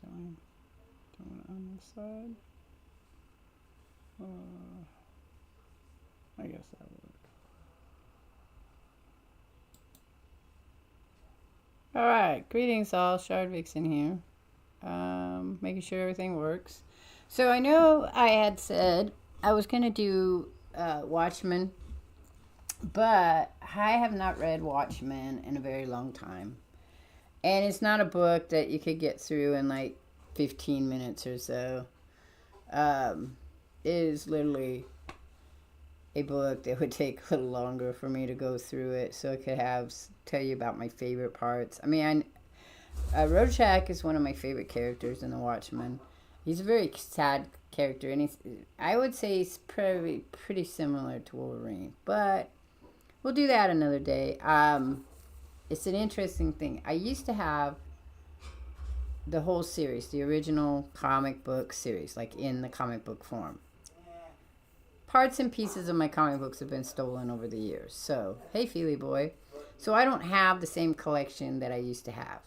showing. Going on this side. I guess that would work. Alright, greetings all, Shardvixen here. Making sure everything works. So I know I had said I was going to do Watchmen, but I have not read Watchmen in a very long time. And it's not a book that you could get through in like 15 minutes or so. It is literally a book that would take a little longer for me to go through it, so I could tell you about my favorite parts. I mean, Rorschach is one of my favorite characters in The Watchmen. He's a very sad character, and I would say he's pretty similar to Wolverine, but we'll do that another day. It's an interesting thing. I used to have the whole series, the original comic book series, like in the comic book form. Parts and pieces of my comic books have been stolen over the years. So, hey, Feely boy. So I don't have the same collection that I used to have.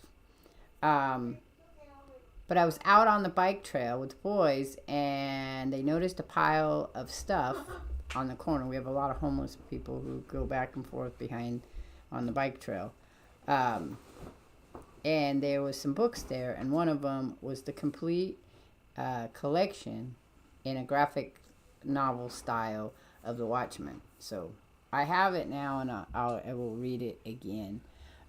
But I was out on the bike trail with the boys, and they noticed a pile of stuff on the corner. We have a lot of homeless people who go back and forth behind on the bike trail. And there was some books there, and one of them was the complete collection in a graphic novel style of The Watchmen. So I have it now, and I will read it again.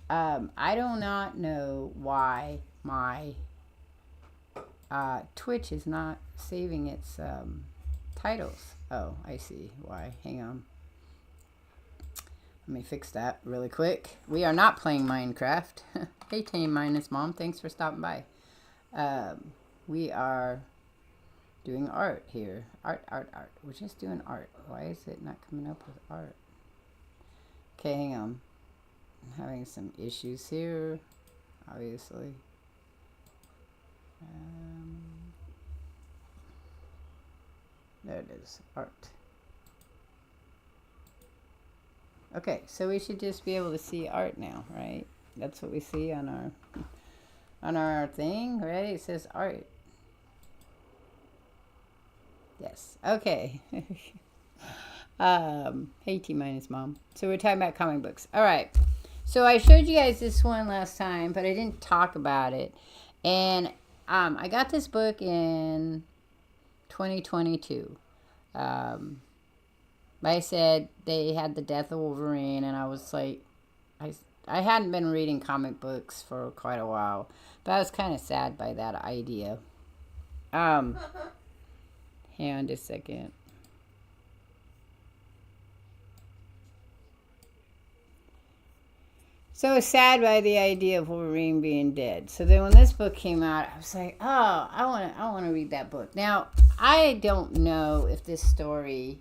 I do not know why my Twitch is not saving its titles. Oh, I see why. Hang on. Let me fix that really quick. We are not playing Minecraft. Hey, Tame Minus Mom, thanks for stopping by. We are doing art here. Art. We're just doing art. Why is it not coming up with art? Okay, hang on. I'm having some issues here, obviously. There it is. Art. Okay, so we should just be able to see art now, right? That's what we see on our thing, right? It says art. Yes. Okay. Hey, T minus mom. So we're talking about comic books. All right. So I showed you guys this one last time, but I didn't talk about it. And I got this book in 2022. I said they had the death of Wolverine, and I was like, I hadn't been reading comic books for quite a while, but I was kind of sad by that idea. Hang on just a second. So I was sad by the idea of Wolverine being dead. So then when this book came out, I was like, oh, I want to read that book. Now, I don't know if this story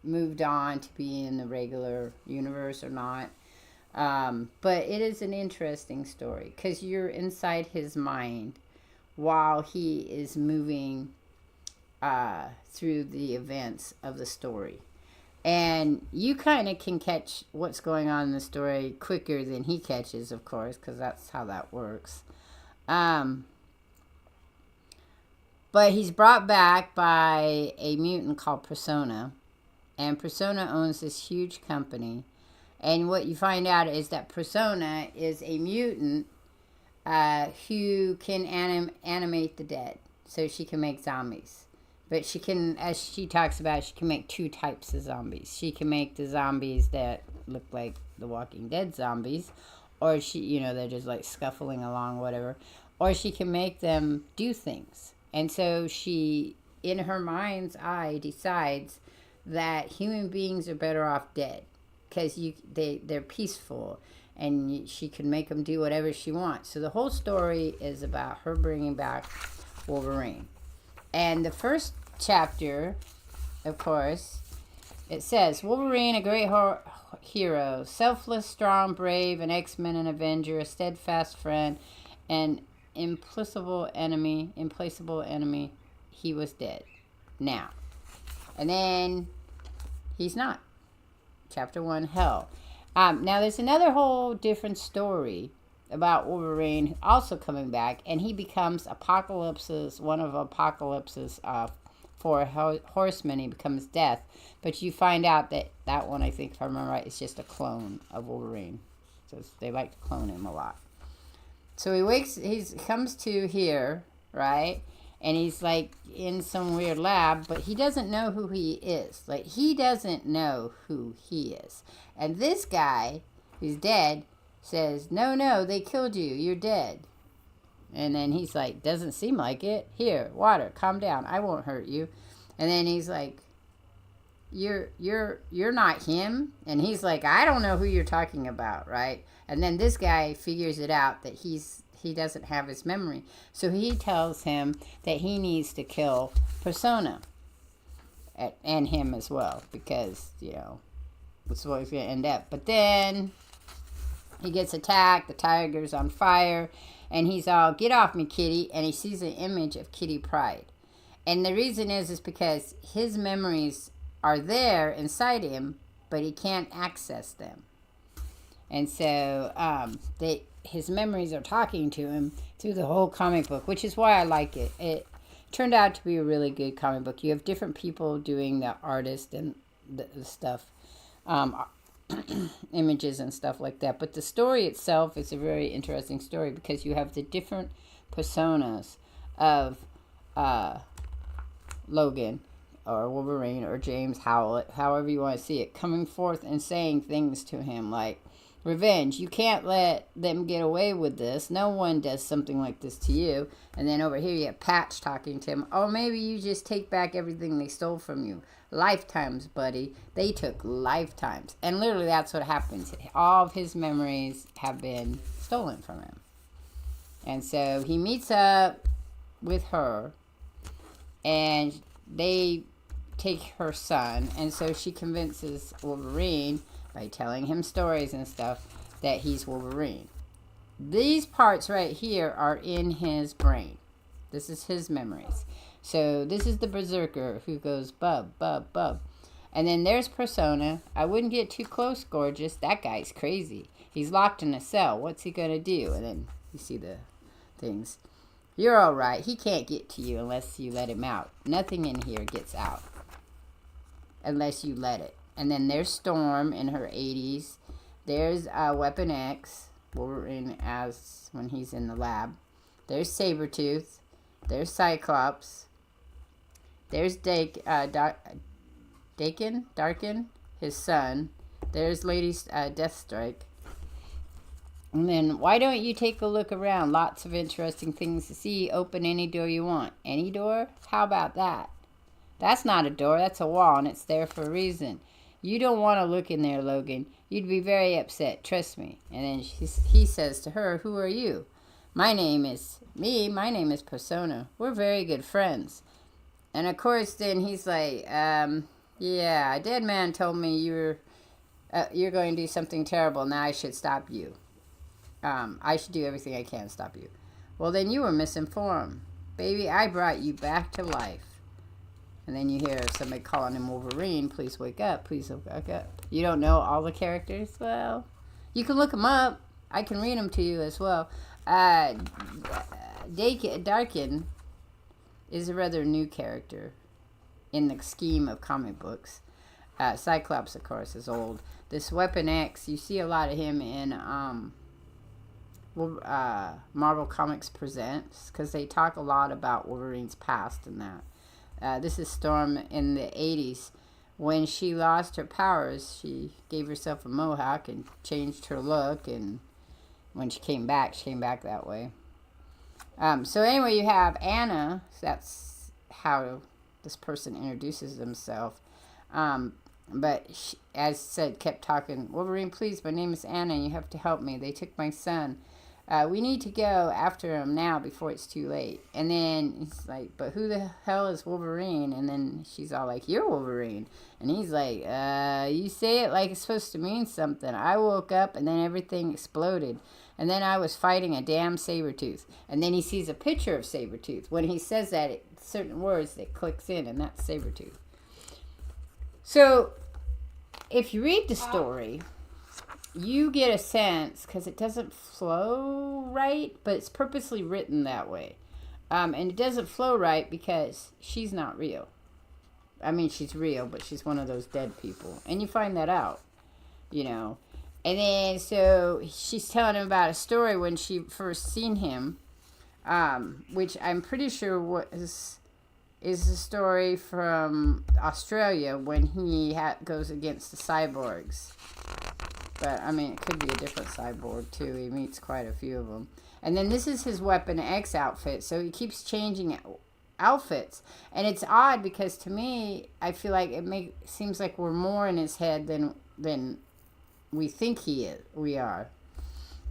moved on to be in the regular universe or not. But it is an interesting story because you're inside his mind while he is moving through the events of the story. And you kind of can catch what's going on in the story quicker than he catches, of course, because that's how that works. But he's brought back by a mutant called Persona. And Persona owns this huge company. And what you find out is that Persona is a mutant who can animate the dead. So she can make zombies. But she can, as she talks about, she can make two types of zombies. She can make the zombies that look like the Walking Dead zombies. Or they're just like scuffling along, whatever. Or she can make them do things. And so she, in her mind's eye, decides that human beings are better off dead. Because they're peaceful. And she can make them do whatever she wants. So the whole story is about her bringing back Wolverine. And the first chapter, of course, it says, Wolverine, a great hero, selfless, strong, brave, an X-Men, an Avenger, a steadfast friend, an implacable enemy, he was dead. Now. And then he's not. Chapter 1, Hell. Now, there's another whole different story about Wolverine also coming back, and he becomes one of Apocalypse's four horsemen. He becomes Death, but you find out that one, I think, if I remember right, is just a clone of Wolverine. So they like to clone him a lot. So he comes to here, right? And he's like in some weird lab, but he doesn't know who he is. Like, he doesn't know who he is. And this guy, who's dead, says, no, they killed you. You're dead. And then he's like, doesn't seem like it. Here, water, calm down. I won't hurt you. And then he's like, you're not him. And he's like, I don't know who you're talking about, right? And then this guy figures it out that he doesn't have his memory. So he tells him that he needs to kill Persona. And him as well. Because, that's what he's going to end up. But then he gets attacked. The tiger's on fire. And he's all, get off me, Kitty. And he sees an image of Kitty Pryde. And the reason is because his memories are there inside him, but he can't access them. And so his memories are talking to him through the whole comic book, which is why I like it. It turned out to be a really good comic book. You have different people doing the artist and the stuff, images and stuff like that. But the story itself is a very interesting story because you have the different personas of Logan or Wolverine or James Howlett, however you want to see it, coming forth and saying things to him like, revenge, you can't let them get away with this. No one does something like this to you. And then over here you have Patch talking to him. Oh, maybe you just take back everything they stole from you. Lifetimes, buddy. They took lifetimes. And literally that's what happens. All of his memories have been stolen from him. And so he meets up with her and they take her son. And so she convinces Wolverine by telling him stories and stuff that he's Wolverine. These parts right here are in his brain. This is his memories. So this is the Berserker who goes bub, bub, bub. And then there's Persona. I wouldn't get too close, gorgeous. That guy's crazy. He's locked in a cell. What's he going to do? And then you see the things. You're all right. He can't get to you unless you let him out. Nothing in here gets out unless you let it. And then there's Storm in her 80s. There's Weapon X, Wolverine as when he's in the lab. There's Sabretooth. There's Cyclops. There's Darkin, his son. There's Lady Deathstrike. And then, why don't you take a look around? Lots of interesting things to see. Open any door you want. Any door? How about that? That's not a door. That's a wall, and it's there for a reason. You don't want to look in there, Logan. You'd be very upset. Trust me. And then he says to her, who are you? My name is Persona. We're very good friends. And of course, then he's like, yeah, a dead man told me you're going to do something terrible. Now I should stop you. I should do everything I can to stop you. Well, then you were misinformed. Baby, I brought you back to life. And then you hear somebody calling him Wolverine. Please wake up. Please wake up. You don't know all the characters? Well, you can look them up. I can read them to you as well. Darkin is a rather new character in the scheme of comic books. Cyclops, of course, is old. This Weapon X, you see a lot of him in Marvel Comics Presents because they talk a lot about Wolverine's past and that. This is Storm in the 80s. When she lost her powers, she gave herself a mohawk and changed her look. And when she came back that way. So anyway, you have Anna. So that's how this person introduces himself. But she, as said, kept talking. Wolverine, please, my name is Anna. You have to help me. They took my son. We need to go after him now before it's too late. And then he's like, but who the hell is Wolverine? And then she's all like, you're Wolverine. And he's like, you say it like it's supposed to mean something. I woke up and then everything exploded. And then I was fighting a damn Sabretooth. And then he sees a picture of Sabretooth. When he says that, certain words that clicks in, and that's Sabretooth. So, if you read the story, you get a sense, because it doesn't flow right, but it's purposely written that way. And it doesn't flow right because she's not real. I mean, she's real, but she's one of those dead people. And you find that out, you know. And then, so she's telling him about a story when she first seen him, which I'm pretty sure is a story from Australia when he goes against the cyborgs. But, I mean, it could be a different cyborg, too. He meets quite a few of them. And then this is his Weapon X outfit. So he keeps changing outfits. And it's odd because, to me, I feel like seems like we're more in his head than we think we are.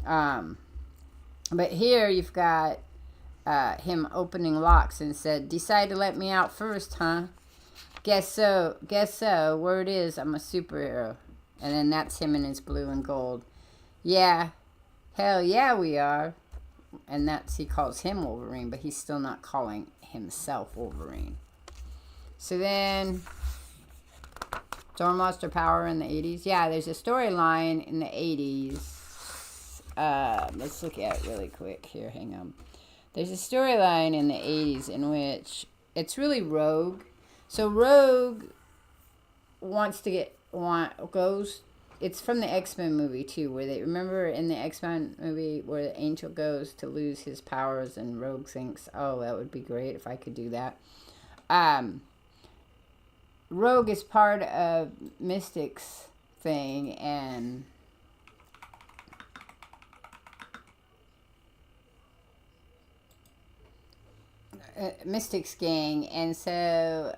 But here you've got him opening locks and said, "Decide to let me out first, huh? Guess so. Word is, I'm a superhero." And then that's him in his blue and gold. "Yeah, hell yeah we are." And he calls him Wolverine, but he's still not calling himself Wolverine. So then, Storm lost her power in the 80s. Yeah, there's a storyline in the 80s. Let's look at it really quick here. Hang on. There's a storyline in the 80s in which it's really Rogue. So Rogue it's from the X-Men movie too, where they remember in the X-Men movie where the Angel goes to lose his powers and Rogue thinks, "Oh, that would be great if I could do that." Rogue is part of Mystic's thing, and Mystic's gang, and so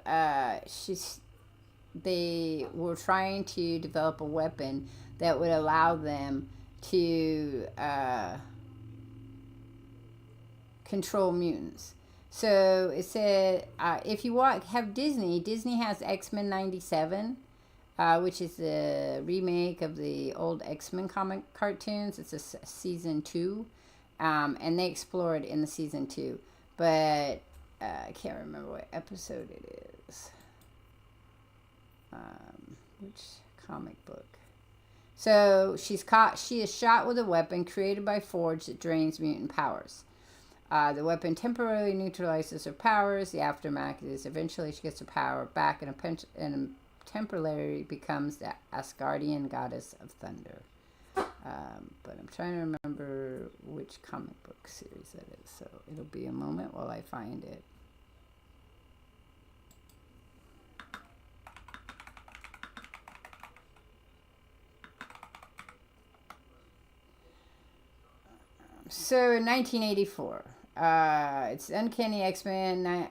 they were trying to develop a weapon that would allow them to control mutants. So it said, if you have Disney has X-Men 97, which is the remake of the old X-Men comic cartoons. It's a season 2, and they explore it in the season 2. But I can't remember what episode it is. Which comic book? So she is shot with a weapon created by Forge that drains mutant powers. The weapon temporarily neutralizes her powers. The aftermath is eventually she gets her power back and temporarily becomes the Asgardian goddess of thunder. But I'm trying to remember which comic book series that is. So it'll be a moment while I find it. So in 1984, it's Uncanny X-Men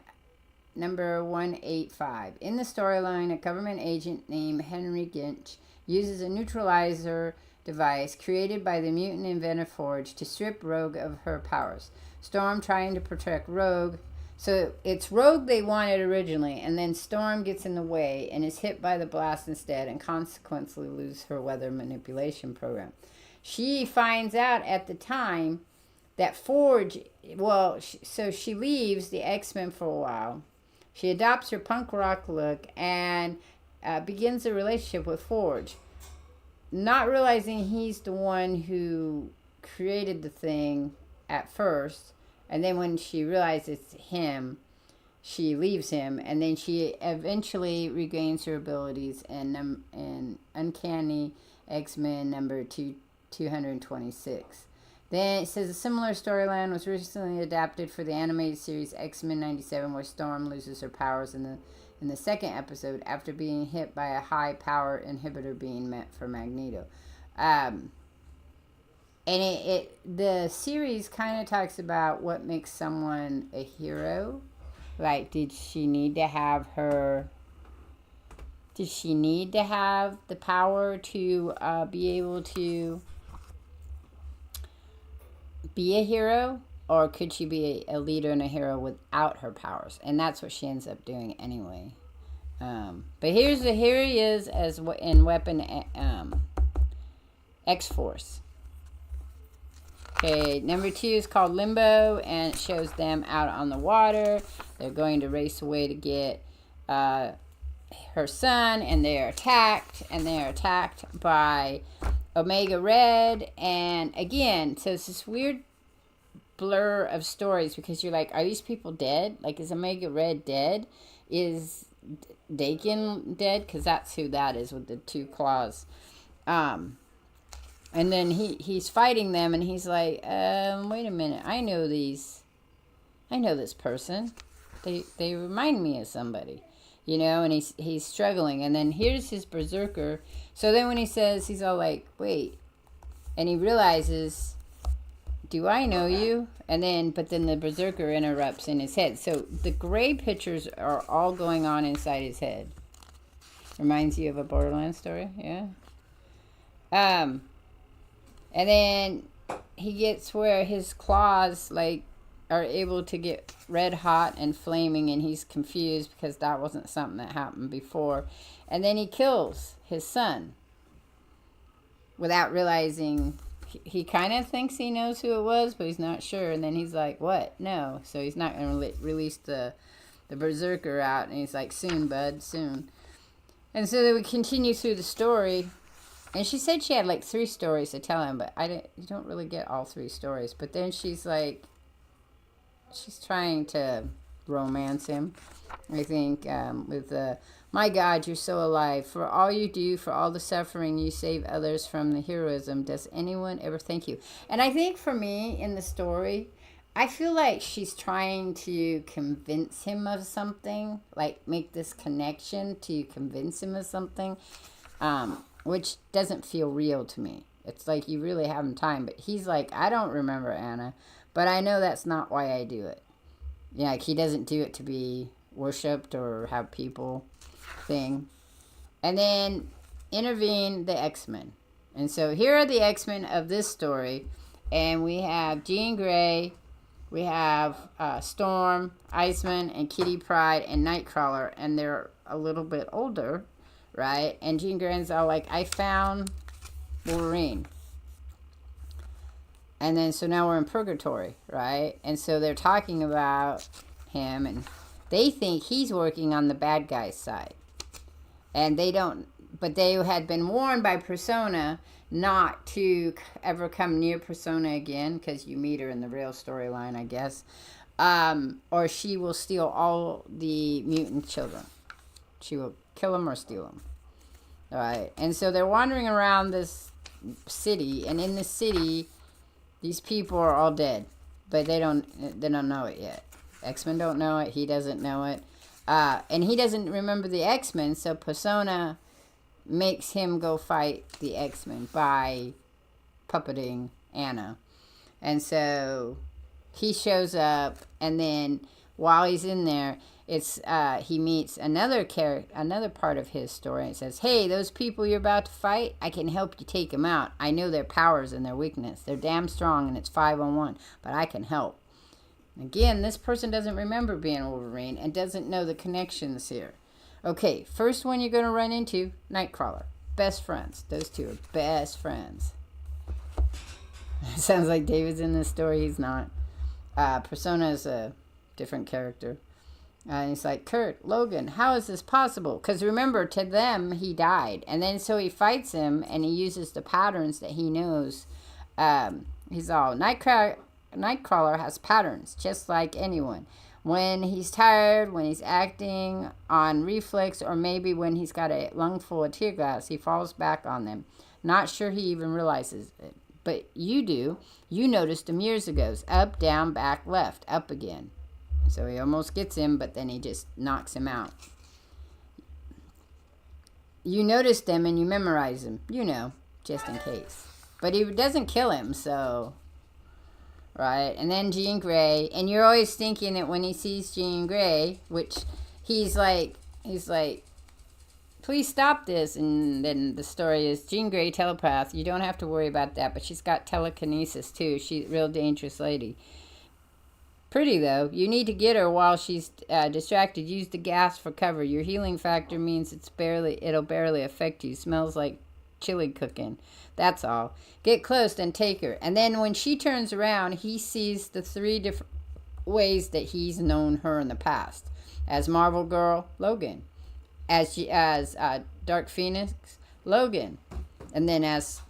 number 185. In the storyline, a government agent named Henry Ginch uses a neutralizer device created by the mutant inventor Forge to strip Rogue of her powers. Storm trying to protect Rogue. So it's Rogue they wanted originally, and then Storm gets in the way and is hit by the blast instead and consequently loses her weather manipulation program. She finds out at the time that Forge, so she leaves the X-Men for a while. She adopts her punk rock look and begins a relationship with Forge, not realizing he's the one who created the thing at first. And then when she realizes it's him, she leaves him, and then she eventually regains her abilities in Uncanny X-Men number 226. Then it says a similar storyline was recently adapted for the animated series X-Men 97, where Storm loses her powers in the second episode after being hit by a high power inhibitor being meant for Magneto. And the series kind of talks about what makes someone a hero. Like, did she need to have the power to be able to be a hero, or could she be a leader and a hero without her powers? And that's what she ends up doing anyway. But here he is as in Weapon X-Force. Okay, number 2 is called Limbo, and it shows them out on the water. They're going to race away to get her son, and they are attacked by Omega Red, and again, so it's this weird blur of stories because you're like, are these people dead? Like, is Omega Red dead? Is Dakin dead? Because that's who that is with the two claws. Um, and then he's fighting them, and he's like, wait a minute, I know this person. They remind me of somebody, and he's struggling. And then here's his berserker. So then when he says, he's all like, wait, and he realizes, do I know you? But then the berserker interrupts in his head. So the gray pictures are all going on inside his head. Reminds you of a Borderlands story, yeah? And then he gets where his claws, like, are able to get red hot and flaming, and he's confused because that wasn't something that happened before. And then he kills his son without realizing. He kind of thinks he knows who it was, but he's not sure. And then he's like, what? No. So he's not going to release the berserker out. And he's like, soon, bud, soon. And so then we continue through the story. And she said she had like 3 stories to tell him, but you don't really get all 3 stories. But then she's like, she's trying to romance him, I think, with the, my God, you're so alive. For all you do, for all the suffering you save others from the heroism, does anyone ever thank you? And I think for me in the story, I feel like she's trying to convince him of something, like make this connection to convince him of something, which doesn't feel real to me. It's like you really haven't time. But he's like, I don't remember Anna, but I know that's not why I do it. Yeah, like he doesn't do it to be worshipped or have people thing. And then intervene the X-Men. And so here are the X-Men of this story. And we have Jean Grey, we have Storm, Iceman, and Kitty Pryde, and Nightcrawler. And they're a little bit older, right? And Jean Grey's all like, I found Wolverine. And then, so now we're in purgatory, right? And so they're talking about him, and they think he's working on the bad guy's side. And they don't, but they had been warned by Persona not to ever come near Persona again, because you meet her in the real storyline, I guess. Or she will steal all the mutant children. She will kill them or steal them. All right. And so they're wandering around this city, and in the city, these people are all dead, but they don't know it yet. X-Men don't know it. He doesn't know it. And he doesn't remember the X-Men, so Persona makes him go fight the X-Men by puppeting Anna. And so he shows up, and then while he's in there, it's he meets another part of his story. It says, hey, those people you're about to fight, I can help you take them out. I know their powers and their weakness. They're damn strong, and it's 5-on-1, but I can help. Again, this person doesn't remember being Wolverine and doesn't know the connections here. Okay, first one you're going to run into, Nightcrawler. Best friends. Those two are best friends. Sounds like David's in this story. He's not. Persona is a different character. And he's like, Kurt, Logan, how is this possible? Because remember, to them, he died. And then so he fights him, and he uses the patterns that he knows. He's all, Nightcrawler has patterns, just like anyone. When he's tired, when he's acting on reflex, or maybe when he's got a lung full of tear gas, he falls back on them. Not sure he even realizes it. But you do. You noticed him years ago. Up, down, back, left, up again. So he almost gets him, but then he just knocks him out. You notice them and you memorize them, just in case. But he doesn't kill him, so... Right? And then Jean Grey. And you're always thinking that when he sees Jean Grey, which he's like, please stop this. And then the story is Jean Grey, telepath. You don't have to worry about that, but she's got telekinesis too. She's a real dangerous lady. Pretty, though. You need to get her while she's distracted. Use the gas for cover. Your healing factor means it'll barely affect you. Smells like chili cooking. That's all. Get close and take her. And then when she turns around, he sees the 3 different ways that he's known her in the past. As Marvel Girl, Logan. As Dark Phoenix, Logan. And then as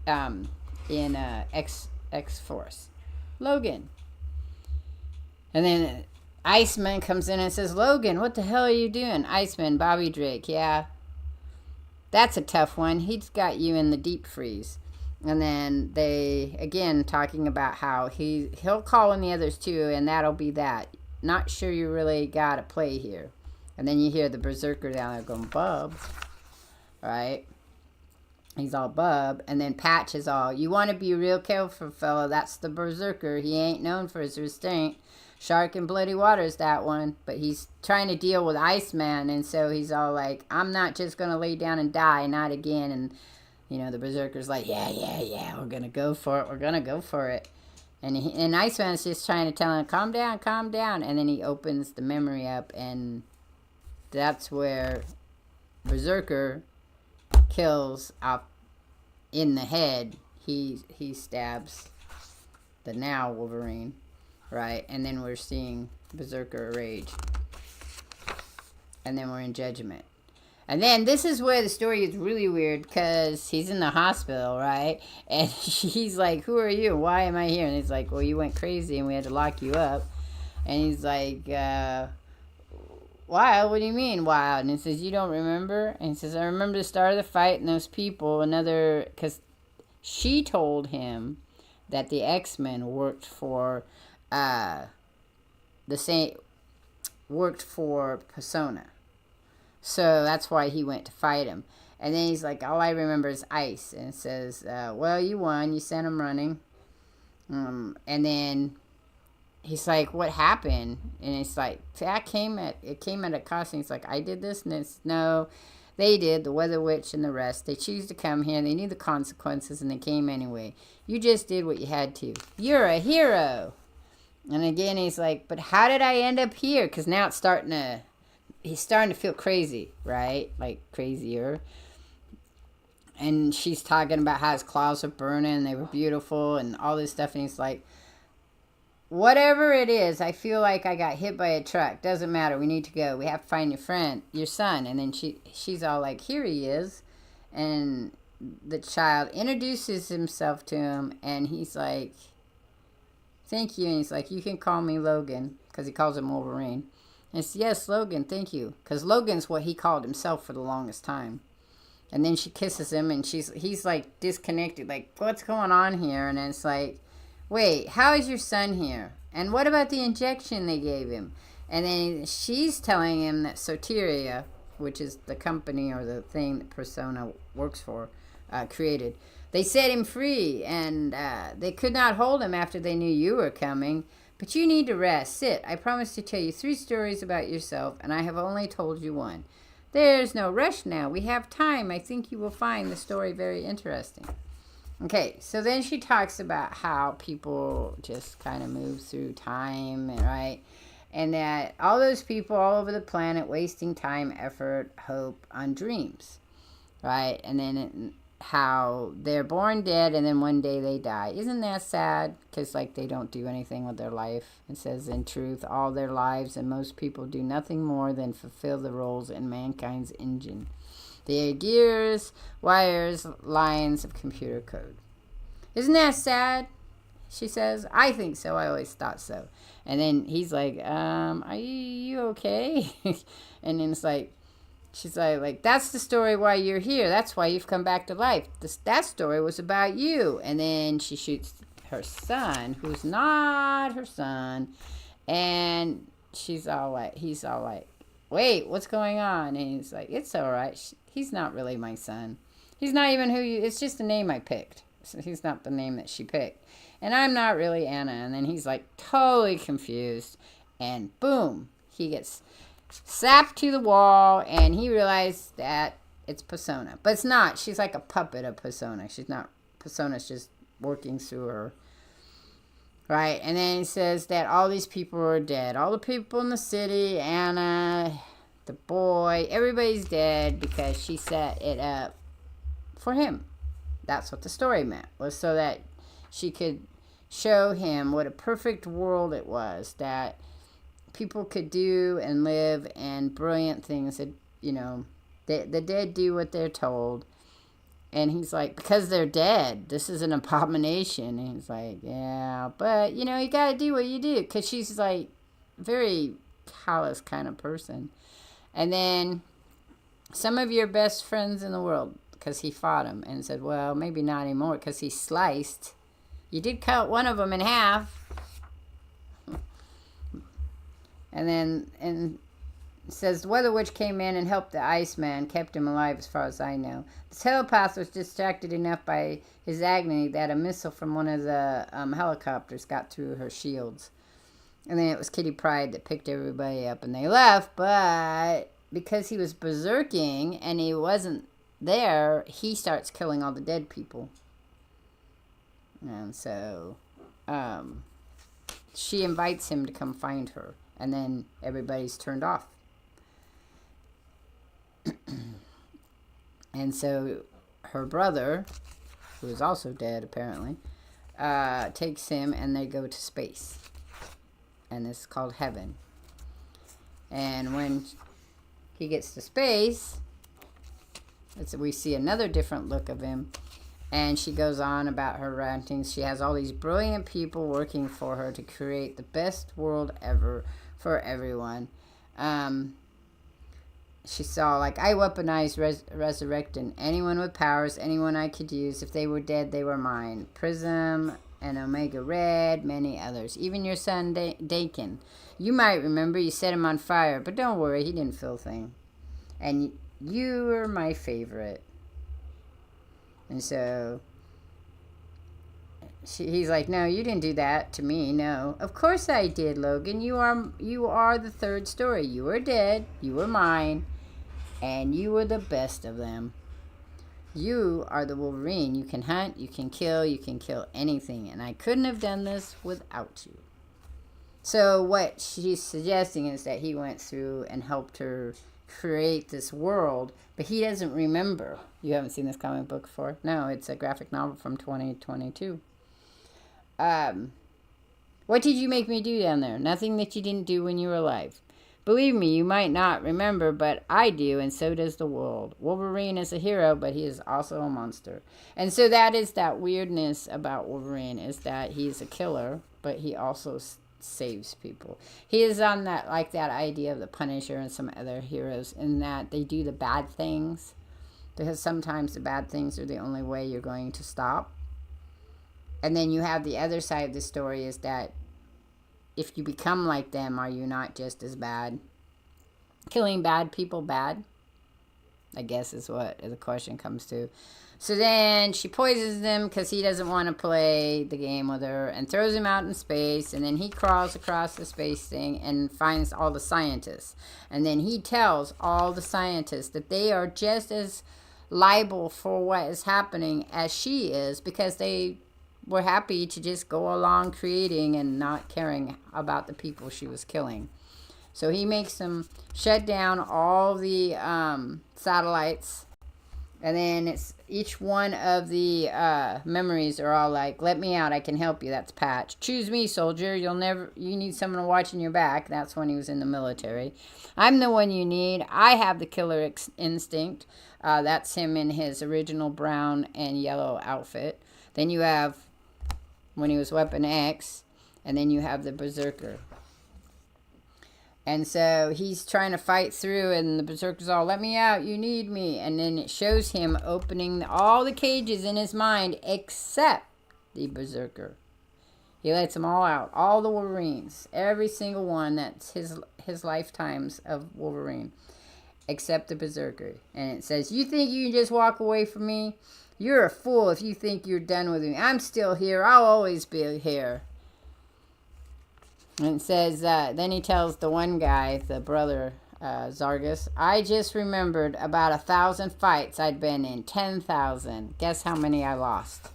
in X Force. Logan. And then Iceman comes in and says, Logan, what the hell are you doing? Iceman, Bobby Drake, yeah. That's a tough one. He's got you in the deep freeze. And then they, again, talking about how he'll call in the others too, and that'll be that. Not sure you really got to play here. And then you hear the Berserker down there going, Bub. Right? He's all Bub. And then Patch is all, you want to be real careful, fella. That's the Berserker. He ain't known for his restraint. Shark and Bloody Water's that one. But he's trying to deal with Iceman. And so he's all like, I'm not just going to lay down and die. Not again. And, you know, the Berserker's like, yeah. We're going to go for it. We're going to go for it. And Iceman's just trying to tell him, calm down. And then he opens the memory up. And that's where Berserker kills out in the head. He stabs the now Wolverine. Right, and then we're seeing Berserker rage. And then we're in Judgment. And then this is where the story is really weird, because he's in the hospital, right? And he's like, who are you? Why am I here? And he's like, well, you went crazy and we had to lock you up. And he's like, Wild? What do you mean, Wild? And he says, you don't remember? And he says, I remember the start of the fight and those people, because she told him that the X-Men worked for... worked for Persona. So that's why he went to fight him. And then he's like, all I remember is Ice. And it says, well, you won. You sent him running. And then he's like, what happened? And it's like, it came at a cost. And he's like, I did this? And it's, no, they did. The Weather Witch and the rest. They choose to come here. They knew the consequences and they came anyway. You just did what you had to. You're a hero. And again, he's like, but how did I end up here? Because now it's he's starting to feel crazy, right? Like crazier. And she's talking about how his claws are burning and they were beautiful and all this stuff. And he's like, whatever it is, I feel like I got hit by a truck. Doesn't matter. We need to go. We have to find your son. And then she's all like, here he is. And the child introduces himself to him. And he's like, thank you. And he's like, you can call me Logan, because he calls him Wolverine. And it's, yes, Logan, thank you. Because Logan's what he called himself for the longest time. And then she kisses him, and he's like disconnected, like, what's going on here? And it's like, wait, how is your son here? And what about the injection they gave him? And then she's telling him that Soteria, which is the company or the thing that Persona works for, created, they set him free, and they could not hold him after they knew you were coming. But you need to rest. Sit. I promised to tell you 3 stories about yourself, and I have only told you 1. There's no rush now. We have time. I think you will find the story very interesting. Okay, so then she talks about how people just kind of move through time, right? And that all those people all over the planet wasting time, effort, hope on dreams, right? And then how they're born dead and then one day they die. Isn't that sad? Because like they don't do anything with their life. It says, in truth, all their lives and most people do nothing more than fulfill the roles in mankind's engine. They are gears, wires, lines of computer code. Isn't that sad? She says. I think so. I always thought so. And then he's like, are you okay? And then it's like, she's like, that's the story why you're here. That's why you've come back to life. That story was about you. And then she shoots her son, who's not her son. And he's all like, wait, what's going on? And he's like, it's all right. He's not really my son. He's not even it's just the name I picked. So he's not the name that she picked. And I'm not really Anna. And then he's like totally confused. And boom, he gets slapped to the wall, and he realized that it's Persona. But it's not. She's like a puppet of Persona. She's not. Persona's just working through her. Right? And then he says that all these people are dead. All the people in the city, Anna, the boy, everybody's dead because she set it up for him. That's what the story meant, was so that she could show him what a perfect world it was, that people could do and live, and brilliant things that, the dead do what they're told, And he's like, because they're dead. This is an abomination. And he's like, yeah, but, you know, you got to do what you do. Because she's like very callous kind of person. And then some of your best friends in the world, because he fought him and said, well, maybe not anymore because he sliced. You did cut one of them in half. And then says the Weather Witch came in and helped the Iceman, kept him alive as far as I know. The telepath was distracted enough by his agony that a missile from one of the helicopters got through her shields. And then it was Kitty Pryde that picked everybody up and they left, but because he was berserking and he wasn't there, he starts killing all the dead people. And so she invites him to come find her. And then everybody's turned off. And so her brother, who is also dead apparently, takes him and they go to space. And this is called heaven. And when he gets to space, we see another different look of him. And she goes on about her rantings. She has all these brilliant people working for her to create the best world ever for everyone. She saw, like, I weaponized resurrecting anyone with powers, anyone I could use. If they were dead, they were mine. Prism and Omega Red, many others. Even your son, Dakin. You might remember you set him on fire, but don't worry, he didn't feel a thing. And you were my favorite. And so he's like, no, you didn't do that to me. No, of course I did, Logan. You are the third story. You were dead. You were mine. And you were the best of them. You are the Wolverine. You can hunt. You can kill anything. And I couldn't have done this without you. So what she's suggesting is that he went through and helped her create this world, but he doesn't remember. You haven't seen this comic book before? No, it's a graphic novel from 2022. What did you make me do down there? Nothing that you didn't do when you were alive. Believe me, you might not remember, but I do, and so does the world. Wolverine is a hero, but he is also a monster. And so that is that weirdness about Wolverine, is that he's a killer, but he also saves people. He is on that, like that idea of the Punisher and some other heroes, in that they do the bad things, because sometimes the bad things are the only way you're going to stop. And then you have the other side of the story, is that if you become like them, are you not just as bad? Killing bad people bad? I guess is what the question comes to. So then she poisons him because he doesn't want to play the game with her, and throws him out in space. And then he crawls across the space thing and finds all the scientists. And then he tells all the scientists that they are just as liable for what is happening as she is, because they were happy to just go along creating and not caring about the people she was killing. So he makes them shut down all the satellites. And then it's each one of the memories are all like, let me out, I can help you. That's Patch. Choose me, soldier. You need someone watching your back. That's when he was in the military. I'm the one you need. I have the killer instinct. That's him in his original brown and yellow outfit. Then you have when he was Weapon X. And then you have the Berserker. And so he's trying to fight through, and the Berserker's all, let me out, you need me. And then it shows him opening all the cages in his mind except the Berserker. He lets them all out, all the Wolverines, every single one that's his lifetimes of Wolverine, except the Berserker. And it says, you think you can just walk away from me? You're a fool if you think you're done with me. I'm still here. I'll always be here. And it says, then he tells the one guy, the brother, Zargus, I just remembered about 1,000 fights I'd been in. 10,000. Guess how many I lost?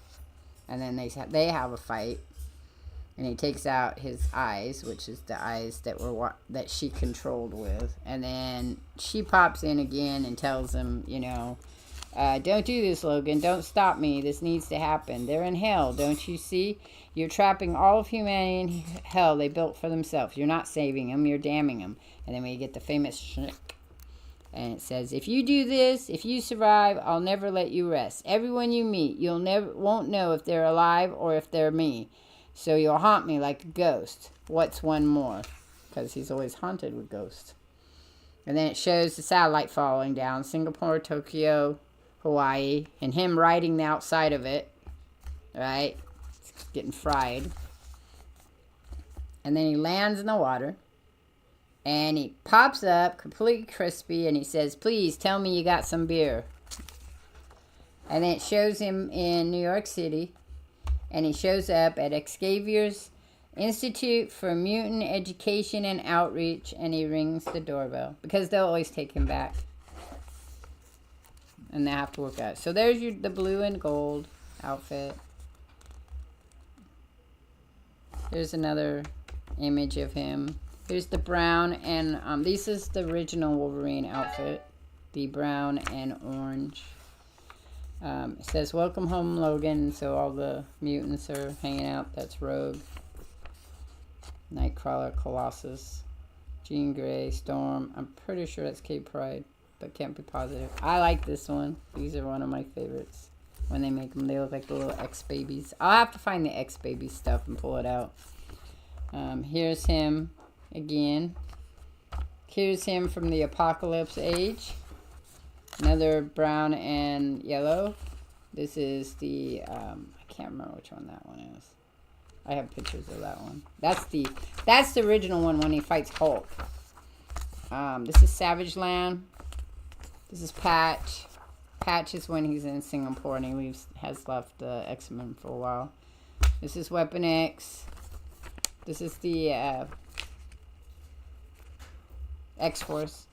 And then they have a fight. And he takes out his eyes, which is the eyes that she controlled with. And then she pops in again and tells him, don't do this, Logan. Don't stop me. This needs to happen. They're in hell. Don't you see? You're trapping all of humanity in hell they built for themselves. You're not saving them. You're damning them. And then we get the famous schnick. And it says, if you do this, if you survive, I'll never let you rest. Everyone you meet, won't know if they're alive or if they're me. So you'll haunt me like a ghost. What's one more? Because he's always haunted with ghosts. And then it shows the satellite falling down. Singapore, Tokyo, Hawaii. And him riding the outside of it. Right? It's getting fried. And then he lands in the water. And he pops up, completely crispy, and he says, please tell me you got some beer. And then it shows him in New York City. And he shows up at Xavier's Institute for Mutant Education and Outreach. And he rings the doorbell. Because they'll always take him back. And they have to work out. So there's the blue and gold outfit. There's another image of him. Here's the brown, and this is the original Wolverine outfit. The brown and orange. It says, welcome home, Logan. So all the mutants are hanging out. That's Rogue. Nightcrawler, Colossus. Jean Grey, Storm. I'm pretty sure that's Cape Pride, but can't be positive. I like this one. These are one of my favorites. When they make them, they look like the little X-Babies. I'll have to find the X-Baby stuff and pull it out. Here's him. Again, here's him from the Apocalypse Age. Another brown and yellow. This is the, I can't remember which one that one is. I have pictures of that one. That's the original one when he fights Hulk. This is Savage Land. This is Patch. Patch is when he's in Singapore and he has left the X-Men for a while. This is Weapon X. This is the, X-Force.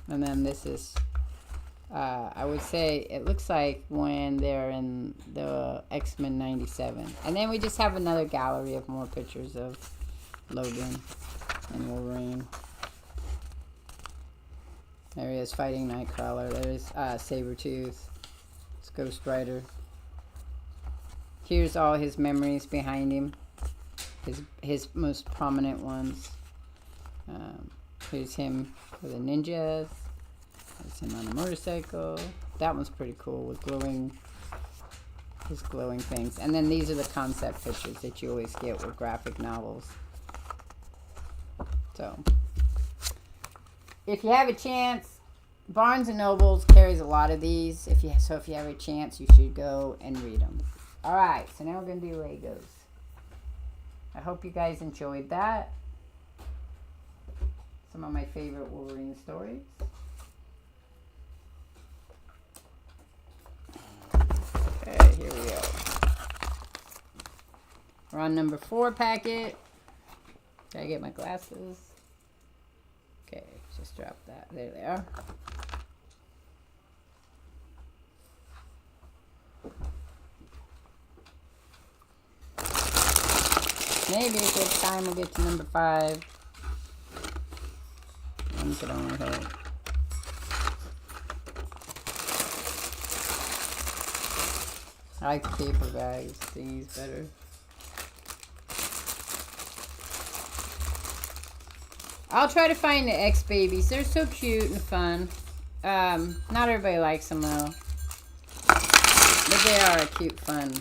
And then this is, I would say, it looks like when they're in the X-Men 97. And then we just have another gallery of more pictures of Logan and Wolverine. There he is fighting Nightcrawler. There's Sabretooth. It's Ghost Rider. Here's all his memories behind him. His most prominent ones. Here's him with the ninjas. There's him on a motorcycle. That one's pretty cool with his glowing things. And then these are the concept pictures that you always get with graphic novels. So, if you have a chance, Barnes & Nobles carries a lot of these. If you have a chance, you should go and read them. Alright, so now we're going to do Legos. I hope you guys enjoyed that. Some of my favorite Wolverine stories. Okay, here we go. We're on number 4 packet. Gotta get my glasses. Okay, just drop that. There they are. Maybe if it's time we'll get to number 5. I'm gonna only hurt. I like the paper bags thingies better. I'll try to find the X-Babies. They're so cute and fun. Not everybody likes them though. But they are a cute, fun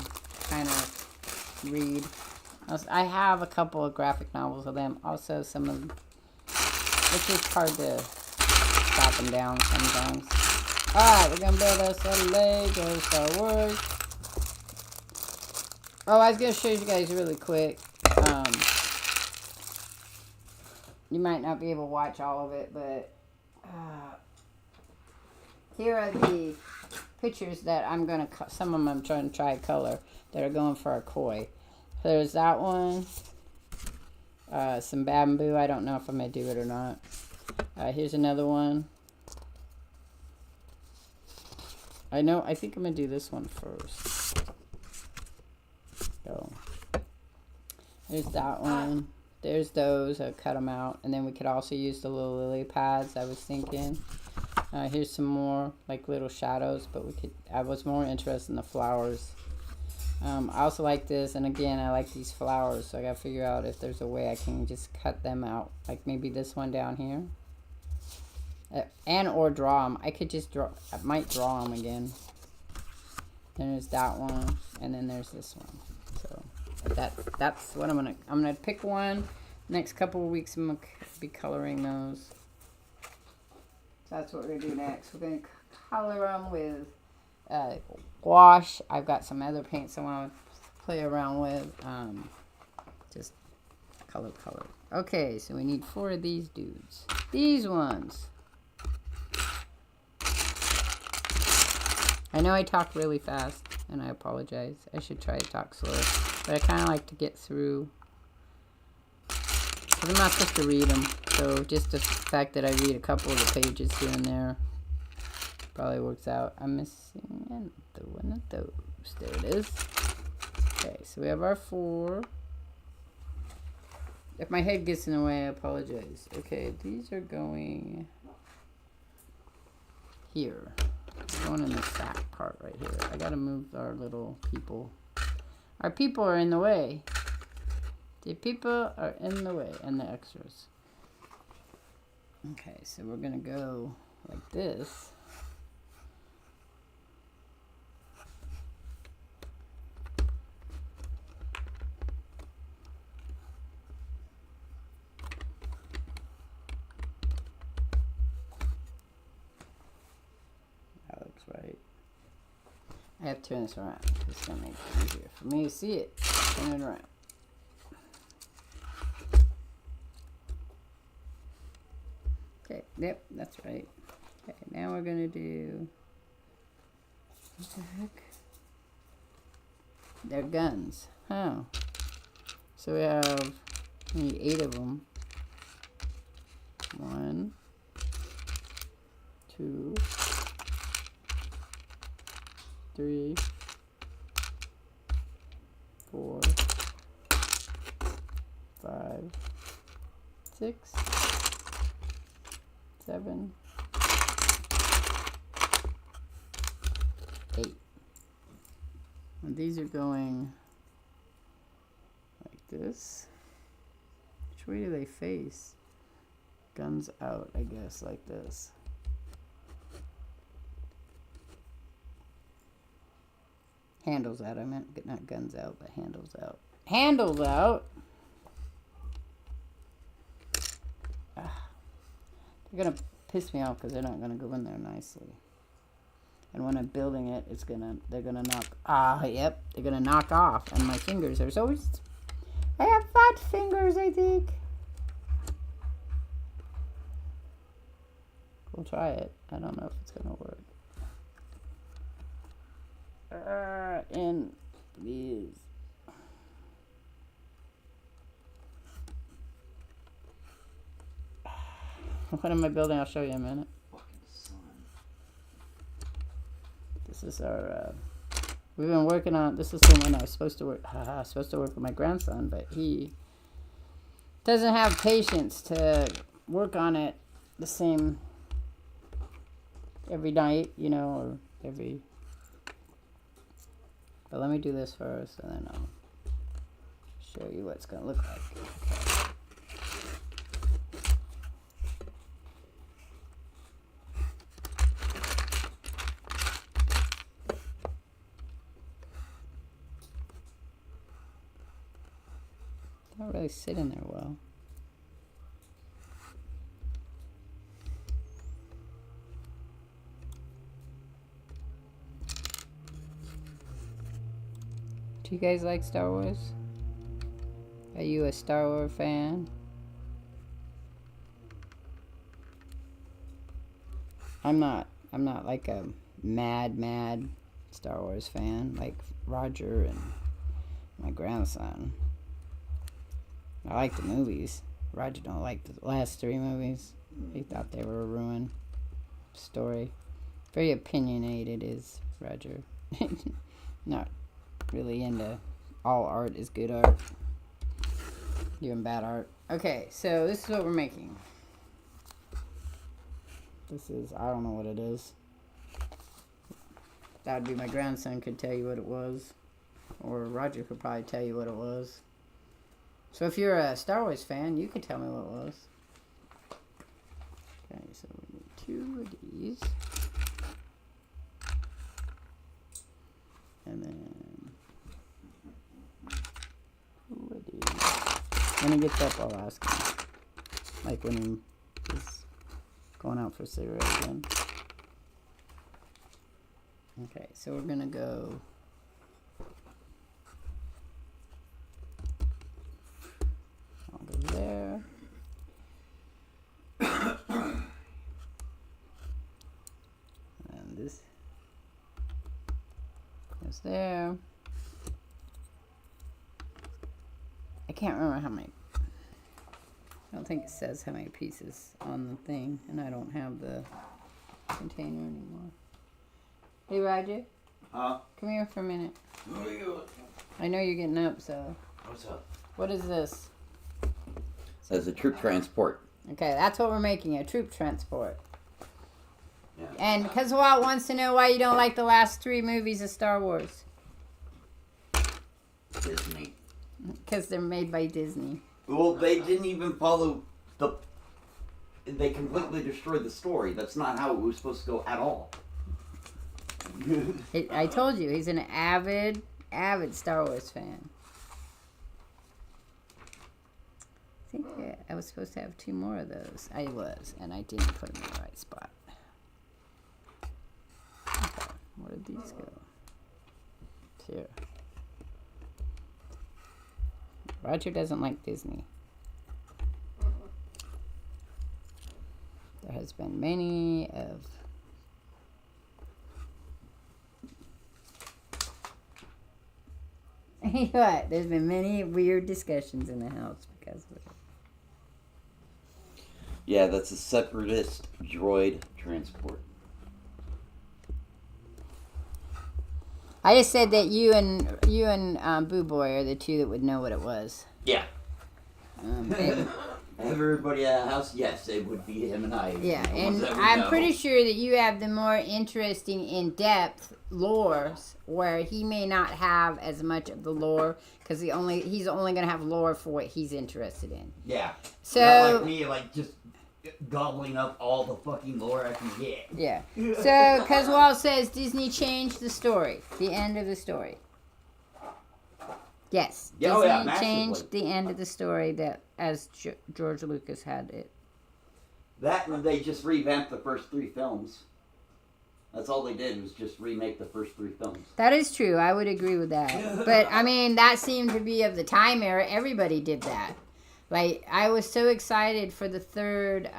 kind of read. I have a couple of graphic novels of them. Also some of them. It's just hard to stop them down sometimes. Alright, we're going to build us a Lego Star Wars. Oh, I was going to show you guys really quick. You might not be able to watch all of it, but here are the pictures that I'm going to, some of them I'm trying to try color, that are going for a koi. There's that one. Some bamboo. I don't know if I'm going to do it or not. Here's another one. I think I'm going to do this one first. So, there's that one. There's those. I cut them out. And then we could also use the little lily pads, I was thinking. Here's some more, like little shadows, but I was more interested in the flowers. I also like this, and again, I like these flowers, so I gotta figure out if there's a way I can just cut them out. Like maybe this one down here. And or draw them. I could just draw. I might draw them again. Then there's that one, and then there's this one. So that's what I'm gonna pick one. Next couple of weeks I'm gonna be coloring those. So that's what we're gonna do next. We're gonna color them with gouache. I've got some other paints I want to play around with. Just color. Okay, so we need 4 of these dudes. These ones. I know I talk really fast, and I apologize. I should try to talk slower. But I kind of like to get through. Because I'm not supposed to read them. So just the fact that I read a couple of the pages here and there probably works out. I'm missing one of those. There it is. Okay, so we have our 4. If my head gets in the way, I apologize. Okay, these are going here. Going in the sack part right here. I gotta move our little people. Our people are in the way. The people are in the way, and the extras. Okay, so we're gonna go like this. Right. I have to turn this around. It's going to make it easier for me to see it. Turn it around. Okay, yep, that's right. Okay, now we're going to do... What the heck? They're guns. Oh. So we need 8 of them. 1, 2... 3, 4, 5, 6, 7, 8. And these are going like this. Which way do they face? Guns out, I guess, like this. Handles out. I meant not guns out, but handles out. Handles out. They're gonna piss me off because they're not gonna go in there nicely. And when I'm building it, they're gonna knock. Yep, they're gonna knock off. And my fingers are always. I have fat fingers, I think. We'll try it. I don't know if it's gonna work. And please. What am I building? I'll show you in a minute. This is our. We've been working on. This is the one I was supposed to work. Supposed to work with my grandson, but he doesn't have patience to work on it the same every night, you know, or every. But let me do this first, and then I'll show you what it's going to look like. Okay. Don't really sit in there well. Do you guys like Star Wars? Are you a Star Wars fan? I'm not like a mad Star Wars fan like Roger and my grandson. I like the movies. Roger don't like the last 3 movies. He thought they were a ruined story. Very opinionated is Roger. Not really into all art is good art. Even bad art. Okay, so this is what we're making. This is, I don't know what it is. That would be my grandson could tell you what it was. Or Roger could probably tell you what it was. So if you're a Star Wars fan, you could tell me what it was. Okay, so we need 2. 2 of these. And then 2 of these. When he gets up, I'll ask him. Like when he is going out for a cigarette again. Okay, so we're gonna go. I'll go there. And this goes there. I can't remember how many. I don't think it says how many pieces on the thing, and I don't have the container anymore. Hey, Roger. Huh? Come here for a minute. What are you? I know you're getting up, so. What's up? What is this? Says a troop transport. Okay, that's what we're making, a troop transport. Yeah. And because Walt wants to know why you don't like the last 3 movies of Star Wars. Disney. Because they're made by Disney. Well, they didn't even follow the... They completely destroyed the story. That's not how it was supposed to go at all. I told you, he's an avid Star Wars fan. I think I was supposed to have 2 more of those. I was, and I didn't put them in the right spot. Okay, where did these go? Here. Roger doesn't like Disney. There has been many of... What? There's been many weird discussions in the house because of it. Yeah, that's a separatist droid transport. I just said that you and Boo Boy are the 2 that would know what it was. Yeah. Everybody at the house, yes, it would be him and I. Yeah, and I'm pretty sure that you have the more interesting, in-depth lores, where he may not have as much of the lore, because he's only going to have lore for what he's interested in. Yeah. So not like me, like just gobbling up all the fucking lore I can get. Yeah. So, because Walt says Disney changed the story, the end of the story. Yes, Disney changed the end of the story that as George Lucas had it. That and they just revamped the first 3 films. That's all they did was just remake the first 3 films. That is true. I would agree with that. But, I mean, that seemed to be of the time era. Everybody did that. Like, I was so excited for the 3rd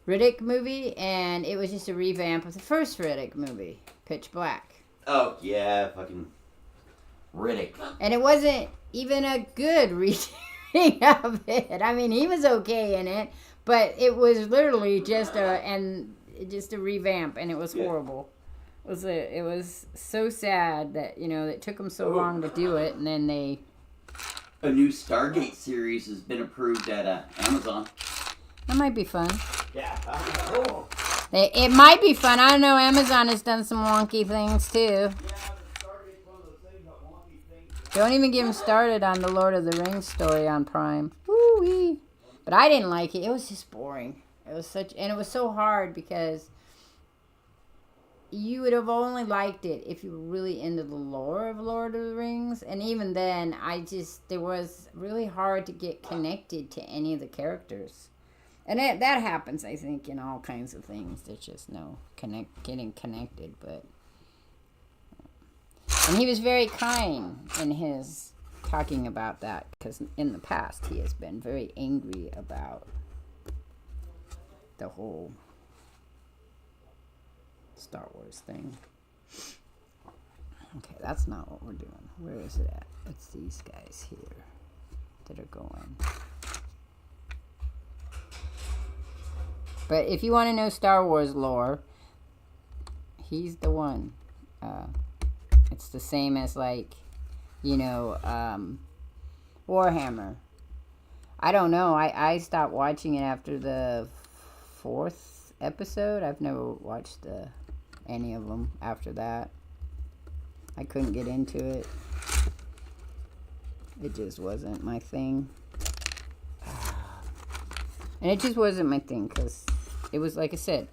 Riddick movie, and it was just a revamp of the first Riddick movie, Pitch Black. Oh, yeah, fucking Riddick. And it wasn't even a good reading of it. I mean, he was okay in it, but it was literally just a revamp, and it was horrible. It was so sad that, it took them so long to do it, and then they... A new Stargate series has been approved at Amazon. That might be fun. Yeah. Oh. It might be fun. I don't know. Amazon has done some wonky things, too. Yeah, but Stargate's one of those things, got wonky things. Don't even get him started on the Lord of the Rings story on Prime. Woo-wee. But I didn't like it. It was just boring. It was so hard because you would have only liked it if you were really into the lore of Lord of the Rings. And even then, it was really hard to get connected to any of the characters. And that happens, I think, in all kinds of things. There's just no getting connected. And he was very kind in his talking about that, because in the past he has been very angry about the whole Star Wars thing. Okay, that's not what we're doing. Where is it at? It's these guys here that are going. But if you want to know Star Wars lore, he's the one. It's the same as, like, Warhammer. I don't know. I stopped watching it after the 4th episode. I've never watched any of them after that. I couldn't get into it. It just wasn't my thing. And it just wasn't my thing because It was like I said,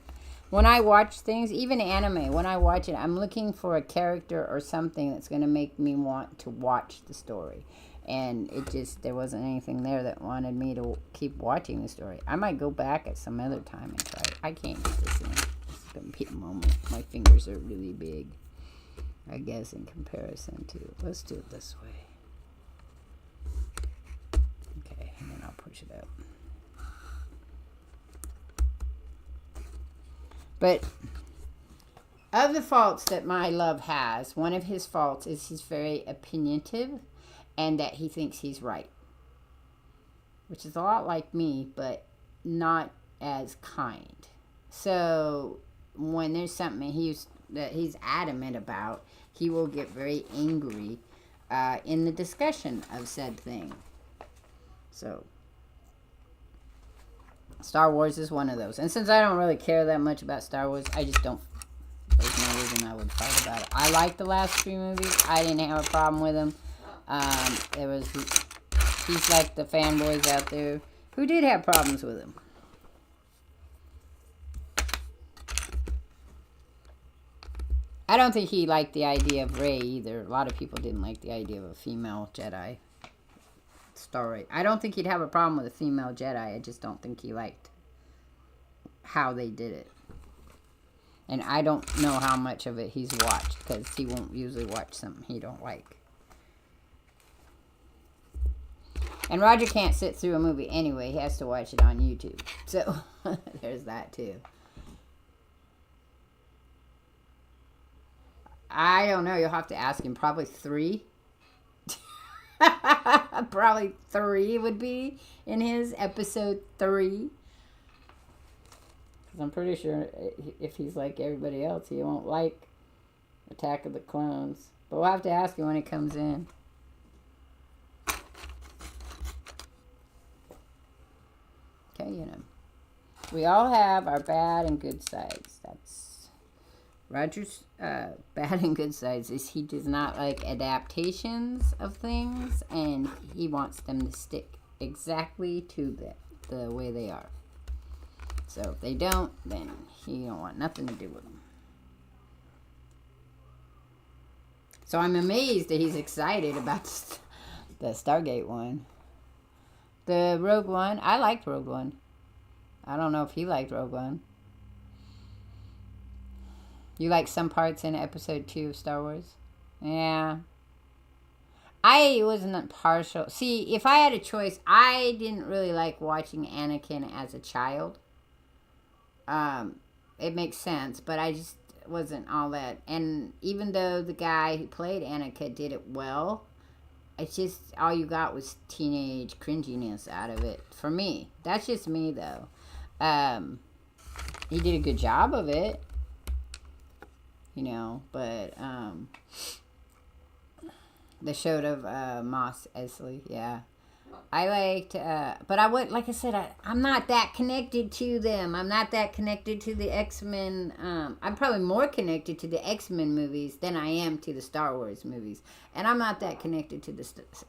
when I watch things, even anime, when I watch it, I'm looking for a character or something that's going to make me want to watch the story. And it just, there wasn't anything there that wanted me to keep watching the story. I might go back at some other time and try it. I can't get this in. This is going to be a moment. My fingers are really big, I guess, in comparison to, let's do it this way. Okay, and then I'll push it up. But of the faults that my love has, one of his faults is he's very opinionative and that he thinks he's right. Which is a lot like me, but not as kind. So when there's something that he's adamant about, he will get very angry in the discussion of said thing. So Star Wars is one of those. And since I don't really care that much about Star Wars, I just don't. There's no reason I would fight about it. I like the last 3 movies. I didn't have a problem with them. He's like the fanboys out there who did have problems with him. I don't think he liked the idea of Rey either. A lot of people didn't like the idea of a female Jedi. Story. I don't think he'd have a problem with a female Jedi. I just don't think he liked how they did it. And I don't know how much of it he's watched, because he won't usually watch something he don't like. And Roger can't sit through a movie anyway. He has to watch it on YouTube. So there's that too. I don't know. You'll have to ask him. Probably 3. Probably 3 would be in his episode 3. Because I'm pretty sure if he's like everybody else, he won't like Attack of the Clones. But we'll have to ask him when he comes in. Okay, you know. We all have our bad and good sides. That's Roger's bad and good sides is he does not like adaptations of things, and he wants them to stick exactly to the way they are. So if they don't, then he don't want nothing to do with them. So I'm amazed that he's excited about the Stargate one. The Rogue One, I liked Rogue One. I don't know if he liked Rogue One. You like some parts in episode 2 of Star Wars? Yeah. I wasn't partial. See, if I had a choice, I didn't really like watching Anakin as a child. It makes sense, but I just wasn't all that. And even though the guy who played Anakin did it well, it's just all you got was teenage cringiness out of it. For me. That's just me, though. He did a good job of it. You know, but the show of Moss Eisley, yeah. I liked, but I would, like I said, I'm not that connected to them. I'm not that connected to the X-Men. I'm probably more connected to the X-Men movies than I am to the Star Wars movies. And I'm not that connected to the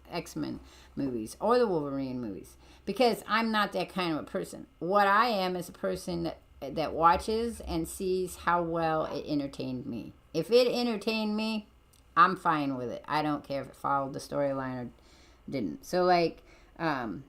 X-Men movies or the Wolverine movies because I'm not that kind of a person. What I am is a person that watches and sees how well it entertained me. If it entertained me, I'm fine with it. I don't care if it followed the storyline or didn't. So like any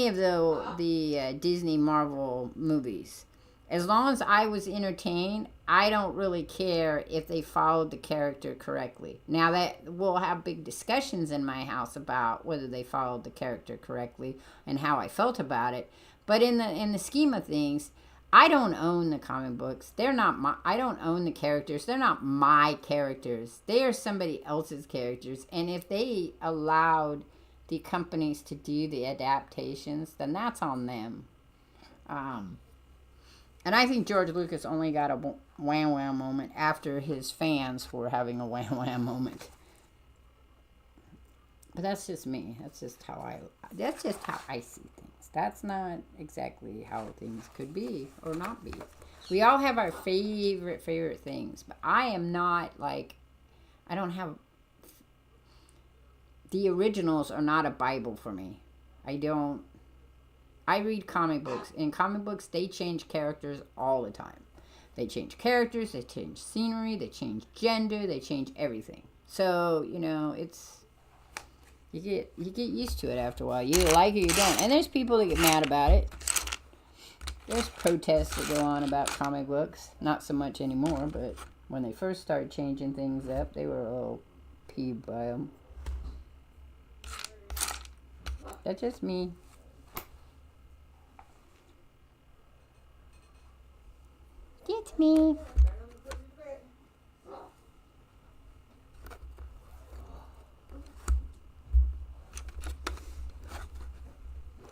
of the Disney Marvel movies, as long as I was entertained, I don't really care if they followed the character correctly. Now that we'll have big discussions in my house about whether they followed the character correctly and how I felt about it. But in the scheme of things, I don't own the comic books. I don't own the characters. They're not my characters. They are somebody else's characters. And if they allowed the companies to do the adaptations, then that's on them. And I think George Lucas only got a wham wham moment after his fans were having a wham wham moment. But that's just me. That's just how I see things. That's not exactly how things could be or not be. We all have our favorite things, but I am not like, I don't have, the originals are not a Bible for me. I don't, I read comic books. In comic books, they change characters all the time. They change characters, they change scenery, they change gender, they change everything. So, it's you get used to it after a while. You either like it or you don't. And there's people that get mad about it. There's protests that go on about comic books. Not so much anymore, but when they first started changing things up, they were a little peeved by them. That's just me. It's me.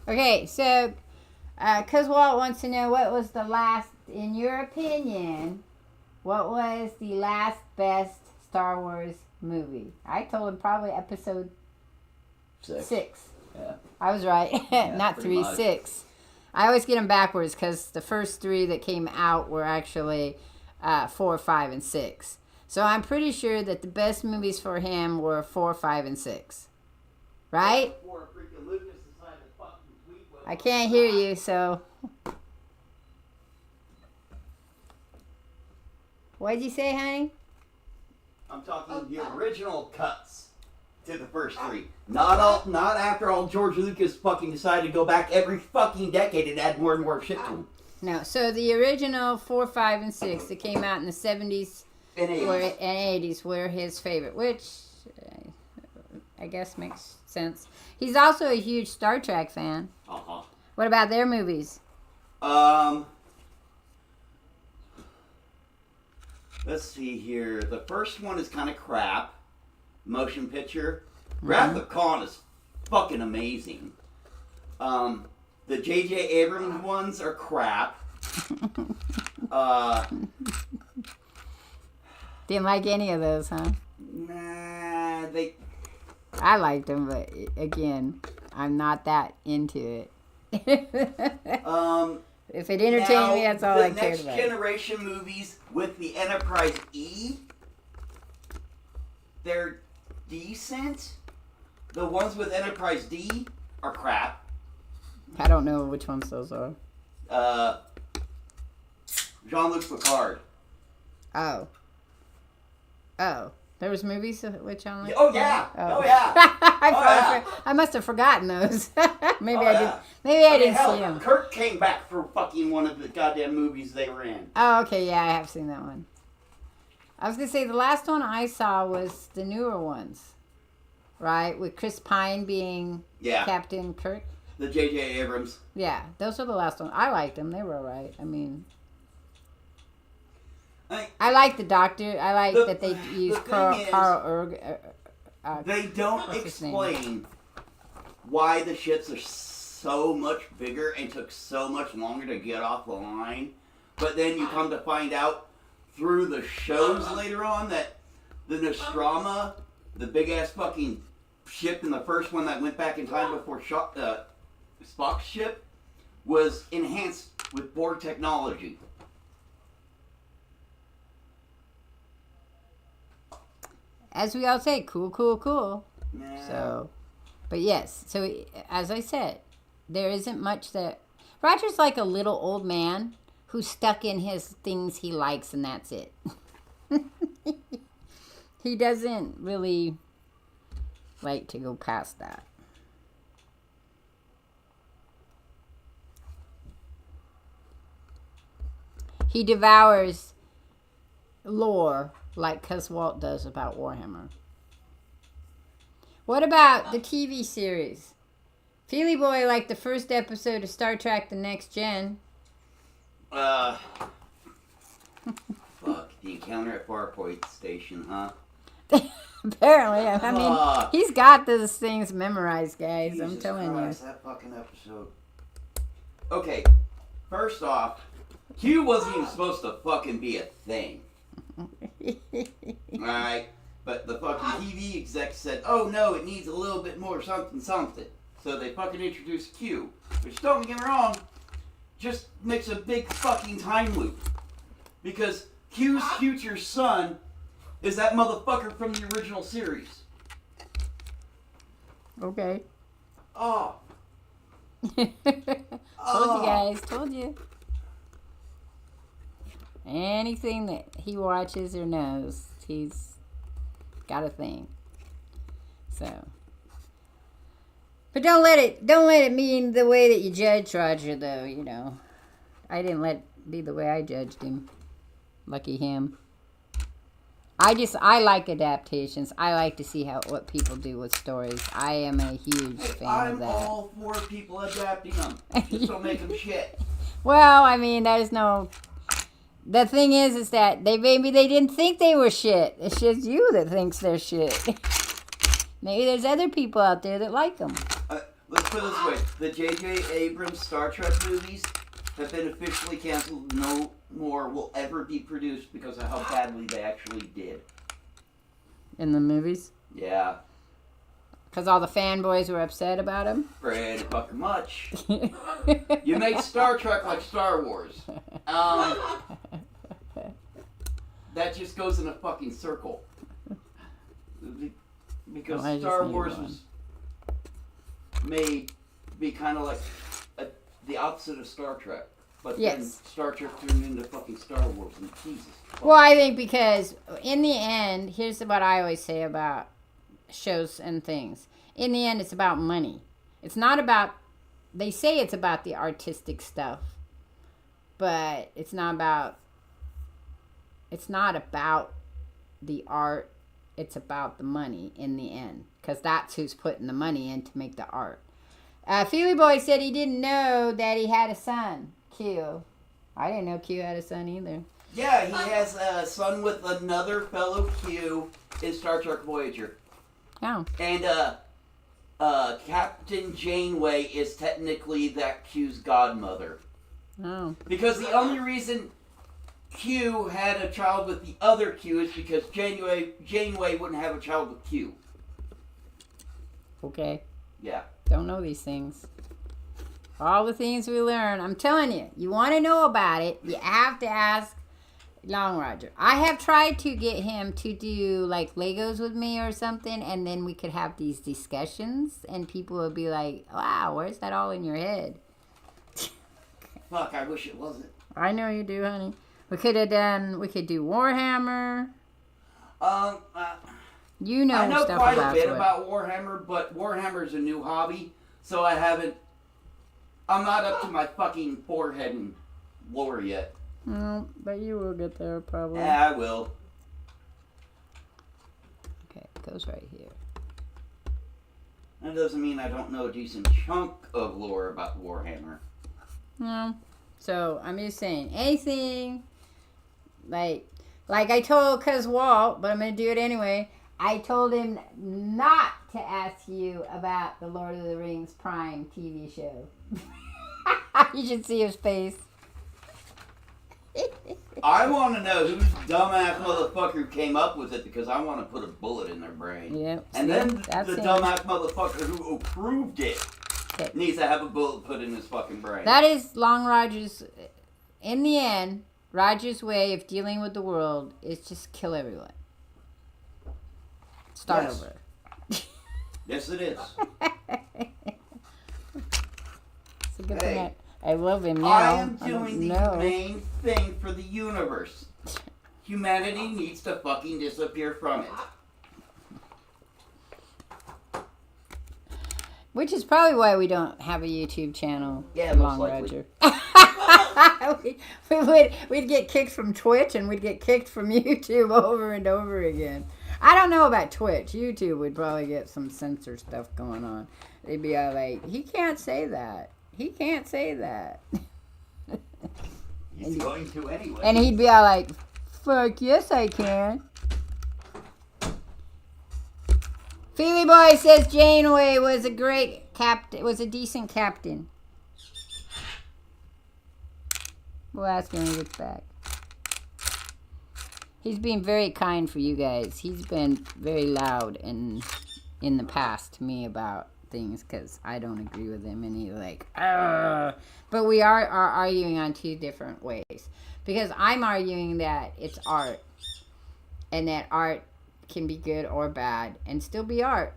Okay, so, because Walt wants to know what was the last, in your opinion, what was the last best Star Wars movie? I told him probably episode 6. Yeah. I was right. Yeah, Not 3, much. 6. I always get them backwards because the first 3 that came out were actually 4, 5, and 6. So I'm pretty sure that the best movies for him were 4, 5, and 6. Right? I can't hear you, so. What'd you say, honey? I'm talking the original cuts to the first 3. Not after all George Lucas fucking decided to go back every fucking decade and add more and more shit to them. No, so the original 4, 5, and 6 that came out in the 70s And 80s. and 80s were his favorite, which I guess makes sense. He's also a huge Star Trek fan. Uh-huh. What about their movies? Let's see here. The first one is kind of crap. Motion picture. Wrath of Khan is fucking amazing. The J.J. Abrams ones are crap. Didn't like any of those, huh? Nah, they... I liked them, but again, I'm not that into it. If it entertained me, that's all I cared The about. next generation movies with the Enterprise E, they're decent. The ones with Enterprise D are crap. I don't know which ones those are. Jean-Luc Picard. Oh. There was movies with John Luke? Oh yeah. Oh yeah. I must have forgotten those. Maybe Oh, I yeah. did. Maybe I didn't hell, see them. Kirk came back for fucking one of the goddamn movies they were in. Oh, okay. Yeah, I have seen that one. I was gonna say the last one I saw was the newer ones, right? With Chris Pine being Yeah. Captain Kirk. The J.J. Abrams. Yeah, those are the last ones. I liked them. They were alright. I mean, I like the Doctor. I like that they use Carl Urg. They don't what's his name? explain why the ships are so much bigger and took so much longer to get off the line. But then you come to find out through the shows later on that the Nostromo, the big ass fucking ship in the first one that went back in time before Spock's ship, was enhanced with Borg technology. As we all say, cool, cool, cool. Nah. So, but yes. So as I said, there isn't much that Roger's like a little old man who's stuck in his things he likes, and that's it. He doesn't really like to go past that. He devours lore like Cuz Walt does about Warhammer. What about the TV series? Feely Boy liked the first episode of Star Trek The Next Gen. Fuck, the encounter at Farpoint Station, huh? Apparently, I mean, he's got those things memorized, guys. Jesus I'm telling Christ, that fucking episode. Okay, first off, Q wasn't even supposed to fucking be a thing. you. Alright? But the fucking TV exec said, oh no, it needs a little bit more something something. So they fucking introduced Q. Which, don't get me wrong, just makes a big fucking time loop. Because Q's future son is that motherfucker from the original series. Okay. Oh. Told you guys. Told you. Anything that he watches or knows, he's got a thing. So, but don't let it mean the way that you judge Roger, though. You know, I didn't let it be the way I judged him. Lucky him. I like adaptations. I like to see what people do with stories. I am a huge fan of that. I'm all for people adapting them. Just don't make them shit. Well, I mean, there's no. The thing is that they didn't think they were shit. It's just you that thinks they're shit. Maybe there's other people out there that like them. Let's put it this way: the J.J. Abrams Star Trek movies have been officially canceled. No more will ever be produced because of how badly they actually did. In the movies? Yeah. Because all the fanboys were upset about them? Pretty fucking much. You make Star Trek like Star Wars. That just goes in a fucking circle. Because Star Wars was made to be kind of like the opposite of Star Trek. But then Star Trek turned into fucking Star Wars, and Jesus. Well, I think because in the end, here's what I always say about shows and things. In the end, it's about money. It's not about, they say it's about the artistic stuff, but it's not about the art. It's about the money in the end, because that's who's putting the money in to make the art. Feely Boy said he didn't know that he had a son, Q. I didn't know Q had a son either. Yeah, he has a son with another fellow Q in Star Trek Voyager. Oh. And Captain Janeway is technically that Q's godmother. Oh. Because the only reason Q had a child with the other Q is because Janeway wouldn't have a child with Q. Okay. Yeah. Don't know these things. All the things we learn. I'm telling you, you want to know about it, you have to ask Long Roger. I have tried to get him to do like Legos with me or something, and then we could have these discussions, and people would be like, wow, where's that all in your head? Fuck, I wish it wasn't. I know you do, honey. We could do Warhammer. You know, I know stuff quite about a bit it. about Warhammer, but Warhammer's a new hobby, so I'm not up to my fucking forehead and lore yet. But you will get there probably. Yeah, I will. Okay, it goes right here. That doesn't mean I don't know a decent chunk of lore about Warhammer. No. So, I'm just saying, anything, like I told Cuz Walt, but I'm going to do it anyway, I told him not to ask you about the Lord of the Rings Prime TV show. You should see his face. I want to know whose dumbass motherfucker came up with it, because I want to put a bullet in their brain. Yep. And then the dumbass motherfucker who approved it needs to have a bullet put in his fucking brain. That is Long Roger's, in the end, Roger's way of dealing with the world is just kill everyone. Start over. Yes, it is. It's a good thing. I love him now. I am doing the main thing for the universe. Humanity needs to fucking disappear from it. Which is probably why we don't have a YouTube channel. Yeah, Long most likely. Roger. We'd get kicked from Twitch, and we'd get kicked from YouTube over and over again. I don't know about Twitch. YouTube would probably get some censor stuff going on. They'd be all like, he can't say that. He can't say that. He's going to anyway. And he'd be all like, fuck yes I can. Feely Boy says Janeway was a great captain, was a decent captain. We'll ask him when he gets back. He's been very kind for you guys. He's been very loud in the past to me about things because I don't agree with him, and he's like, argh. But we are arguing on two different ways, because I'm arguing that it's art, and that art can be good or bad and still be art,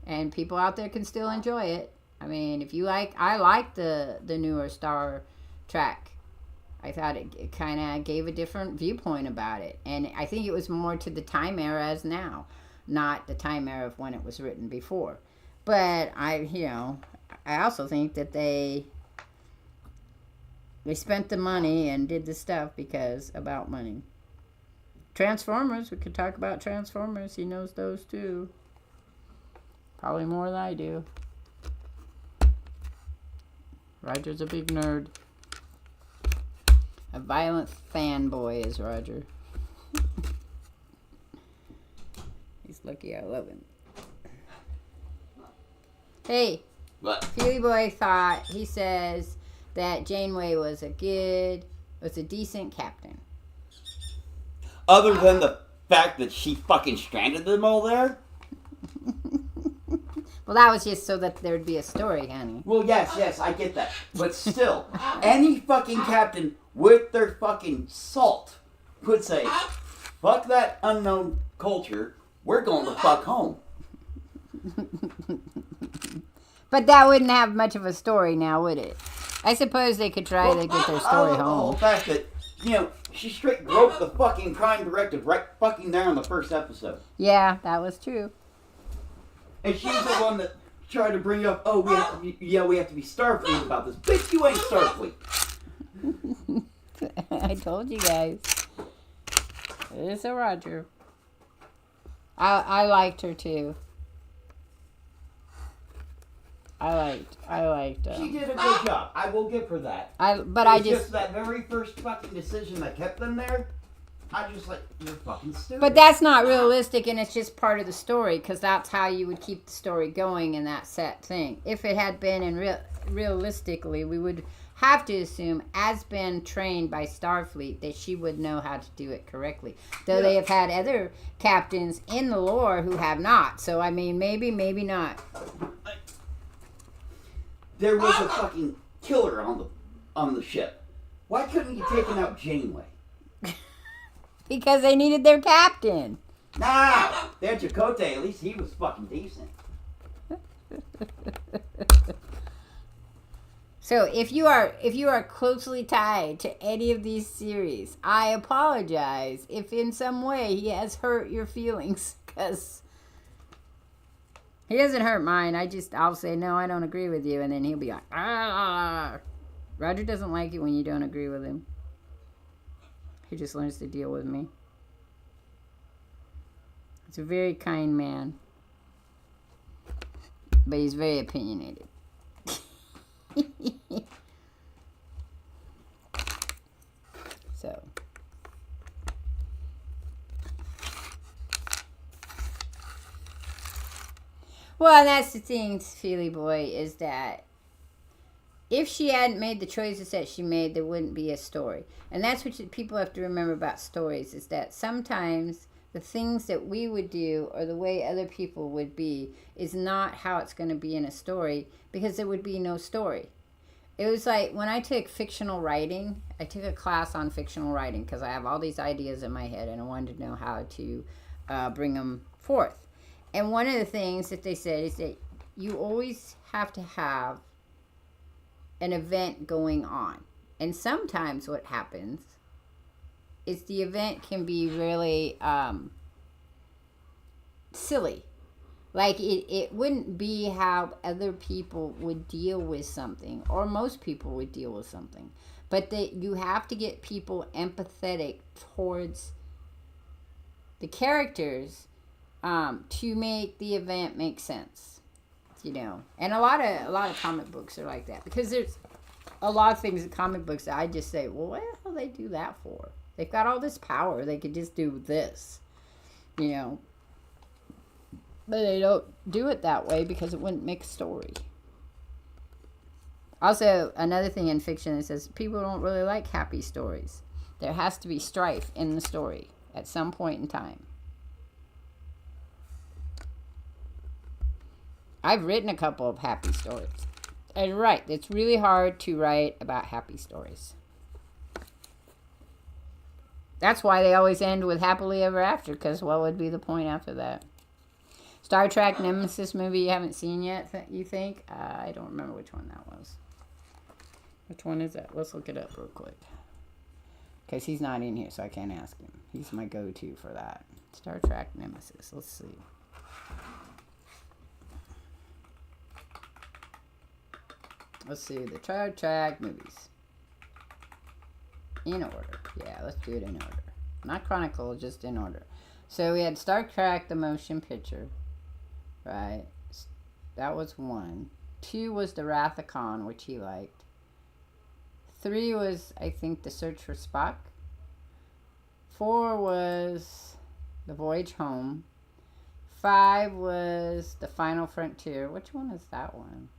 and people out there can still enjoy it, I mean, if you like, I like the newer Star Trek. I thought it kind of gave a different viewpoint about it. And I think it was more to the time era as now, not the time era of when it was written before. But I also think that they spent the money and did the stuff about money. Transformers, we could talk about Transformers. He knows those too. Probably more than I do. Roger's a big nerd. A violent fanboy is Roger. He's lucky I love him. Hey. What? Feely Boy he says that Janeway was a decent captain. Other than the fact that she fucking stranded them all there? Well, that was just so that there'd be a story, honey. Well, yes, I get that. But still, any fucking captain with their fucking salt could say, fuck that unknown culture, we're going the fuck home. But that wouldn't have much of a story now, would it? I suppose they could try to get their story home. The whole fact that, she straight broke the fucking crime directive right fucking there in the first episode. Yeah, that was true. And she's the one that tried to bring up, we have to be Starfleet about this. Bitch, you ain't Starfleet. I told you guys. It's a Roger. I liked her too. I liked. She did a good job. I will give her that. Just that very first fucking decision that kept them there. I just you're fucking stupid. But that's not realistic, and it's just part of the story, because that's how you would keep the story going in that set thing. If it had been realistically, we would have to assume, as been trained by Starfleet, that she would know how to do it correctly. Though they have had other captains in the lore who have not. So, I mean, maybe not. There was a fucking killer on the ship. Why couldn't you taken out Janeway? Because they needed their captain. Nah, their Chakotay, at least he was fucking decent. So if you are closely tied to any of these series, I apologize if in some way he has hurt your feelings, because he doesn't hurt mine. I'll say, no, I don't agree with you, and then he'll be like, ah. Roger doesn't like it when you don't agree with him. He just learns to deal with me. He's a very kind man. But he's very opinionated. So. Well, that's the thing, Feely Boy, is that if she hadn't made the choices that she made, there wouldn't be a story. And that's what people have to remember about stories, is that sometimes the things that we would do or the way other people would be is not how it's going to be in a story, because there would be no story. It was like when I took fictional writing, I took a class on fictional writing because I have all these ideas in my head and I wanted to know how to bring them forth. And one of the things that they said is that you always have to have an event going on. And sometimes what happens is the event can be really silly. Like it wouldn't be how other people would deal with something, or most people would deal with something. But you have to get people empathetic towards the characters to make the event make sense. And a lot of comic books are like that, because there's a lot of things in comic books that I just say, well, what the hell do they do that for? They've got all this power, they could just do this, but they don't do it that way because it wouldn't make a story. Also, another thing in fiction that says people don't really like happy stories. There has to be strife in the story at some point in time. I've written a couple of happy stories. And right, it's really hard to write about happy stories. That's why they always end with happily ever after, because what would be the point after that? Star Trek Nemesis movie you haven't seen yet, you think? I don't remember which one that was. Which one is that? Let's look it up real quick. Because he's not in here, so I can't ask him. He's my go-to for that. Star Trek Nemesis. Let's see. Let's see the Star Trek movies. In order. Yeah, let's do it in order. Not chronicle, just in order. So we had Star Trek, the motion picture. Right? That was 1. 2 was the Wrath of Khan, which he liked. 3 was, I think, The Search for Spock. 4 was The Voyage Home. 5 was The Final Frontier. Which one is that one?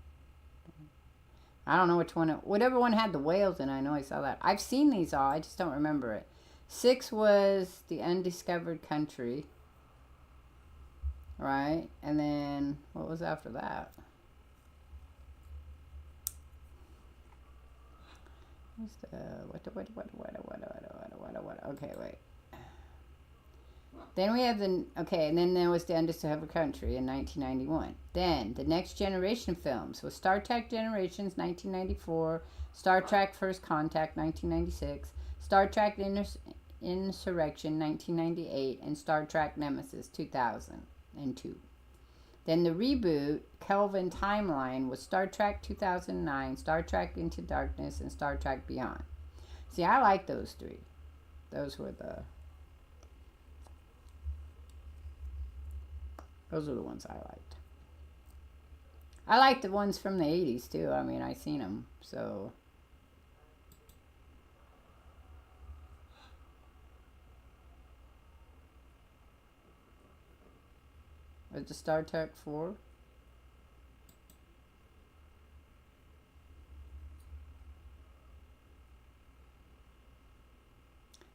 I don't know which one. Whatever one had the whales in, I know I saw that. I've seen these all. I just don't remember it. 6 was The Undiscovered Country. Right? And then, what was after that? What's the, okay, wait. Then we have and then there was The Undiscovered Country in 1991. Then, the Next Generation films was Star Trek Generations, 1994, Star Trek First Contact, 1996, Star Trek Insurrection, 1998, and Star Trek Nemesis, 2002. Then the reboot, Kelvin Timeline, was Star Trek 2009, Star Trek Into Darkness, and Star Trek Beyond. See, I like those 3. Those were the ones I liked. I like the ones from the 80s, too. I mean, I seen them, so... Was the Star Trek 4?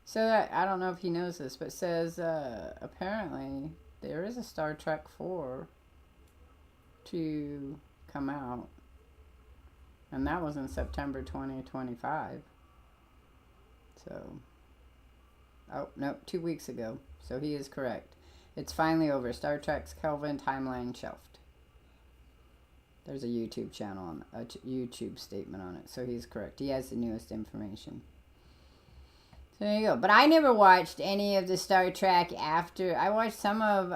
So I don't know if he knows this, but it says apparently there is a Star Trek 4 to come out. And that was in September 2025. So, oh, no, 2 weeks ago. So he is correct. It's finally over. Star Trek's Kelvin Timeline shelved. There's a YouTube channel, a YouTube statement on it. So he's correct. He has the newest information. So there you go. But I never watched any of the Star Trek after. I watched some of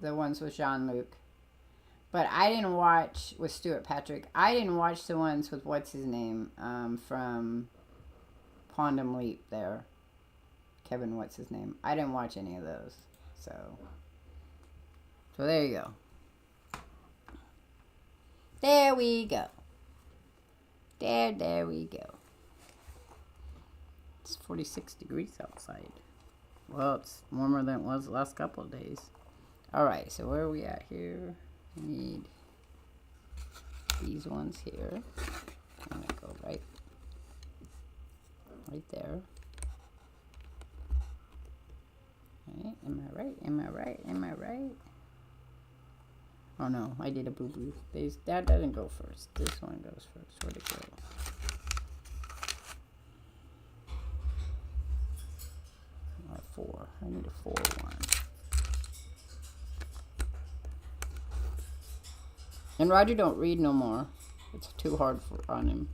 the ones with Jean-Luc. But I didn't watch with Stuart Patrick. I didn't watch the ones with what's his name from Quantum Leap there. Kevin, what's his name? I didn't watch any of those. So there you go. There we go. There we go. It's 46 degrees outside. Well, it's warmer than it was the last couple of days. Alright, so where are we at here? We need these ones here. I'm going to go right there. Right, am I right? Am I right? Am I right? Oh no, I did a boo-boo. That doesn't go first. This one goes first. Where'd it go? Oh, 4. I need a 4 one. And Roger don't read no more. It's too hard on him.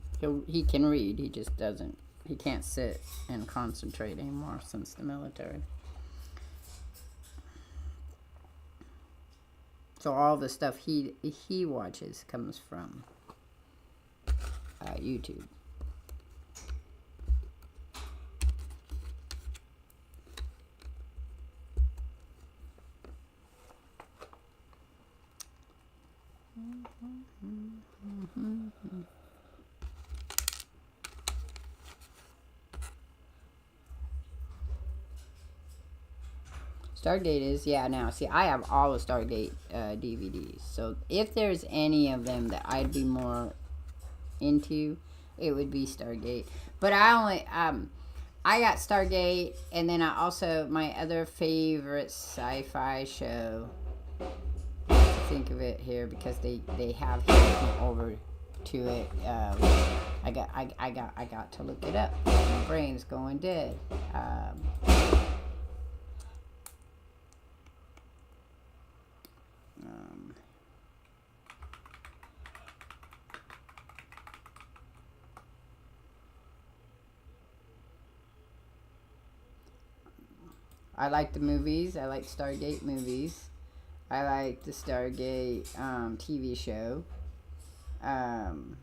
He can read. He just doesn't. He can't sit and concentrate anymore since the military. So all the stuff he watches comes from YouTube. Stargate is, yeah, now, see, I have all the Stargate DVDs, so if there's any of them that I'd be more into, it would be Stargate, but I got Stargate, and then I also, my other favorite sci-fi show, think of it here, because they have me over to it, I got to look it up, my brain's going dead, I like the movies. I like Stargate movies. I like the Stargate TV show. I'm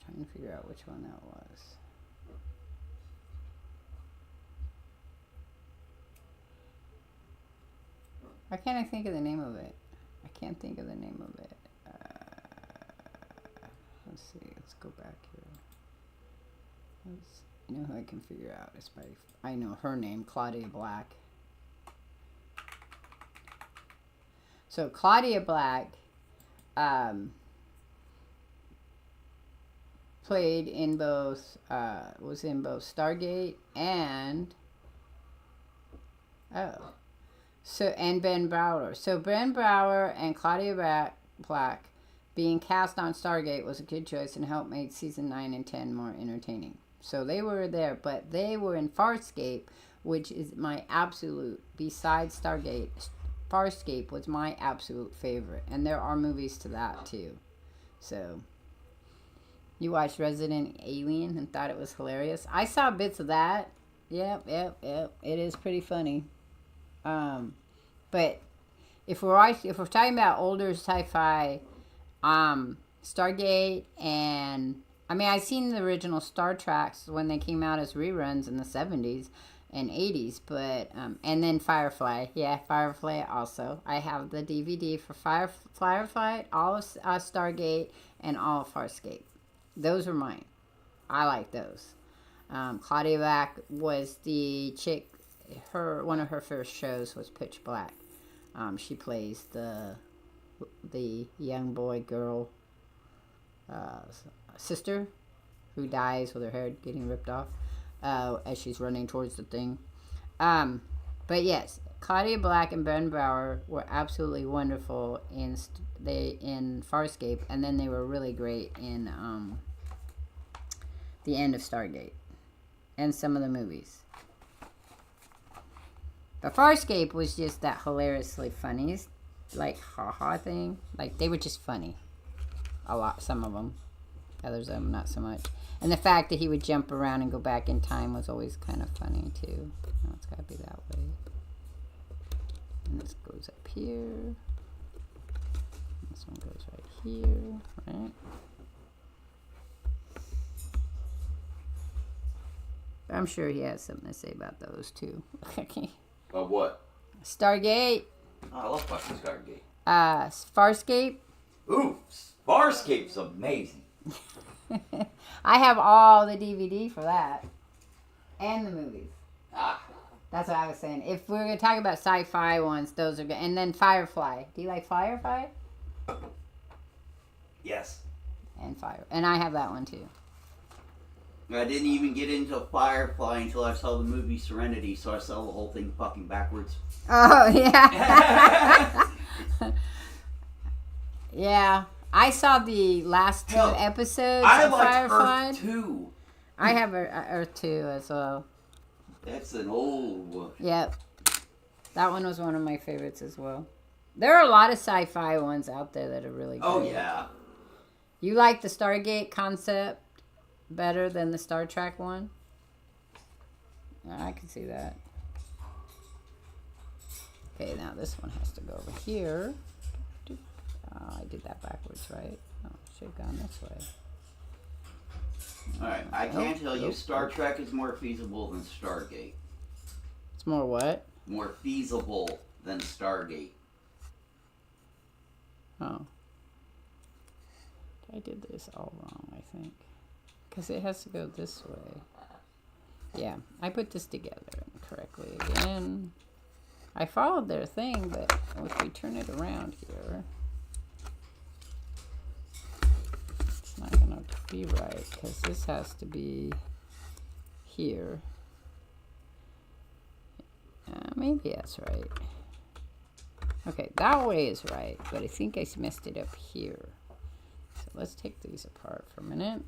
trying to figure out which one that was. Why can't I think of the name of it? I can't think of the name of it. Let's see. Let's go back here. You know who I can figure out? It's by, I know her name, Claudia Black. So Claudia Black played in both, was in both Stargate and, and Ben Browder. So Ben Browder and Claudia Black being cast on Stargate was a good choice and helped make season 9 and 10 more entertaining. So they were there, but they were in Farscape, which is my absolute, besides Stargate, Farscape was my absolute favorite. And there are movies to that too. So, you watched Resident Alien and thought it was hilarious? I saw bits of that. Yep. It is pretty funny. But if we're talking about older sci-fi, Stargate and I mean I've seen the original Star Treks when they came out as reruns in the 70s and 80s, but and then Firefly, Firefly also. I have the DVD for Firefly, all of Stargate, and all of Farscape. Those are mine. I like those. Claudia Black was the chick. One of her first shows was Pitch Black. She plays the young boy girl sister who dies with her hair getting ripped off as she's running towards the thing. But yes, Claudia Black and Ben Brower were absolutely wonderful in Farscape, and then they were really great in the end of Stargate and some of the movies. But Farscape was just that hilariously funny, like ha-ha thing. Like, they were just funny. A lot, some of them. Others of them, not so much. And the fact that he would jump around and go back in time was always kind of funny, too. Oh, it's got to be that way. And this goes up here. This one goes right here, right? I'm sure he has something to say about those, too. Okay. About what? Stargate. Oh, I love fucking Stargate. Farscape. Ooh, Farscape's amazing. I have all the DVD for that. And the movies. That's what I was saying. If we're going to talk about sci-fi ones, those are good. And then Firefly. Do you like Firefly? Yes. And I have that one, too. I didn't even get into Firefly until I saw the movie Serenity, so I saw the whole thing fucking backwards. Oh, yeah. Yeah. I saw the last 2 episodes of Firefly. Earth 2. I have Earth 2 as well. That's an old one. Yep. That one was one of my favorites as well. There are a lot of sci-fi ones out there that are really good. Oh, yeah. You like the Stargate concept better than the Star Trek one? I can see that. Okay, now this one has to go over here. Oh, I did that backwards, right? Oh, should have gone this way. Alright, I can tell you Star Trek is more feasible than Stargate. It's more what? More feasible than Stargate. Oh. I did this all wrong, I think. Because it has to go this way. Yeah, I put this together incorrectly again. I followed their thing, but if we turn it around here, it's not going to be right, because this has to be here. Maybe that's right. Okay, that way is right, but I think I messed it up here. So let's take these apart for a minute.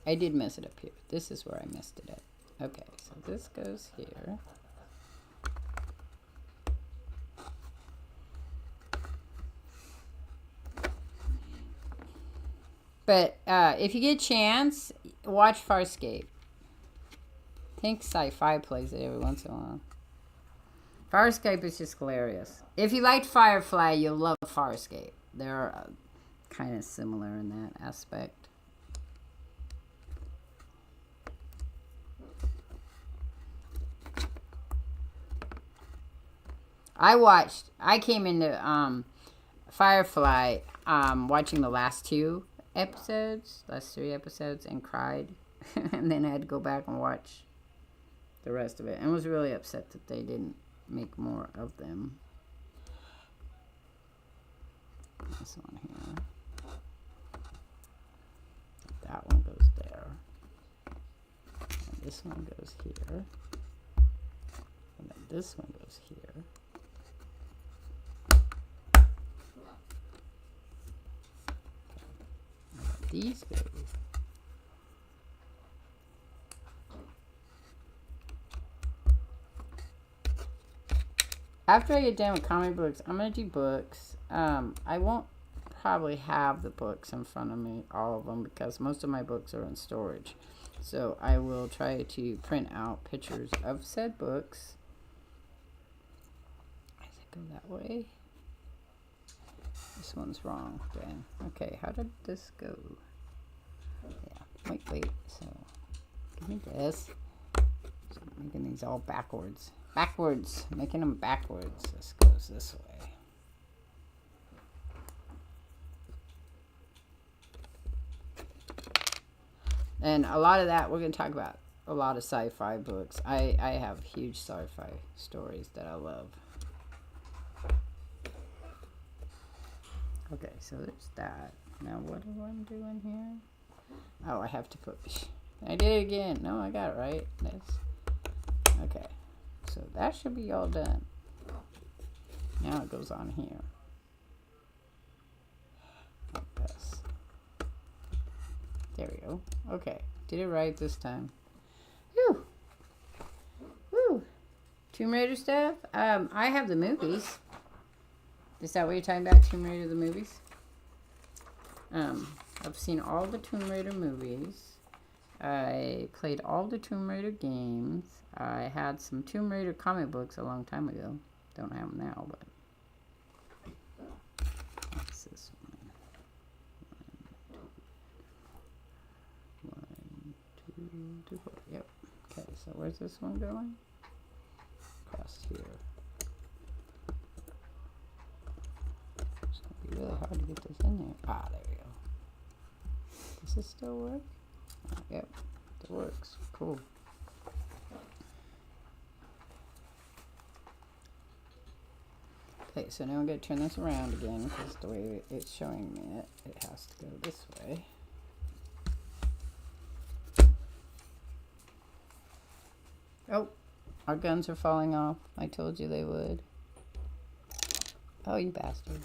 I did mess it up here. This is where I messed it up. Okay, so this goes here. But if you get a chance, watch Farscape. I think Sci-Fi plays it every once in a while. Farscape is just hilarious. If you liked Firefly, you'll love Farscape. They're kind of similar in that aspect. I came into Firefly watching the last 3 episodes, and cried. And then I had to go back and watch the rest of it. And was really upset that they didn't make more of them. This one here. That one goes there. And this one goes here. And then this one goes here. These go. After I get done with comic books, I'm going to do books. I won't probably have the books in front of me, all of them, because most of my books are in storage. So I will try to print out pictures of said books. Does it go that way? This one's wrong, then. Okay, how did this go? Yeah, wait. So, give me this. So I'm making these all backwards. Making them backwards. This goes this way. And a lot of that, we're going to talk about a lot of sci-fi books. I have huge sci-fi stories that I love. Okay, so there's that. Now what am I doing here? Oh, I have to put... I did it again. No, I got it right. Okay. So that should be all done. Now it goes on here. Like this. There we go. Okay. Did it right this time. Whew. Woo. Tomb Raider stuff. I have the movies. Is that what you're talking about? Tomb Raider the movies? I've seen all the Tomb Raider movies. I played all the Tomb Raider games. I had some Tomb Raider comic books a long time ago. Don't have them now, but... What's this one? 1, 2, 3, 4. Yep. Okay, so where's this one going? Across here. It's going to be really hard to get this in there. Ah, there we go. Does this still work? Yep, it works. Cool. Okay, so now I'm going to turn this around again because the way it's showing me it has to go this way. Oh, our guns are falling off. I told you they would. Oh, you bastard.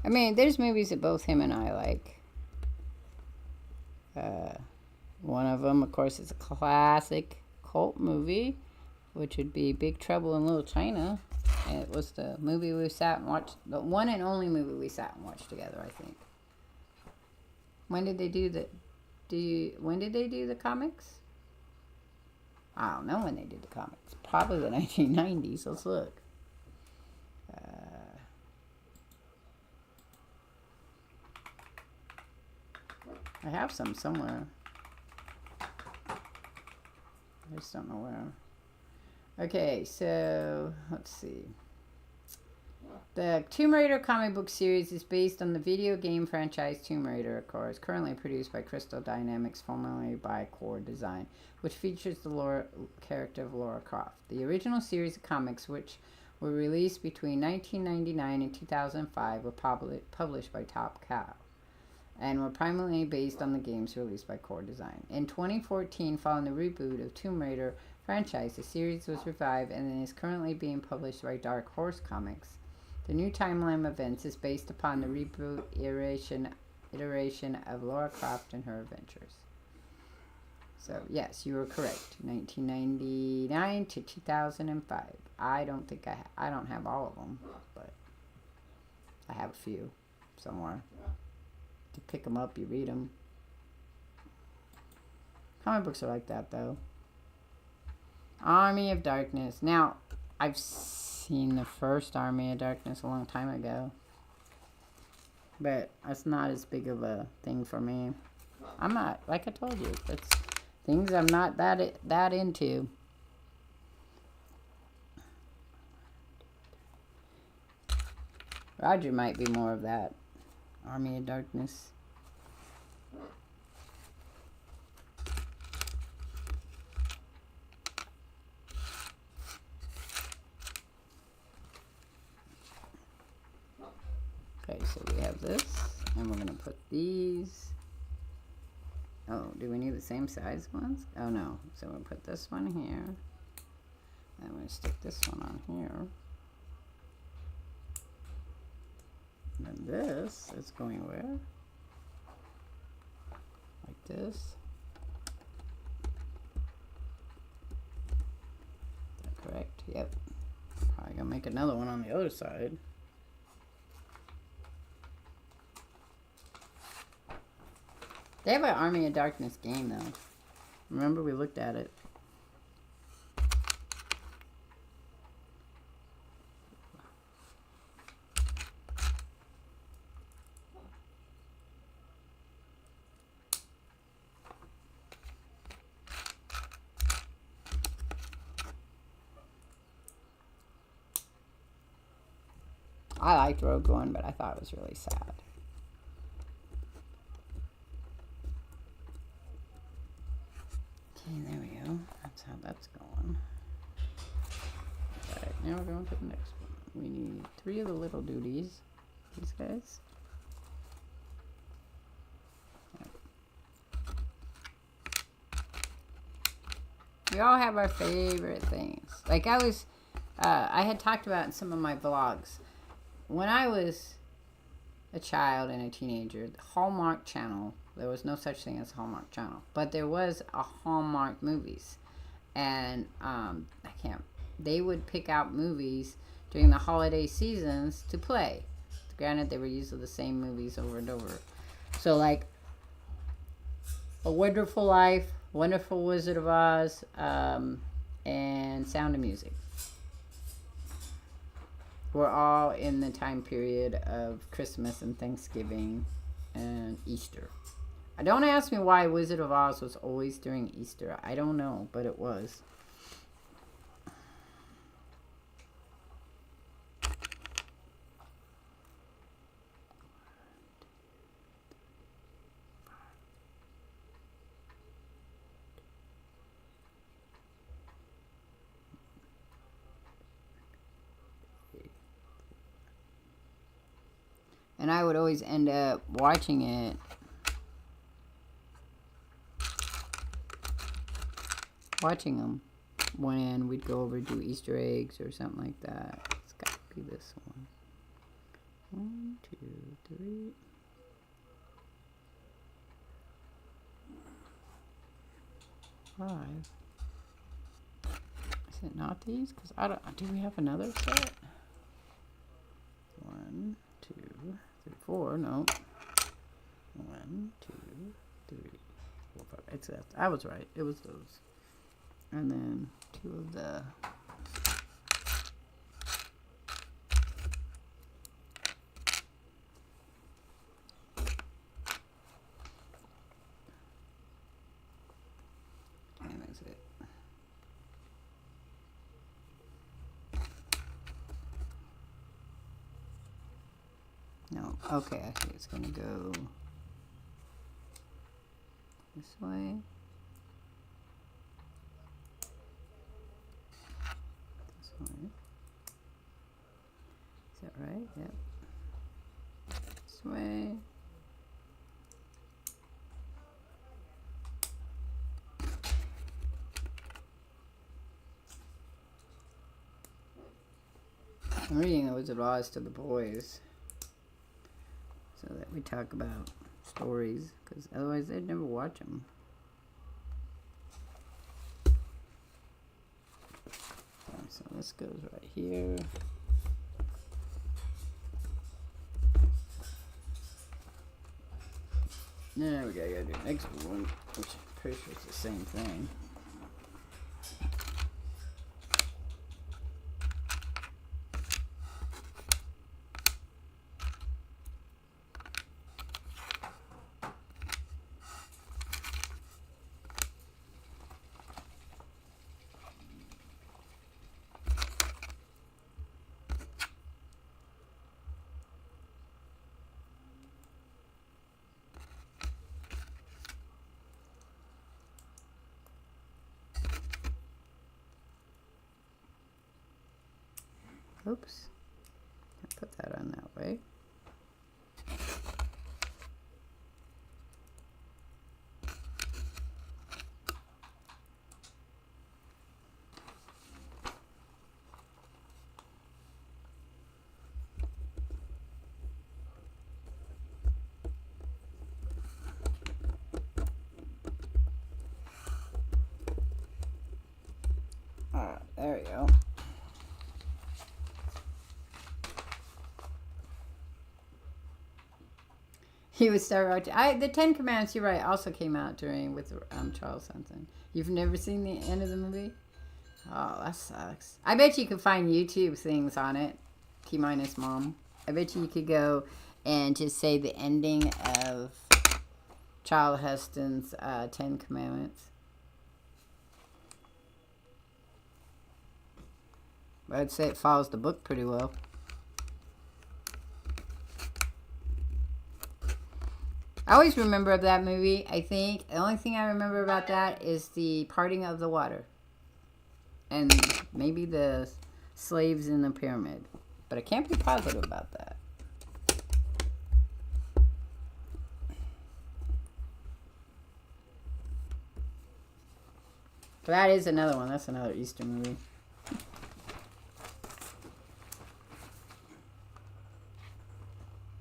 I mean, there's movies that both him and I like. One of them, of course, is a classic cult movie, which would be Big Trouble in Little China. And it was the movie we sat and watched, the one and only movie we sat and watched together, I think. When did they do when did they do the comics? I don't know when they did the comics. Probably the 1990s. Let's look. I have some somewhere. I just don't know where. Okay, so let's see. The Tomb Raider comic book series is based on the video game franchise Tomb Raider, of course, currently produced by Crystal Dynamics, formerly by Core Design, which features the character of Lara Croft. The original series of comics, which were released between 1999 and 2005, were published by Top Cow and were primarily based on the games released by Core Design. In 2014, following the reboot of Tomb Raider franchise, the series was revived and is currently being published by Dark Horse Comics. The new timeline of events is based upon the reboot iteration of Lara Croft and her adventures. So, yes, you were correct. 1999 to 2005. I don't think I don't have all of them, but I have a few somewhere. You pick them up, you read them. Comic books are like that, though. Army of Darkness. Now, I've seen the first Army of Darkness a long time ago, but it's not as big of a thing for me. I'm not, like I told you, it's things I'm not that into. Roger might be more of that. Army of Darkness. Okay, so we have this, and we're going to put these. Oh, do we need the same size ones? Oh, no. So we'll put this one here. And we're going to stick this one on here. And then this is going where? Like this. Is that correct? Yep. Probably going to make another one on the other side. They have an Army of Darkness game, though. Remember, we looked at it. I liked Rogue One, but I thought it was really sad. Okay, there we go. That's how that's going. Alright, now we're going to the next one. We need 3 of the little duties. These guys. Yep. We all have our favorite things. Like I had talked about in some of my vlogs. When I was a child and a teenager, the Hallmark Channel, there was no such thing as Hallmark Channel, but there was a Hallmark movies, and they would pick out movies during the holiday seasons to play. Granted, they were usually the same movies over and over. So like A Wonderful Life, Wonderful Wizard of Oz, and Sound of Music. We're all in the time period of Christmas and Thanksgiving and Easter. Don't ask me why Wizard of Oz was always during Easter. I don't know, but it was. And I would always end up watching it them when we'd go over to do Easter eggs or something like that. It's got to be this one. 1, 2, 3. Five. Is it not these? Because I don't. Do we have another set? 1, 2, 3, 4. No. 1, 2, 3, 4, 5. It's that. I was right. It was those. And then 2 of the. And that's it. No. Okay, I think it's going to go this way. This way. Is that right? Yep. This way. I'm reading The Wizard of Oz to the boys so that we talk about stories, because otherwise they'd never watch them. So this goes right here. There we go. Gotta do the next one, which I'm pretty sure it's the same thing. Oops. I put that on that way. Alright, there we go. He would start watching. The Ten Commandments, you're right, also came out during with Charles something. You've never seen the end of the movie? Oh, that sucks. I bet you could find YouTube things on it. T minus mom. I bet you could go and just say the ending of Charles Heston's Ten Commandments. I'd say it follows the book pretty well. I always remember of that movie, I think. The only thing I remember about that is the parting of the water. And maybe the slaves in the pyramid. But I can't be positive about that. But that is another one. That's another Easter movie.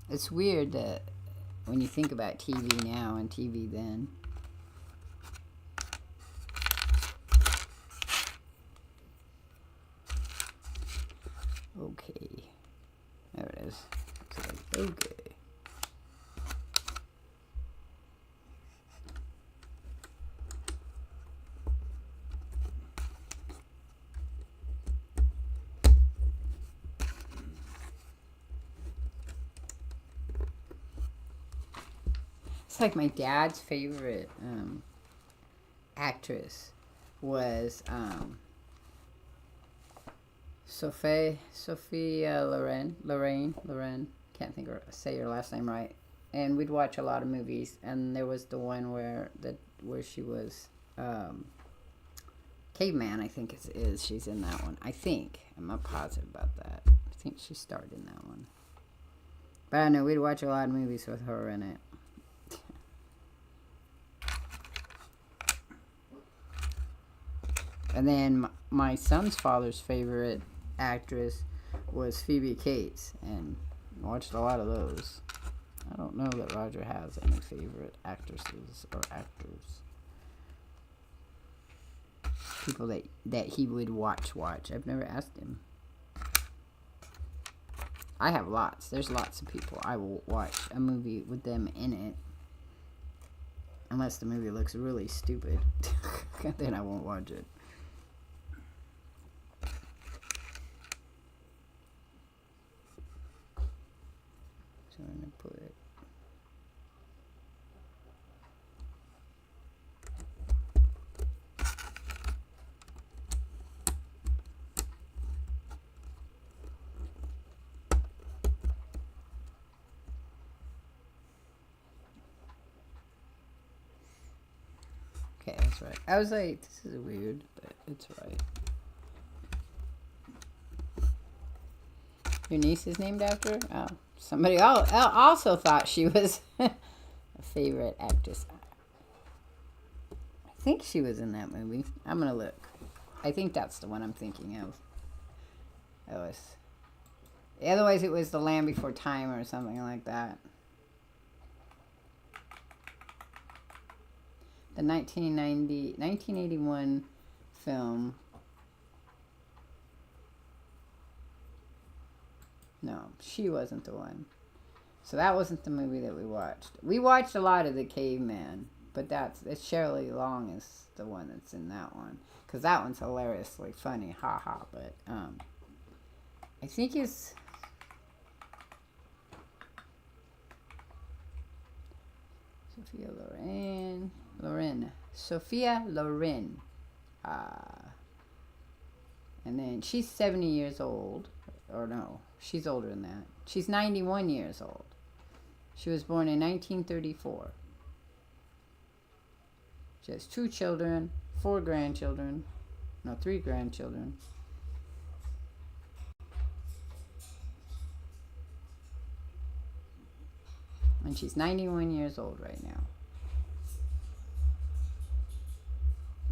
It's weird that when you think about TV now and TV then. Okay. There it is. Okay. It's like my dad's favorite actress was Sophia Loren. Can't think or say her last name right. And we'd watch a lot of movies, and there was the one where she was Caveman. I think it is. She's in that one. I think. I'm not positive about that. I think she starred in that one. But I know we'd watch a lot of movies with her in it. And then my son's father's favorite actress was Phoebe Cates, and watched a lot of those. I don't know that Roger has any favorite actresses or actors. People that he would watch. I've never asked him. I have lots. There's lots of people I will watch a movie with them in it. Unless the movie looks really stupid. Then I won't watch it. So I'm going to put it. Okay, that's right. I was like, this is weird, but it's right. Your niece is named after? Oh, somebody also thought she was a favorite actress. I think she was in that movie. I'm going to look. I think that's the one I'm thinking of. Otherwise it was The Land Before Time or something like that. The 1981 film No, she wasn't the one. So that wasn't the movie that we watched. We watched a lot of The Caveman, but it's Shirley Long is the one that's in that one. Because that one's hilariously funny, haha. But I think it's Sophia Loren. And then she's 70 years old. Or no, she's older than that. She's 91 years old. She was born in 1934. She has 2 children, 4 grandchildren. No, 3 grandchildren. And she's 91 years old right now.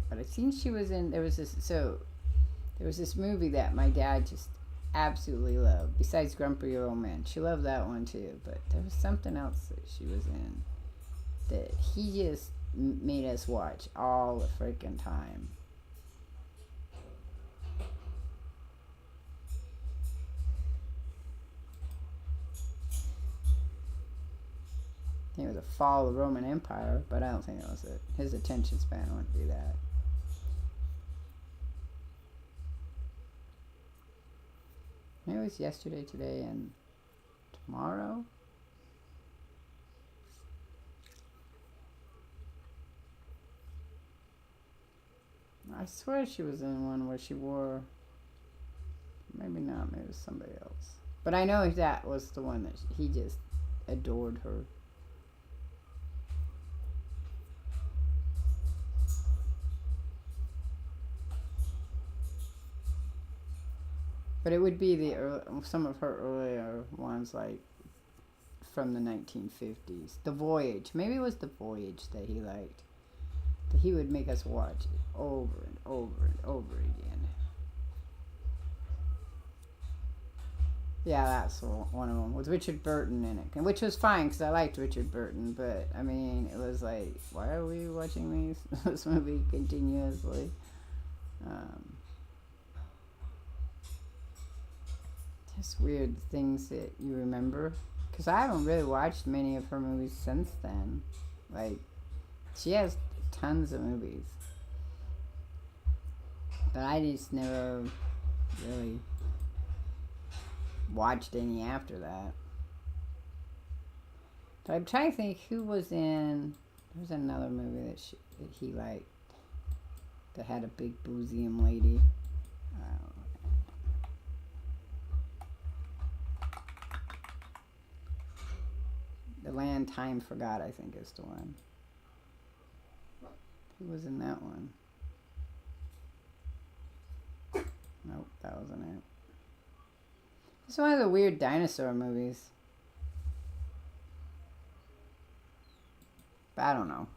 But I think she was in, there was this movie that my dad just absolutely loved, besides Grumpy Old Man. She loved that one too, but there was something else that she was in that he just made us watch all the freaking time. I think it was The Fall of the Roman Empire, but I don't think it was it. His attention span wouldn't be that. Maybe it was yesterday, today, and tomorrow. I swear she was in one where she wore, maybe not, maybe it was somebody else. But I know that was the one that he just adored her. But it would be some of her earlier ones, like from the 1950s. The Voyage. Maybe it was The Voyage that he liked. That he would make us watch it over and over and over again. Yeah, that's one of them, with Richard Burton in it. Which was fine, because I liked Richard Burton. But, I mean, it was like, why are we watching this movie continuously? It's weird things that you remember, because I haven't really watched many of her movies since then. Like, she has tons of movies, but I just never really watched any after that. But I'm trying to think who was in. There was another movie that he liked that had a big bosom lady. The Land Time Forgot, I think, is the one. Who was in that one? Nope, that wasn't it. It's one of the weird dinosaur movies. But I don't know.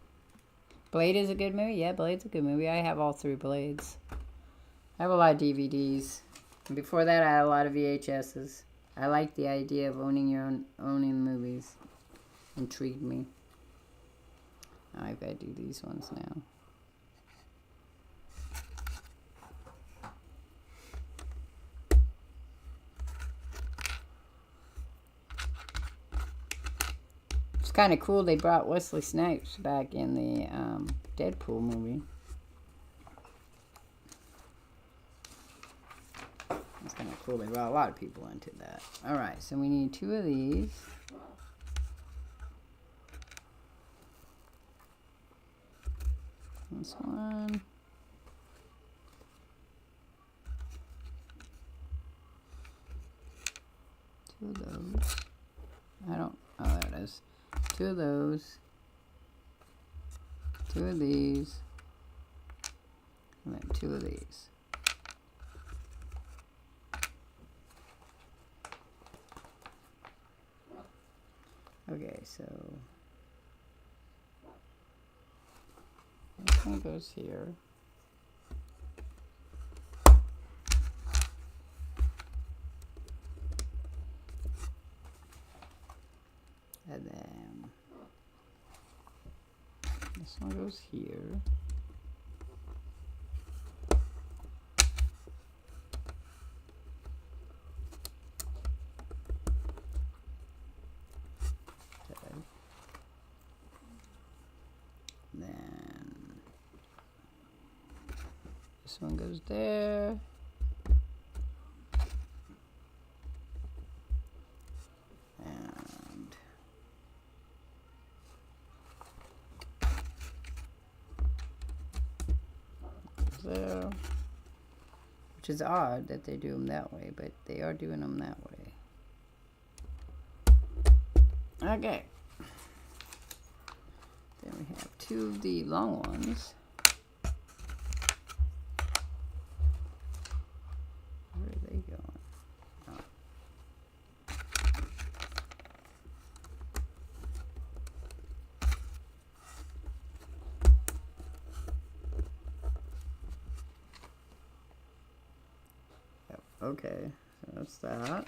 Blade is a good movie? Yeah, Blade's a good movie. I have all 3 Blades. I have a lot of DVDs. And before that, I had a lot of VHSs. I like the idea of owning movies. Intrigued me. I've got to do these ones now. It's kind of cool they brought Wesley Snipes back in the Deadpool movie. It's kind of cool. They brought a lot of people into that. Alright, so we need 2 of these. This one. Two of those. Oh, there it is. 2 of those. 2 of these. And then 2 of these. Okay, so this one goes here. And then this one goes here. Then this one goes there. And there. Which is odd that they do them that way, but they are doing them that way. Okay. Then we have two of the long ones. Where are they going? Oh. Yep. Okay, so that's that.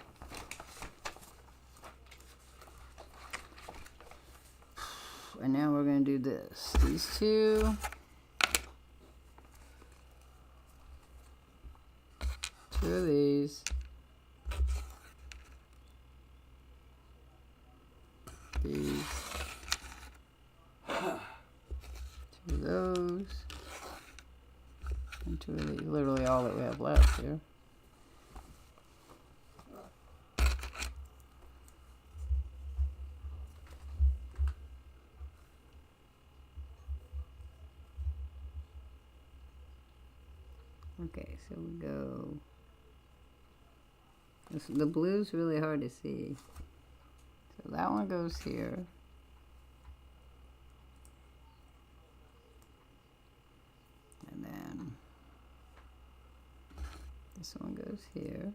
And now we're going to do this. These two. Two of these. These. Two of those. And two of these. Literally all that we have left here. Okay, so we go. The blue's really hard to see. So that one goes here. And then this one goes here.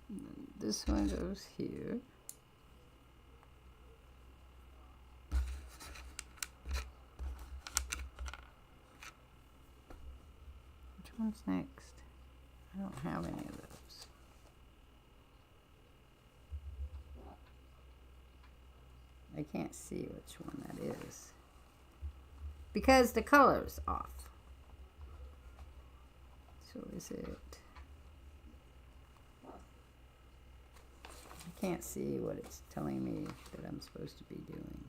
And then this one goes here. Which one's next? I don't have any of those. I can't see which one that is because the color's off. So is it? I can't see what it's telling me that I'm supposed to be doing.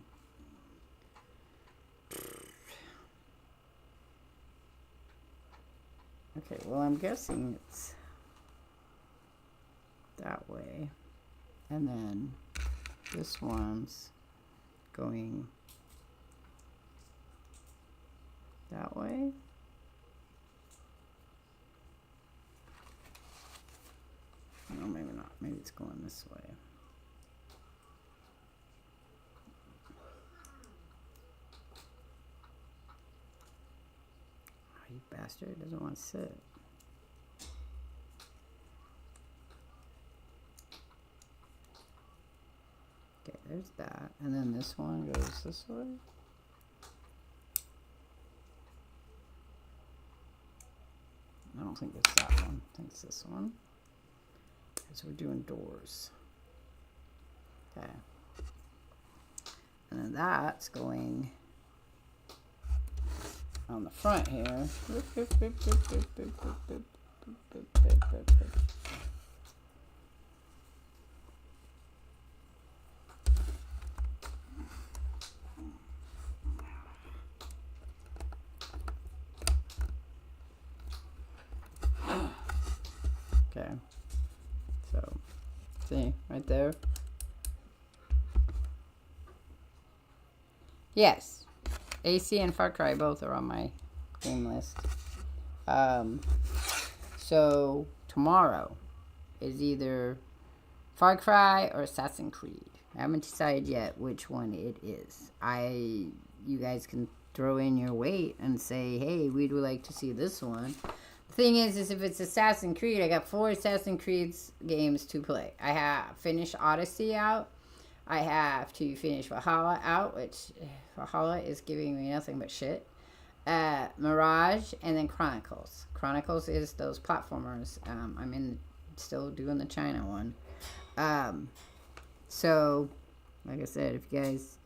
Okay, well, I'm guessing it's that way. And then this one's going that way. No, maybe not. Maybe it's going this way. Oh, you bastard. It doesn't want to sit. Okay, there's that. And then this one goes this way. I don't think it's that one. I think it's this one. So we're doing doors. Okay. And then that's going on the front here. Okay. So, see, right there. Yes. AC and Far Cry both are on my game list. So, tomorrow is either Far Cry or Assassin's Creed. I haven't decided yet which one it is. You guys can throw in your weight and say, hey, we'd like to see this one. The thing is if it's Assassin's Creed, I got 4 Assassin's Creed games to play. I have finished Odyssey out. I have to finish Valhalla out, which Valhalla is giving me nothing but shit. Mirage, and then Chronicles. Chronicles is those platformers. I'm still doing the China one. So, like I said, if you guys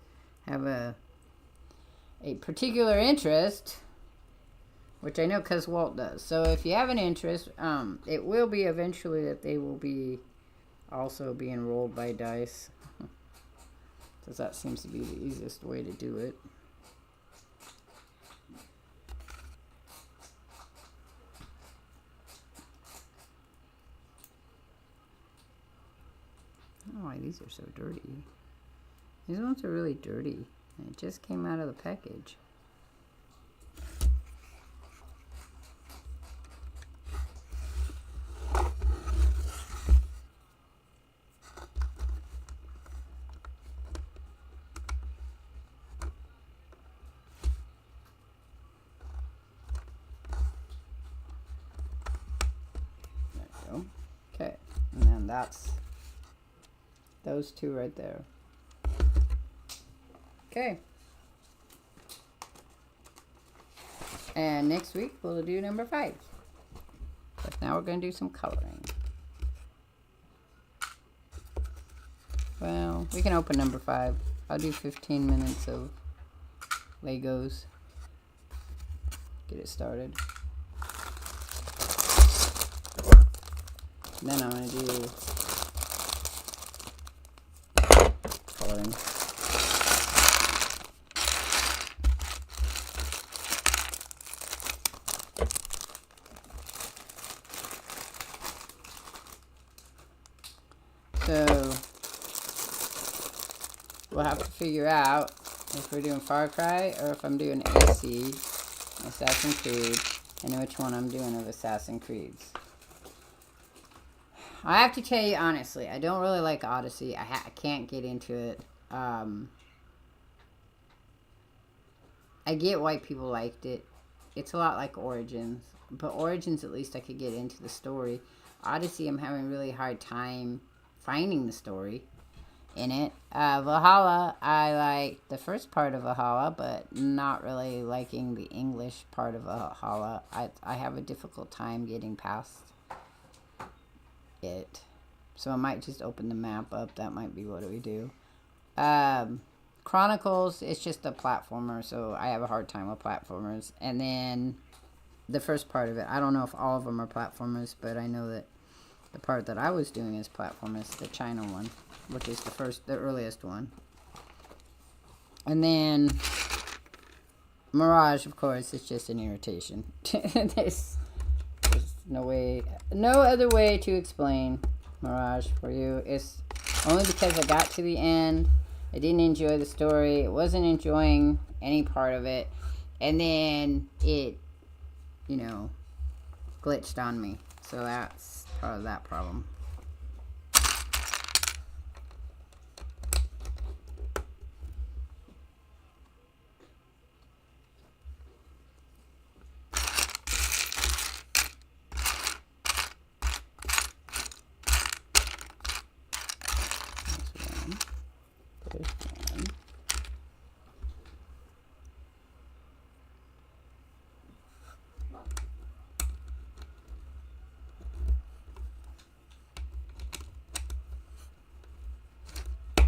have a particular interest, which I know because Walt does. So if you have an interest, it will be eventually that they will be also being rolled by dice. Because that seems to be the easiest way to do it. don't know why these are so dirty. These ones are really dirty. And it just came out of the package. Okay, and then that's those two right there. Okay. And next week we'll do number 5. But now we're going to do some coloring. Well, we can open number 5. I'll do 15 minutes of Legos. Get it started. Then I'm going to do coloring. So we'll have to figure out if we're doing Far Cry or if I'm doing AC, Assassin's Creed, and which one I'm doing of Assassin's Creeds. I have to tell you honestly, I don't really like Odyssey. I can't get into it. I get why people liked it. It's a lot like Origins. But Origins, at least I could get into the story. Odyssey, I'm having a really hard time finding the story in it. Valhalla, I like the first part of Valhalla, but not really liking the English part of Valhalla. I have a difficult time getting past it. So I might just open the map up. That might be what we do. Chronicles, it's just a platformer, so I have a hard time with platformers. And then the first part of it, I don't know if all of them are platformers, but I know that the part that I was doing is platformers, the China one, which is the earliest one. And then Mirage, of course, is just an irritation. There's no other way to explain Mirage for you. It's only because I got to the end. I didn't enjoy the story. I wasn't enjoying any part of it. And then it, glitched on me. So that's part of that problem.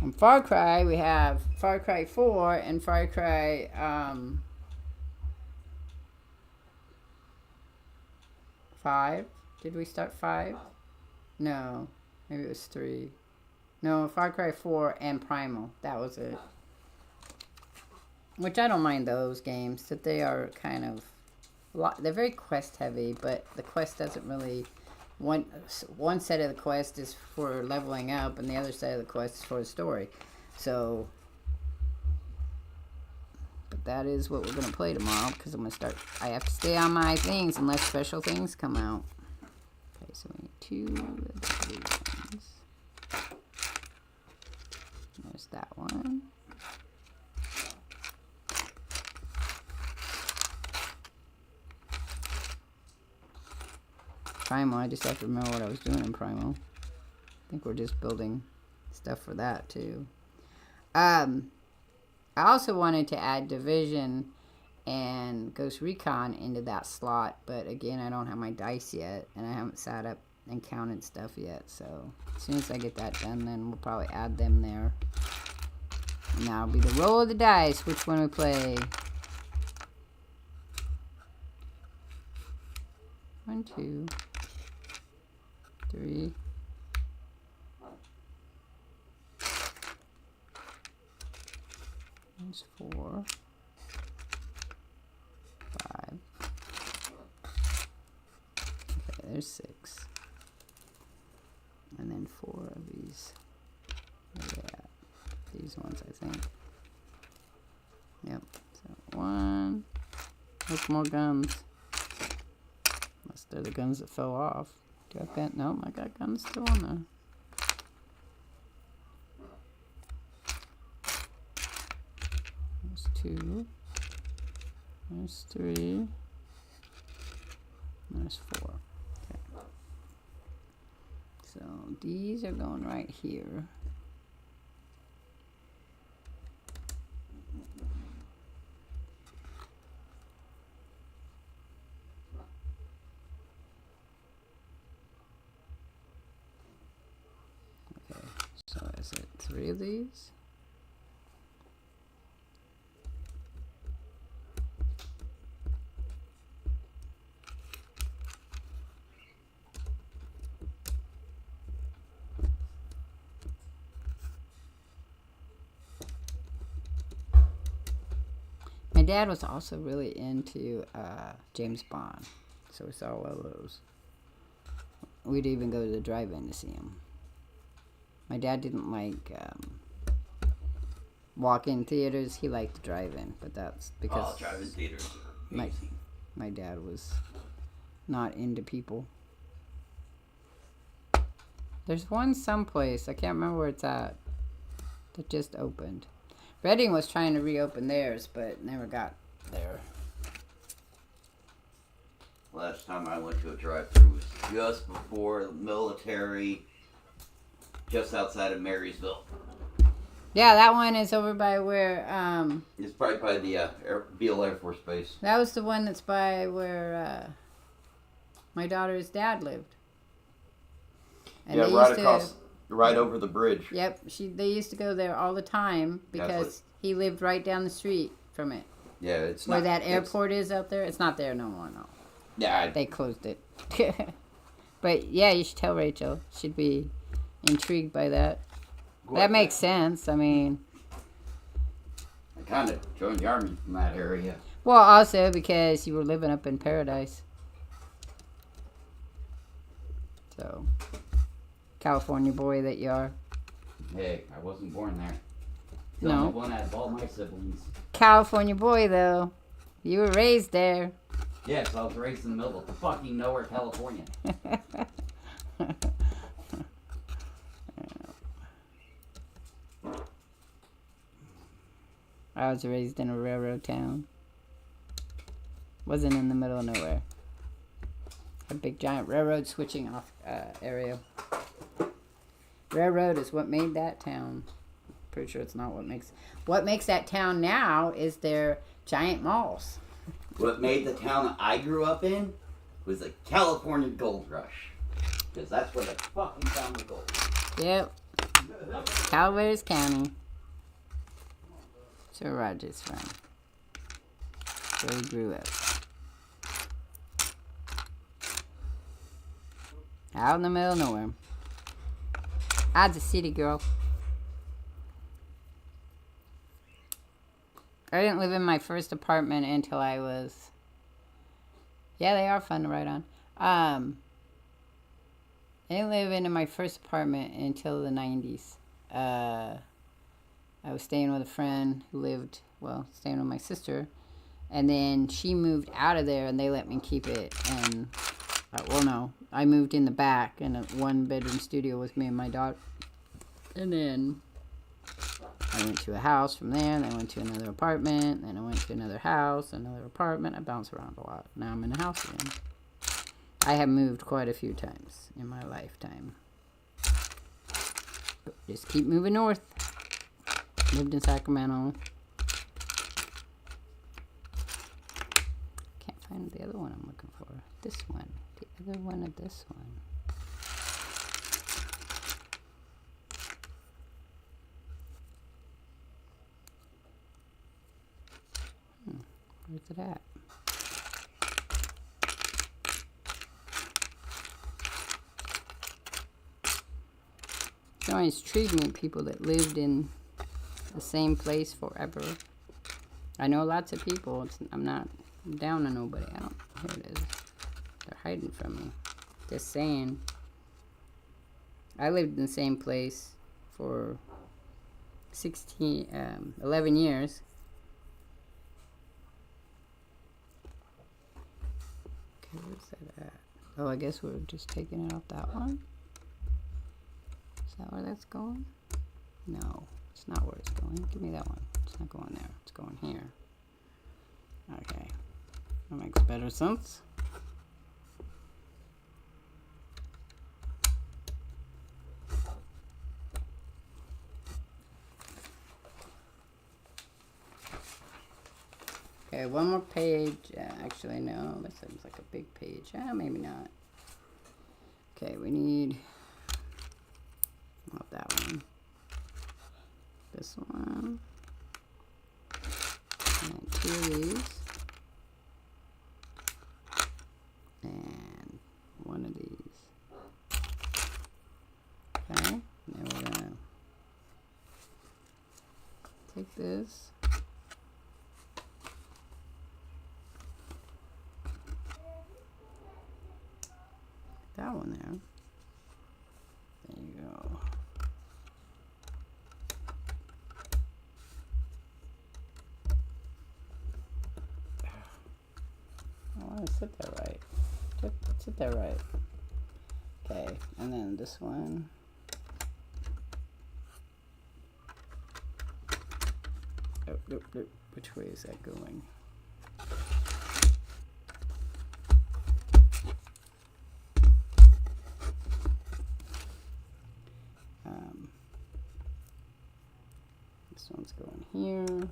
On Far Cry, we have Far Cry 4 and Far Cry 5. Did we start 5? No. Maybe it was 3. No, Far Cry 4 and Primal. That was it. Which I don't mind those games. That they are kind of... They're very quest heavy, but the quest doesn't really... One set of the quest is for leveling up, and the other side of the quest is for the story. So, but that is what we're going to play tomorrow, because I'm going to start... I have to stay on my things unless special things come out. Okay, so we need 2 of the blue ones. There's that one. Primal, I just have to remember what I was doing in Primal. I think we're just building stuff for that too. I also wanted to add Division and Ghost Recon into that slot, but again, I don't have my dice yet, and I haven't sat up and counted stuff yet, so as soon as I get that done, then we'll probably add them there. And that'll be the roll of the dice, which one we play. 1, 2, 3. There's 4, 5. Okay, there's 6. And then 4 of these Yep. So 1. Look, more guns. Unless they're the guns that fell off. Do I bet? Nope, I got guns still on there. There's 2. There's 3. There's 4. Okay. So these are going right here. Okay, so is it 3 of these? My dad was also really into James Bond, so we saw all of those. We'd even go to the drive-in to see him. My dad didn't like walk-in theaters. He liked the drive-in, but that's because drive-in theaters are amazing. My dad was not into people. There's one someplace, I can't remember where it's at, that just opened. Reading was trying to reopen theirs, but never got there. Last time I went to a drive-thru was just before the military, just outside of Marysville. Yeah, that one is over by where... It's probably by the Beale Air Force Base. That was the one that's by where my daughter's dad lived. And yeah, right across... Right over the bridge. Yep, they used to go there all the time because he lived right down the street from it. Yeah, it's where that airport is out there. It's not there no more, no. Yeah, they closed it. But yeah, you should tell Rachel. She'd be intrigued by that. That makes sense. I mean, I kind of joined the army from that area. Well, also because you were living up in Paradise. So. California boy that you are. Hey, I wasn't born there. No. I'm one out of all my siblings. California boy, though. You were raised there. Yes, I was raised in the middle of fucking nowhere, California. I was raised in a railroad town. Wasn't in the middle of nowhere. A big giant railroad switching off area. Railroad is what made that town. Pretty sure it's not what makes that town now is their giant malls. What made the town that I grew up in was the California Gold Rush. Because that's where they fucking found the gold. Yep. Calaveras County. Sir Roger's from. Where he grew up. Out in the middle of nowhere. I was a city girl. I didn't live in my first apartment until I was... Yeah, they are fun to ride on. I didn't live in my first apartment until the 90s. I was staying with a friend who lived... Well, staying with my sister. And then she moved out of there and they let me keep it. And... well, no. I moved in the back in a one-bedroom studio with me and my daughter. And then I went to a house from there. And I went to another apartment. Then I went to another house, another apartment. I bounced around a lot. Now I'm in a house again. I have moved quite a few times in my lifetime. But just keep moving north. Lived in Sacramento. Can't find the other one I'm looking for. This one. The other one of this one. Where's it at? It always intrigued me, people that lived in the same place forever. I know lots of people. I'm not down on nobody. Here it is. They're hiding from me. Just saying. I lived in the same place for 11 years. Where's that at? Oh, I guess we're just taking it off that one. Is that where that's going? No, it's not where it's going. Give me that one. It's not going there. It's going here. Okay. That makes better sense. Okay, one more page. Actually, no, that seems like a big page. Maybe not. Okay, we need not that one. This one. And 2 of these. And 1 of these. Okay, and then we're gonna take this. That one there. There you go. I want to sit there right. Just sit there right. Okay, and then this one. Oh, nope, nope. Which way is that going? This one's going here.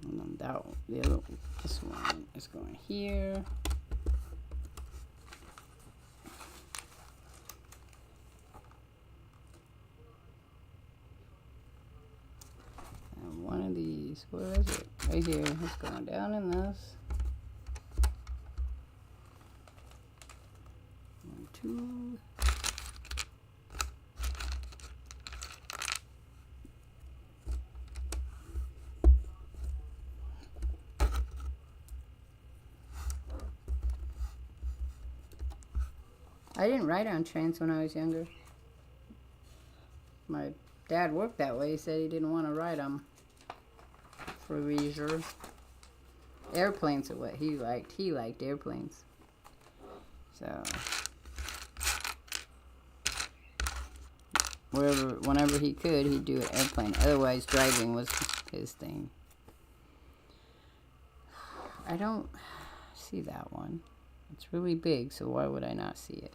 And then that one, this one is going here. And one of these, where is it? Right here. It's going down in this. 1, 2. I didn't write on trains when I was younger. My dad worked that way. He said he didn't want to ride them for leisure. Airplanes are what he liked. He liked airplanes. So, whenever he could, he'd do an airplane. Otherwise, driving was his thing. I don't see that one. It's really big, so why would I not see it?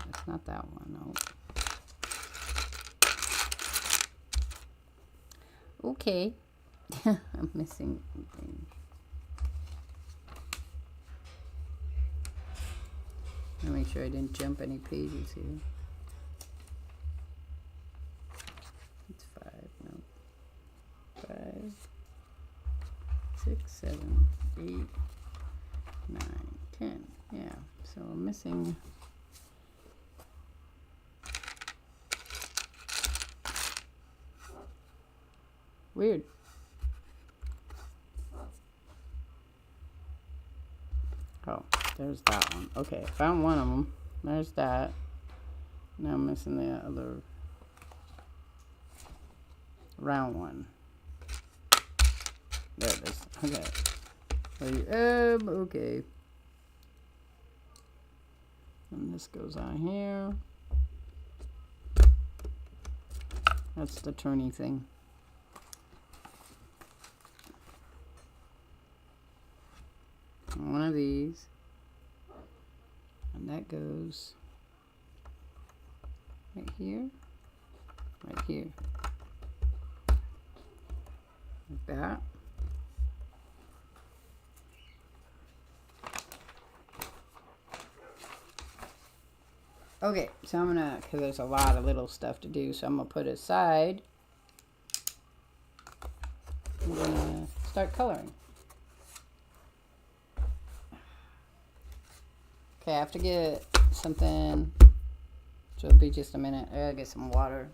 It's not that one, no. Okay. I'm missing something. I'll make sure I didn't jump any pages here. It's 5, no. 5, 6, 7, 8, 9, 10. Yeah, so I'm missing. Weird. Oh, there's that one. Okay, found one of them. There's that. Now I'm missing the other round one. There it is. Okay. Okay. And this goes on here. That's the turny thing. One of these, and that goes right here, like that. Okay, so I'm gonna, because there's a lot of little stuff to do, so I'm gonna put it aside. I'm gonna start coloring. Okay, I have to get something, so it'll be just a minute. I gotta get some water.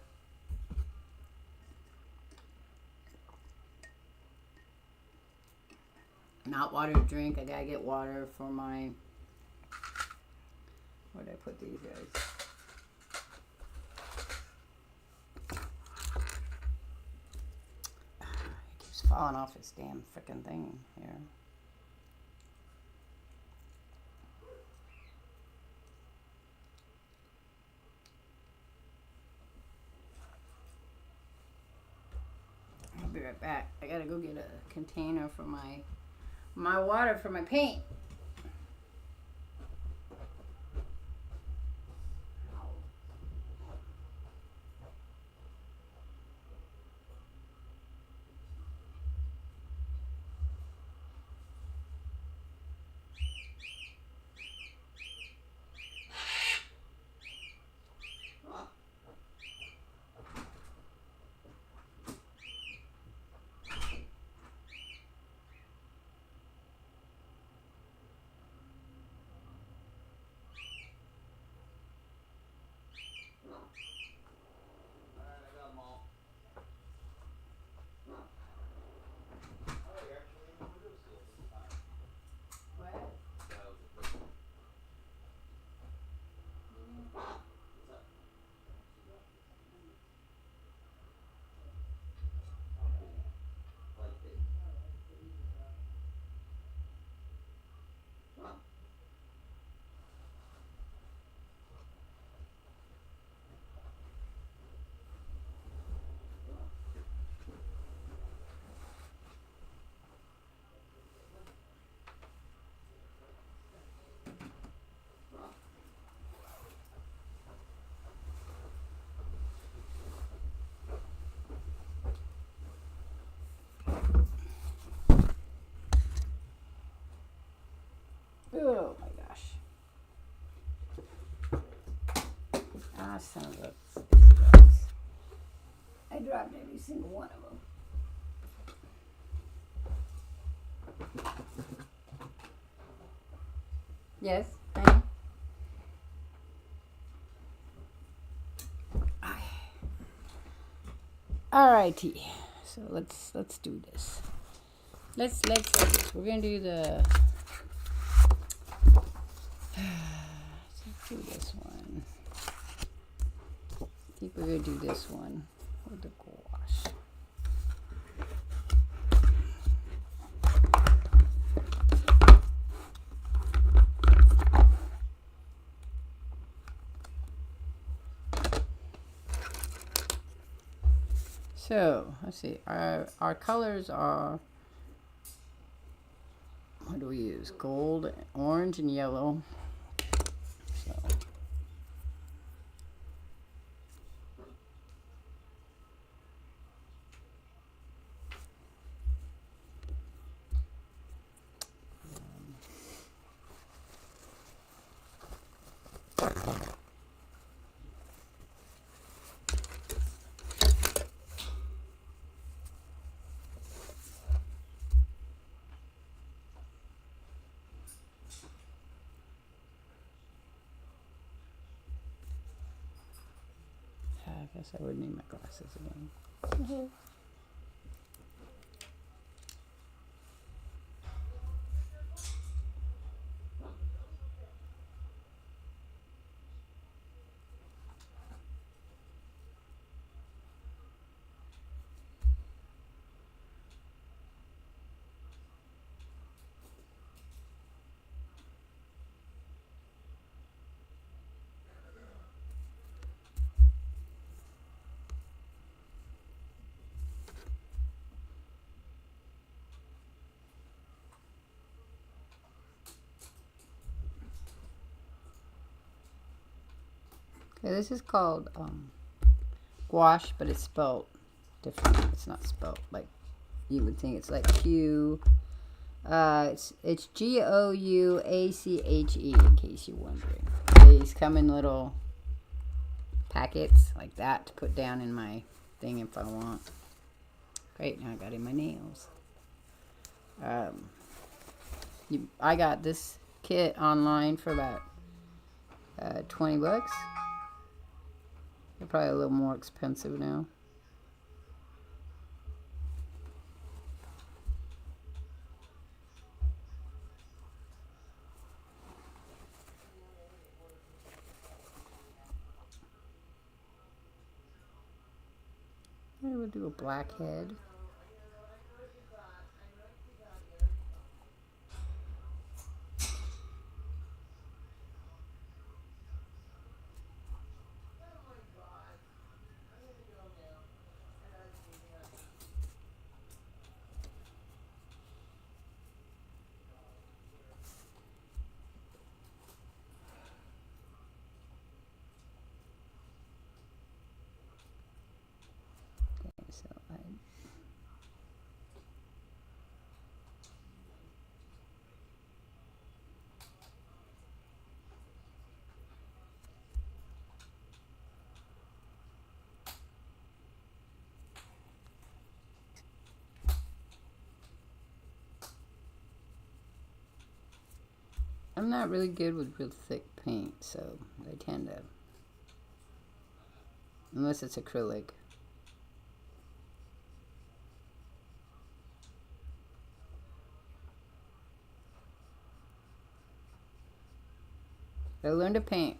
Not water to drink, I gotta get water for my, where did I put these guys? It keeps falling off this damn freaking thing here. I'll be right back. I gotta go get a container for my water for my paint. Oh my gosh. Ah, son of a bugs. I dropped every single one of them. Yes, honey? Alrighty. So let's do this. Let's we're gonna do the let's do this one. I think we're gonna do this one with the gouache. So let's see. Our colors are, what do we use? Gold, orange, and yellow. So I guess I would need my glasses again. Okay, this is called gouache, but it's spelled different. It's not spelled like you would think. It's like Q. It's Gouache, in case you're wondering. These come in little packets like that to put down in my thing if I want. Great, now I got in my nails. I got this kit online for about 20 bucks. They're probably a little more expensive now. Maybe we'll do a black head. I'm not really good with real thick paint, so I tend to, unless it's acrylic. I learned to paint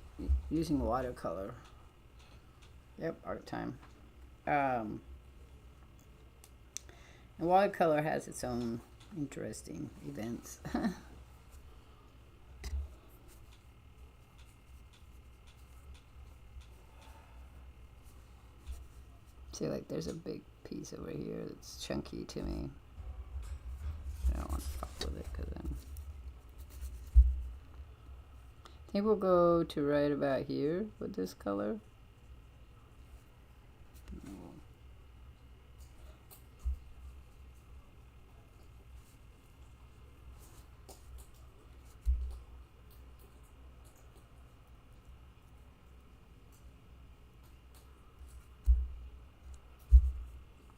using watercolor. Yep, art time. And watercolor has its own interesting events. See, like, there's a big piece over here that's chunky to me. I don't want to fuck with it, because then... I think we'll go to right about here with this color.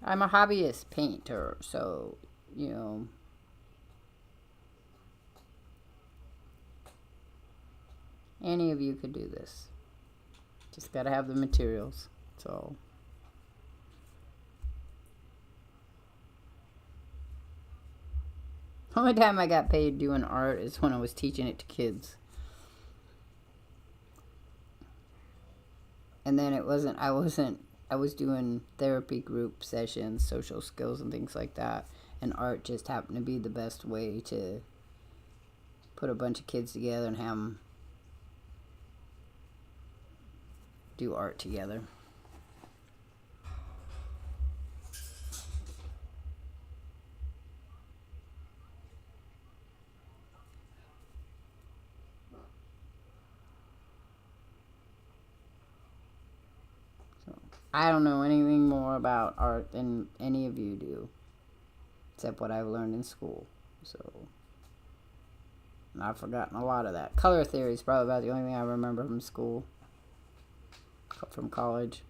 I'm a hobbyist painter, so, you know, any of you could do this. Just gotta have the materials. So, the only time I got paid doing art is when I was teaching it to kids. And then I was doing therapy group sessions, social skills and things like that. And art just happened to be the best way to put a bunch of kids together and have them do art together. I don't know anything more about art than any of you do, except what I've learned in school. So, and I've forgotten a lot of that. Color theory is probably about the only thing I remember from school, from college.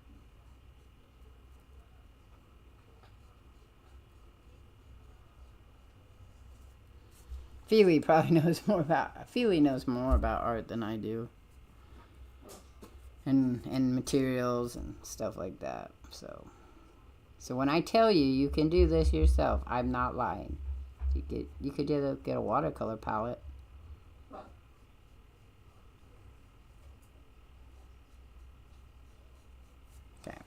Feely probably knows more about. Feely knows more about art than I do. And materials and stuff like that. So when I tell you you can do this yourself, I'm not lying. You could get a watercolor palette. Okay.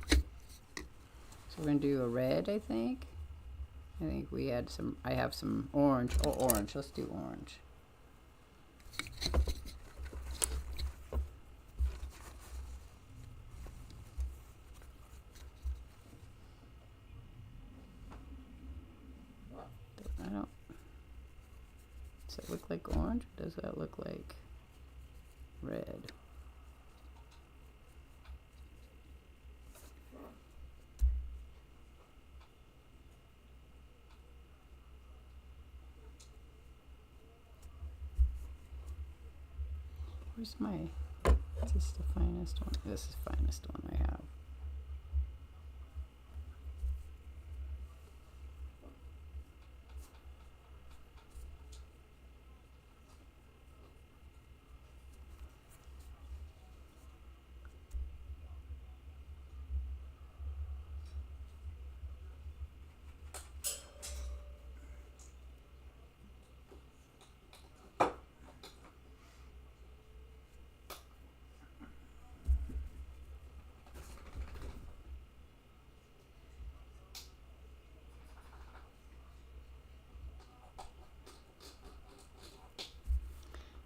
So we're gonna do a red, I think. I think we had some. I have some orange. Oh, orange. Let's do orange. Does that look like orange, or does that look like red? Where's my... Is this the finest one? This is the finest one I have.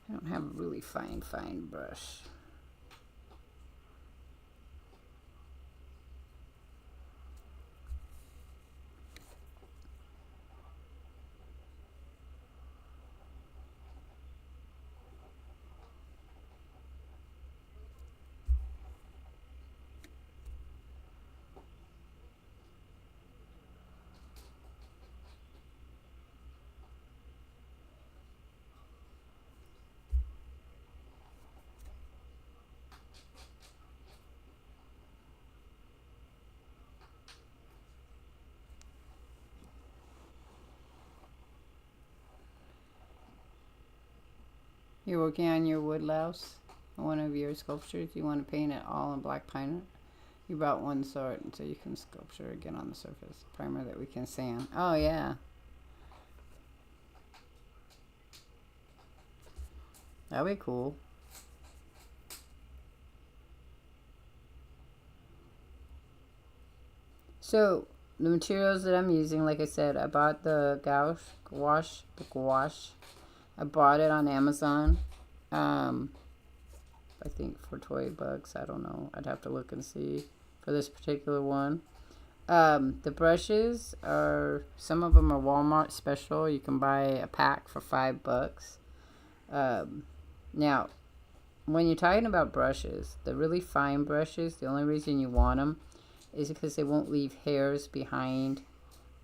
I don't have a really fine brush. You're working on your wood louse, one of your sculptures. You want to paint it all in black primer. You brought one sort, and so you can sculpture again on the surface. Primer that we can sand. Oh yeah. That'd be cool. So the materials that I'm using, like I said, I bought the gouache. I bought it on Amazon. I think for $20. I don't know. I'd have to look and see for this particular one. The brushes are, some of them are Walmart special. You can buy a pack for $5. Now, when you're talking about brushes, the really fine brushes, the only reason you want them is because they won't leave hairs behind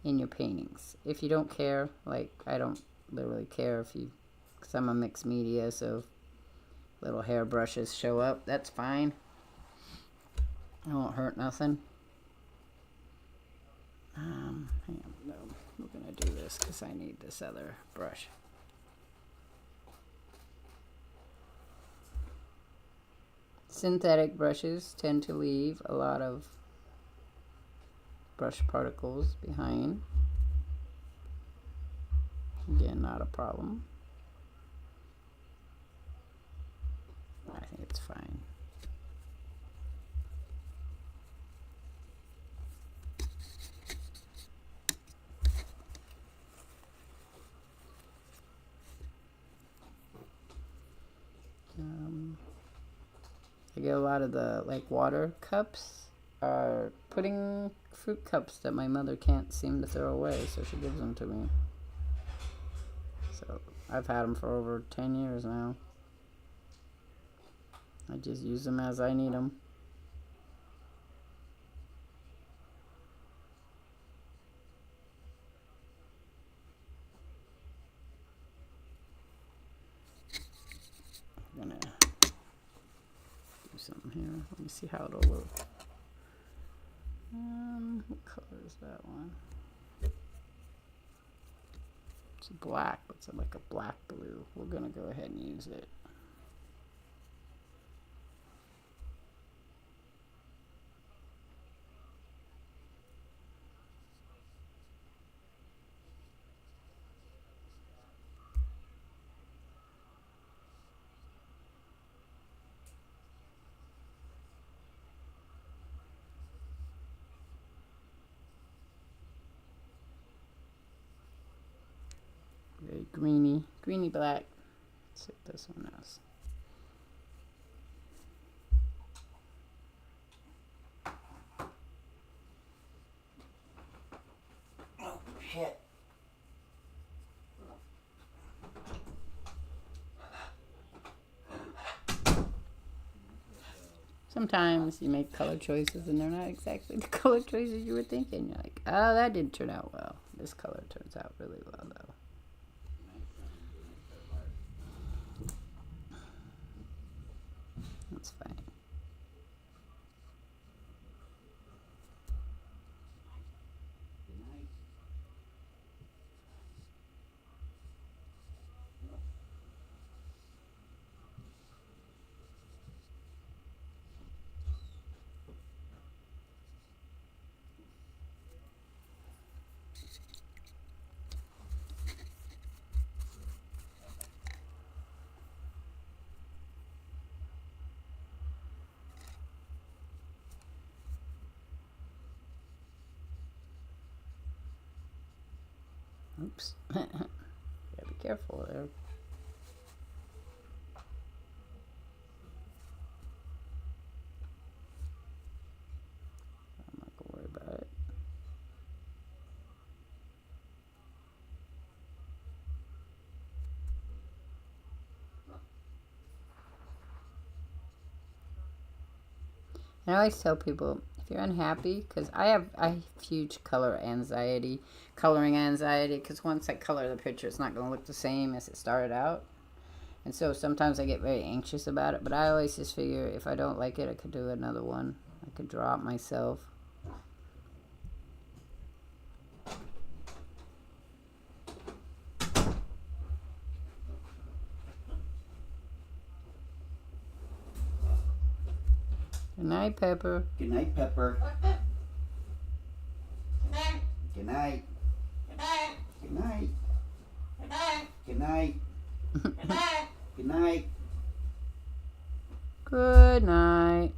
in your paintings. If you don't care, like I don't literally care if you, because I'm a mixed media, so little hair brushes show up, that's fine. It won't hurt nothing. Hang on, no, we're gonna do this because I need this other brush. Synthetic brushes tend to leave a lot of brush particles behind. Again, not a problem. I think it's fine. I get a lot of the like water cups are pudding fruit cups that my mother can't seem to throw away, so she gives them to me. So I've had them for over 10 years now. I just use them as I need them. I'm gonna do something here. Let me see how it'll look. What color is that one? It's black, but it's like a black blue. We're gonna go ahead and use it. Very greeny black. Let's see what this one is. Oh, shit. Sometimes you make color choices and they're not exactly the color choices you were thinking. You're like, oh, that didn't turn out well. This color turns out really well, though. That's fine. Oops. Gotta be careful there. I'm not gonna worry about it. And I always tell people, if you're unhappy, because I have huge coloring anxiety, because once I color the picture, it's not going to look the same as it started out. And so sometimes I get very anxious about it, but I always just figure if I don't like it, I could do another one. I could draw it myself. Good night, Pepper. Good night, Pepper. Good night. Good night. Good night. Good night. Good night.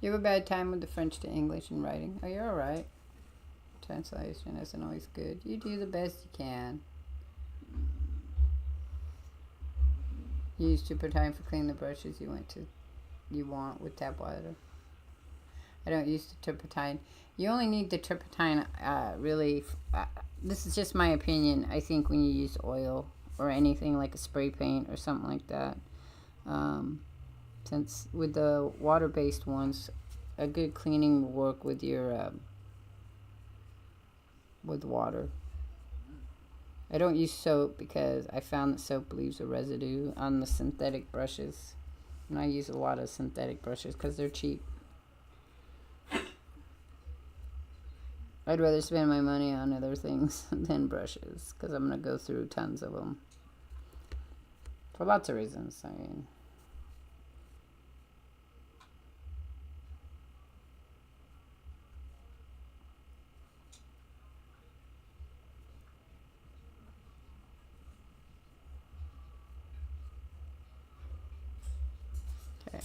You have a bad time with the French to English and writing? Oh, you're alright. Translation isn't always good. You do the best you can. You use turpentine for cleaning the brushes you want with tap water. I don't use the turpentine. You only need the turpentine, really. This is just my opinion. I think when you use oil or anything like a spray paint or something like that. Since with the water-based ones, a good cleaning will work with your with water. I don't use soap because I found that soap leaves a residue on the synthetic brushes, and I use a lot of synthetic brushes because they're cheap. I'd rather spend my money on other things than brushes because I'm gonna go through tons of them for lots of reasons. I mean. Okay.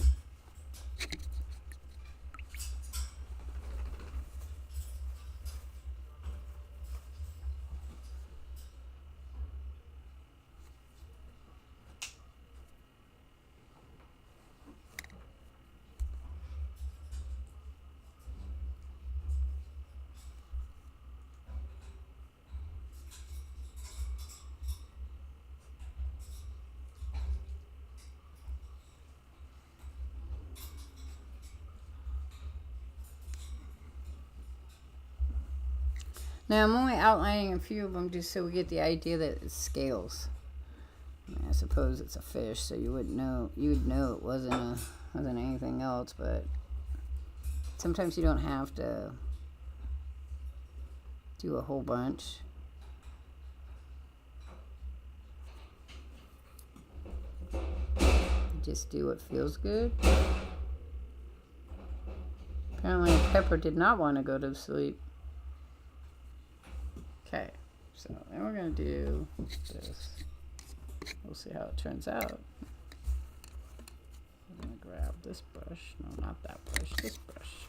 Now I'm only outlining a few of them just so we get the idea that it's scales. I suppose it's a fish, so you would know it wasn't anything else, but sometimes you don't have to do a whole bunch. Just do what feels good. Apparently Pepper did not want to go to sleep. Okay, so then we're going to do this. We'll see how it turns out. I'm going to grab this brush. No, not that brush. This brush.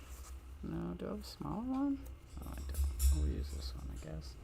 No, do I have a smaller one? Oh, I don't. We'll use this one, I guess.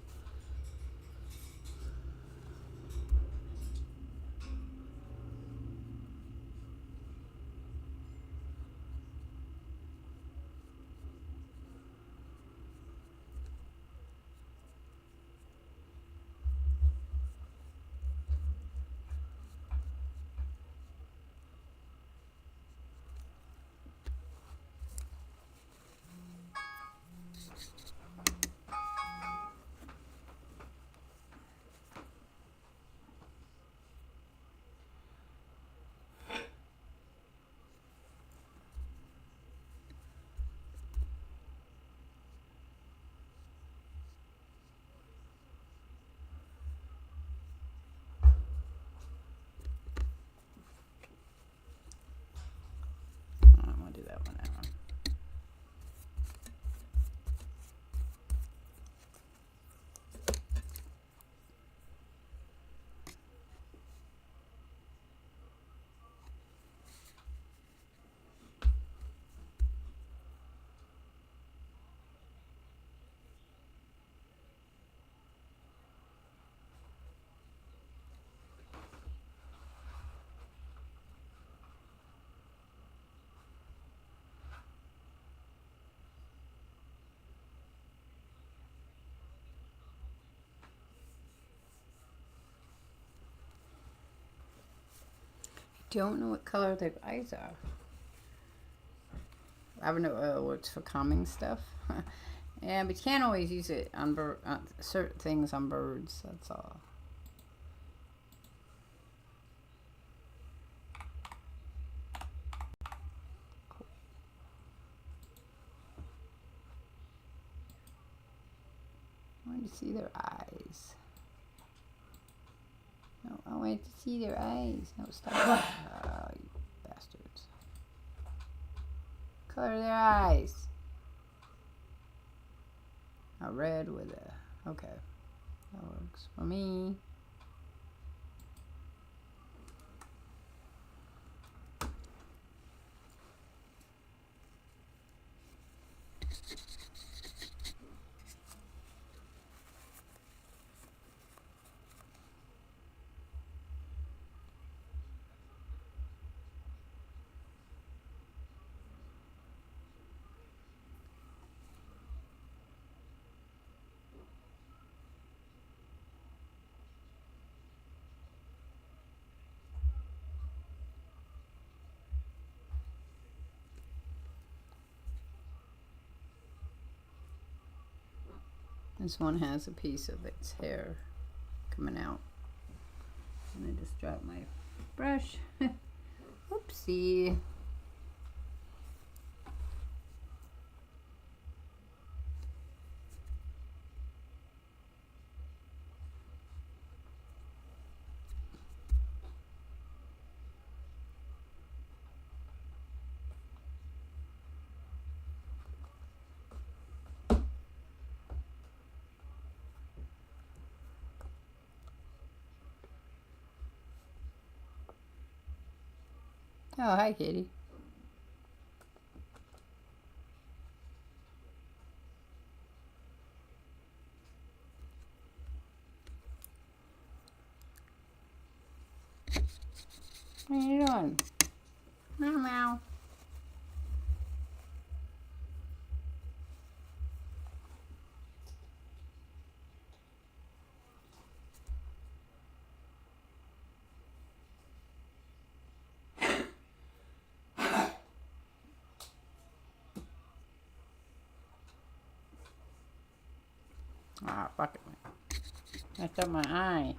I'm going to do that one now. Don't know what color their eyes are. I don't know, works for calming stuff. Yeah, but you can't always use it on certain things on birds. That's all. I want to see their eyes. No, I want to see their eyes. No, stop. Oh, you bastards. Color their eyes. A red with a... Okay. That works for me. This one has a piece of its hair coming out. And I just dropped my brush. Oopsie. Oh, hi, kitty. What are you doing? Meow, meow. Ah, fuck it. Messed up my eye.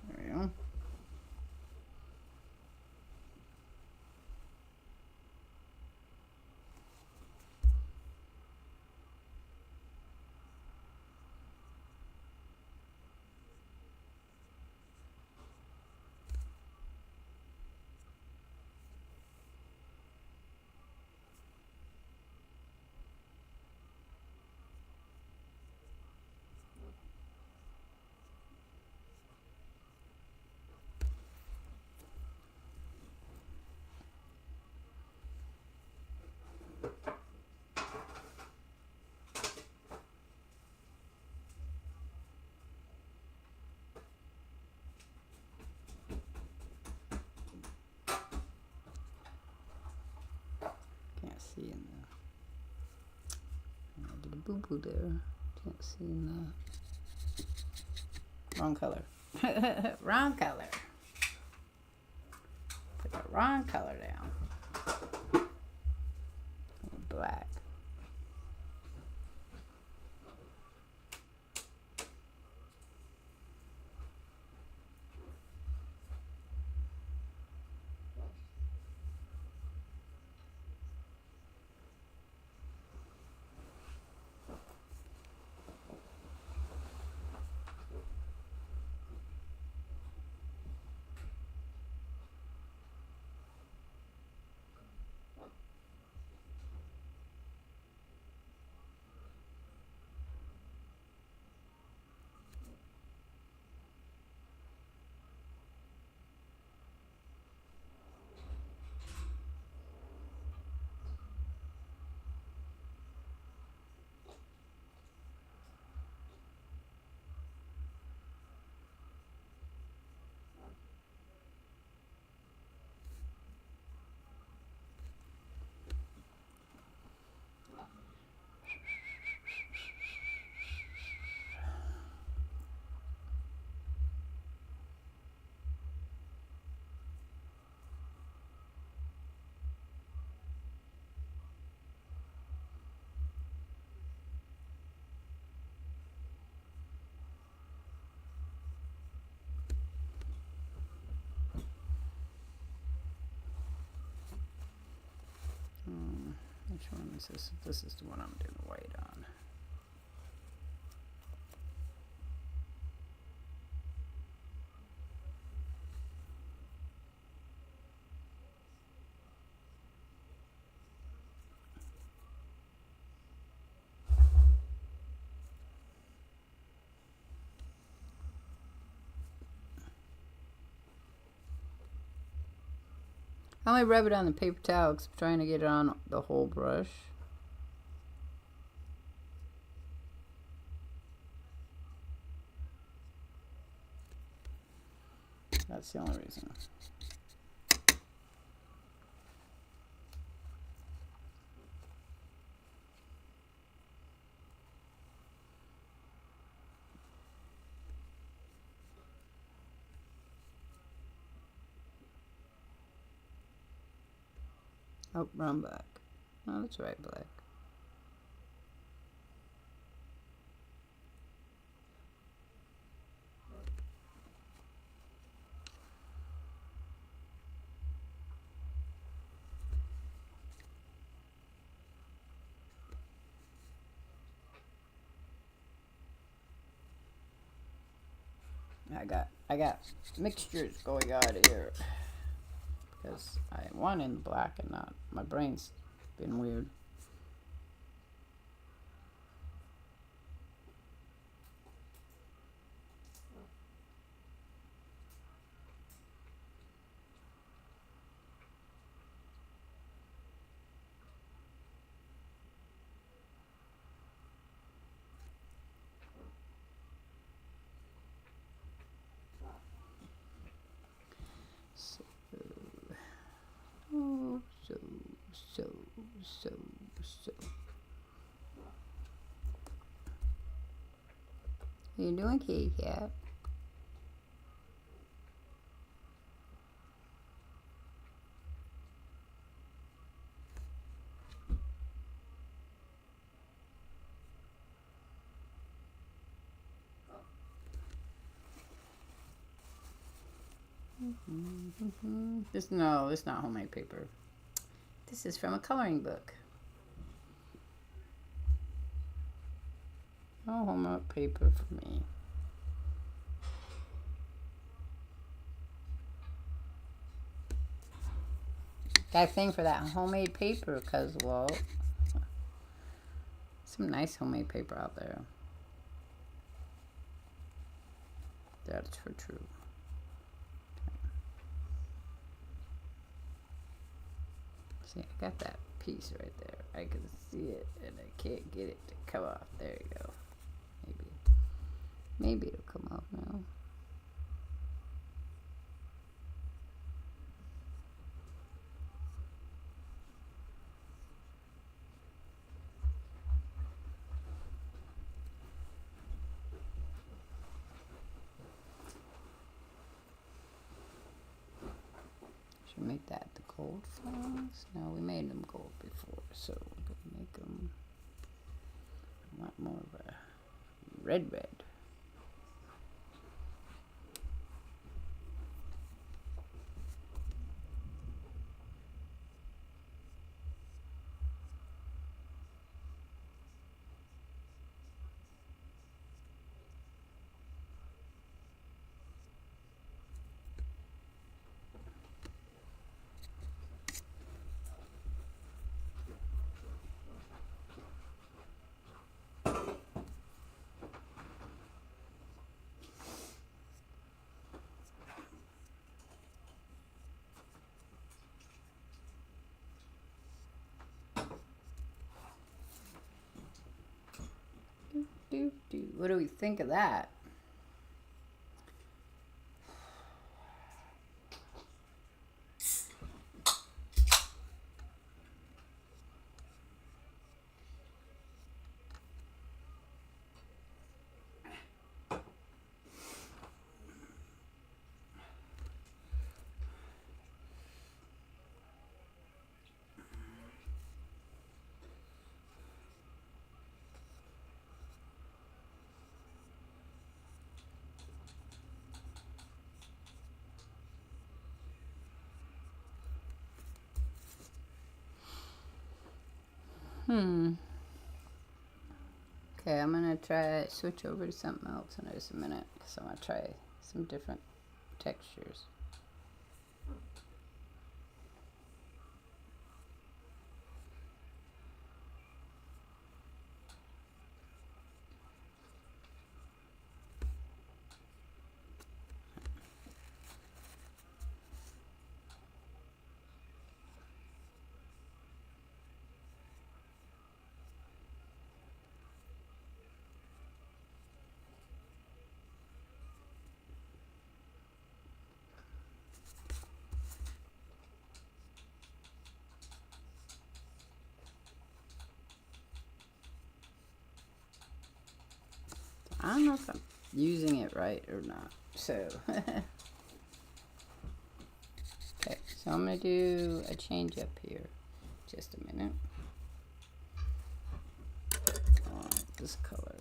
There we go. Can't see in the... I did a boo-boo there. Can't see in the... Wrong color. Wrong color. Put the wrong color down. Black. Which one is this? This is the one I'm doing white on. I only rub it on the paper towel because I'm trying to get it on the whole brush. That's the only reason. Oh, wrong black. No, that's right, black. I got mixtures going on here because I want in black and not. My brain's been weird. So. How you doing, kitty cat? This it's not homemade paper. This is from a coloring book. No homemade paper for me. Got a thing for that homemade paper because, well, some nice homemade paper out there. That's for true. See, I got that piece right there. I can see it and I can't get it to come off. There you go. Maybe it'll come off now. Should we make that the gold flowers? No, we made them gold before, so we're going to make them a lot more of a red. What do we think of that? Okay, I'm gonna switch over to something else in just a minute because I'm gonna try some different textures. I don't know if I'm using it right or not. So, okay, so I'm going to do a change up here. Just a minute. I want this color.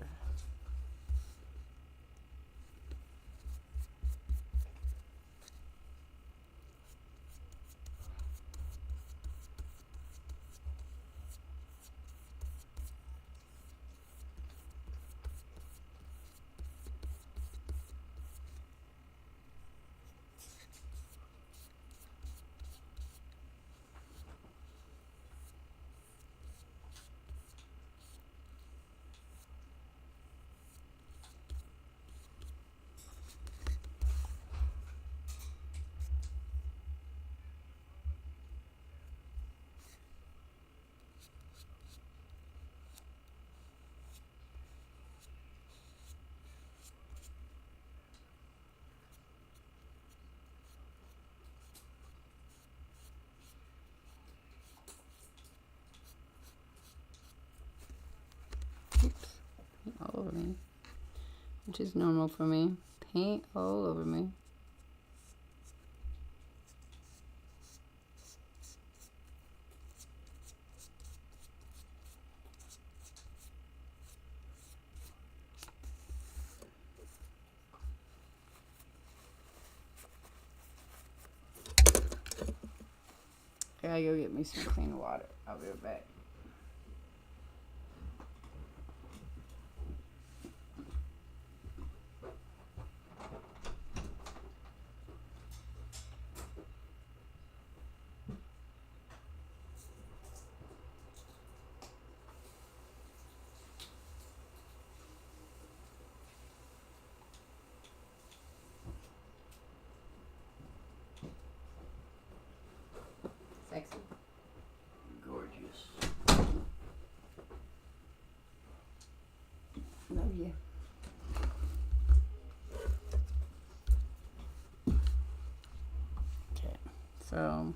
Oops, paint all over me, which is normal for me. Paint all over me. I gotta go get me some clean water. I'll be right back. Sexy. Gorgeous. Love you. Okay, so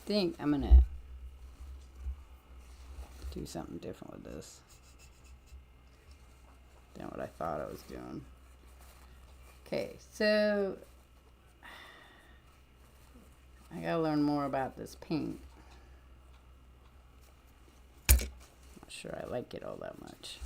think I'm gonna do something different with this than what I thought I was doing. Okay, so I gotta learn more about this paint. Not sure I like it all that much.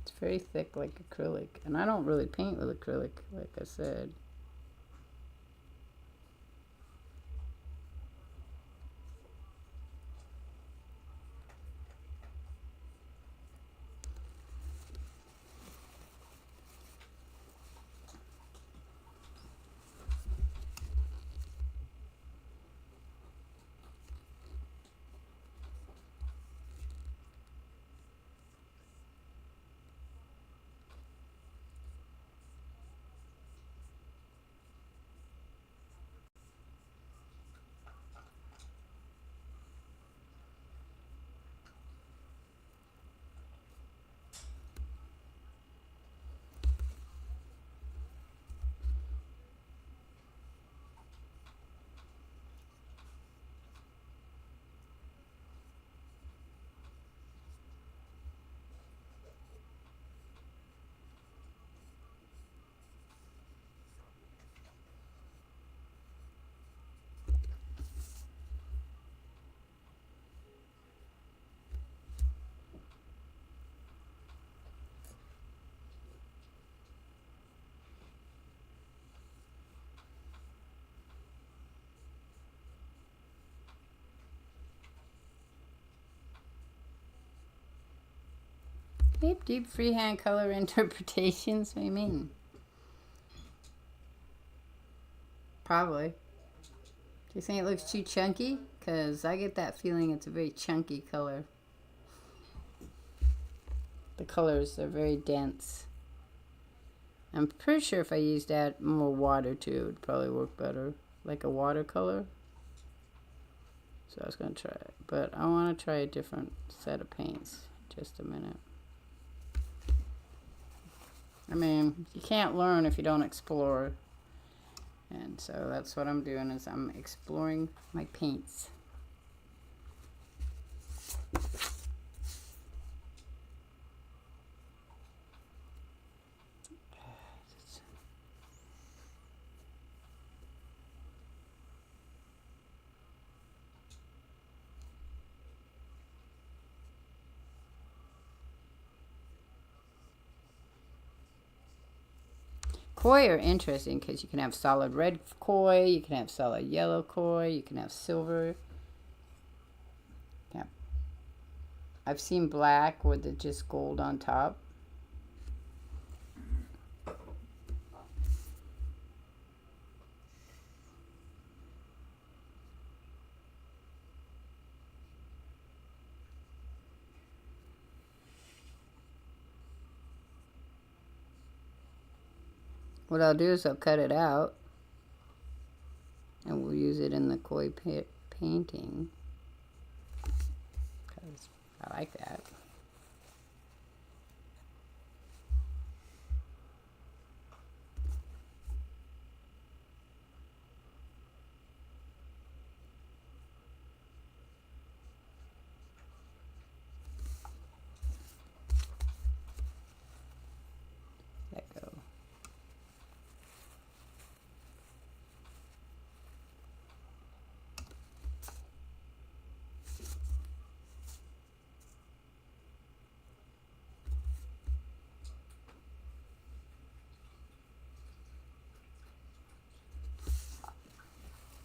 It's very thick like acrylic, and I don't really paint with acrylic, like I said. Deep, deep freehand color interpretations? What do you mean? Probably. Do you think it looks too chunky? Because I get that feeling it's a very chunky color. The colors are very dense. I'm pretty sure if I used add more water too, it would probably work better. Like a watercolor. So I was going to try it. But I want to try a different set of paints. Just a minute. I mean, you can't learn if you don't explore. And so that's what I'm doing, is I'm exploring my paints. Koi are interesting because you can have solid red koi, you can have solid yellow koi, you can have silver. Yeah. I've seen black with the just gold on top. What I'll do is I'll cut it out and we'll use it in the koi painting. Because I like that. Let go.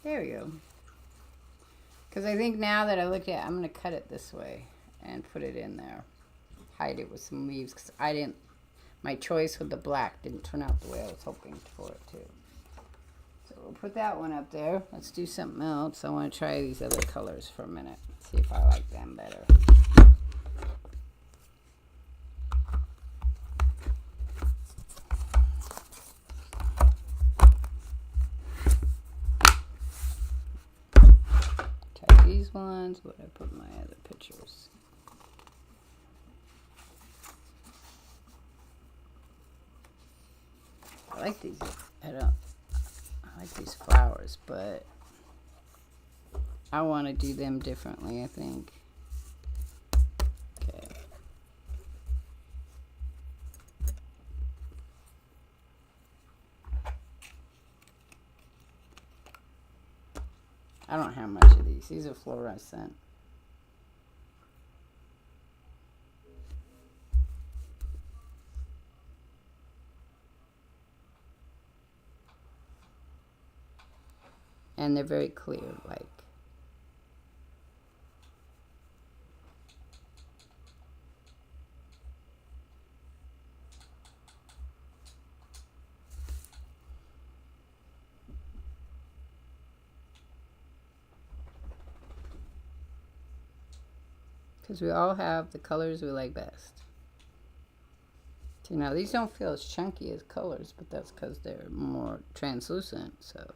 There we go. Because I think now that I look at it, I'm going to cut it this way and put it in there. Hide it with some leaves because I didn't, my choice with the black didn't turn out the way I was hoping for it to. So we'll put that one up there. Let's do something else. I want to try these other colors for a minute. See if I like them better. These ones, what I put in my other pictures. I like these. I like these flowers, but I want to do them differently, I think. Okay. I don't have much of these. These are fluorescent. And they're very clear, like. Because we all have the colors we like best. See, now these don't feel as chunky as colors, but that's because they're more translucent, so.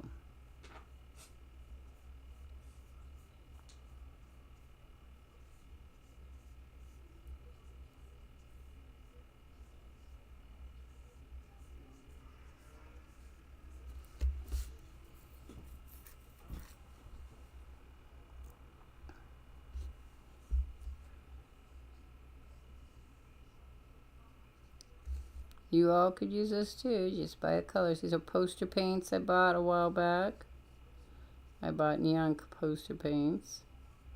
You all could use this too, just buy the colors. These are poster paints I bought a while back. I bought neon poster paints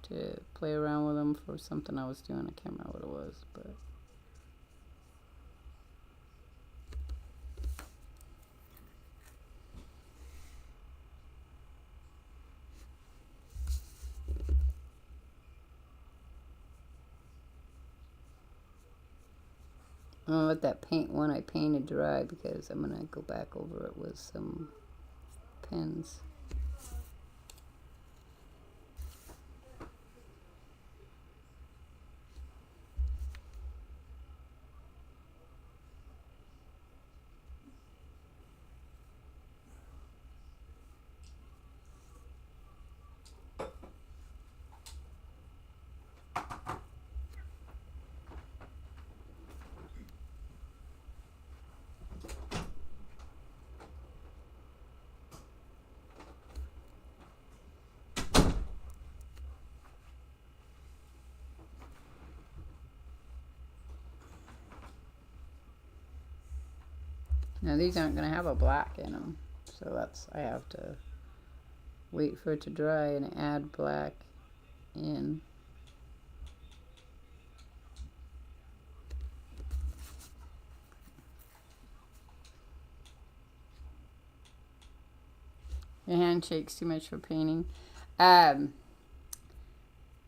to play around with them for something I was doing. I can't remember what it was, but. I'm gonna let that paint one I painted dry because I'm gonna go back over it with some pens. Now these aren't going to have a black in them, so that's, I have to wait for it to dry and add black in. Your hand shakes too much for painting.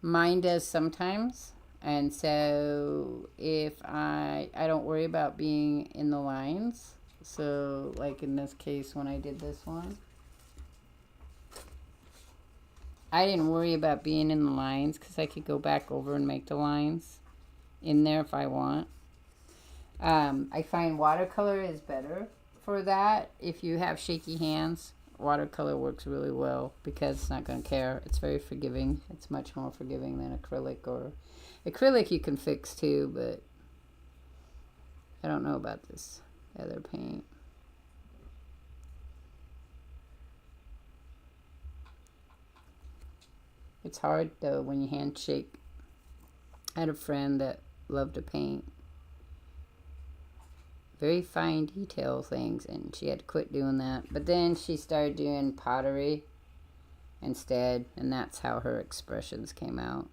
Mine does sometimes, and so if I don't worry about being in the lines. So like in this case when I did this one, I didn't worry about being in the lines because I could go back over and make the lines in there if I want. I find watercolor is better for that. If you have shaky hands, watercolor works really well because it's not going to care. It's very forgiving. It's much more forgiving than acrylic. Or acrylic you can fix too, but I don't know about this other paint. It's hard though when you hand shake. I had a friend that loved to paint very fine detail things, and she had to quit doing that. But then she started doing pottery instead, and that's how her expressions came out.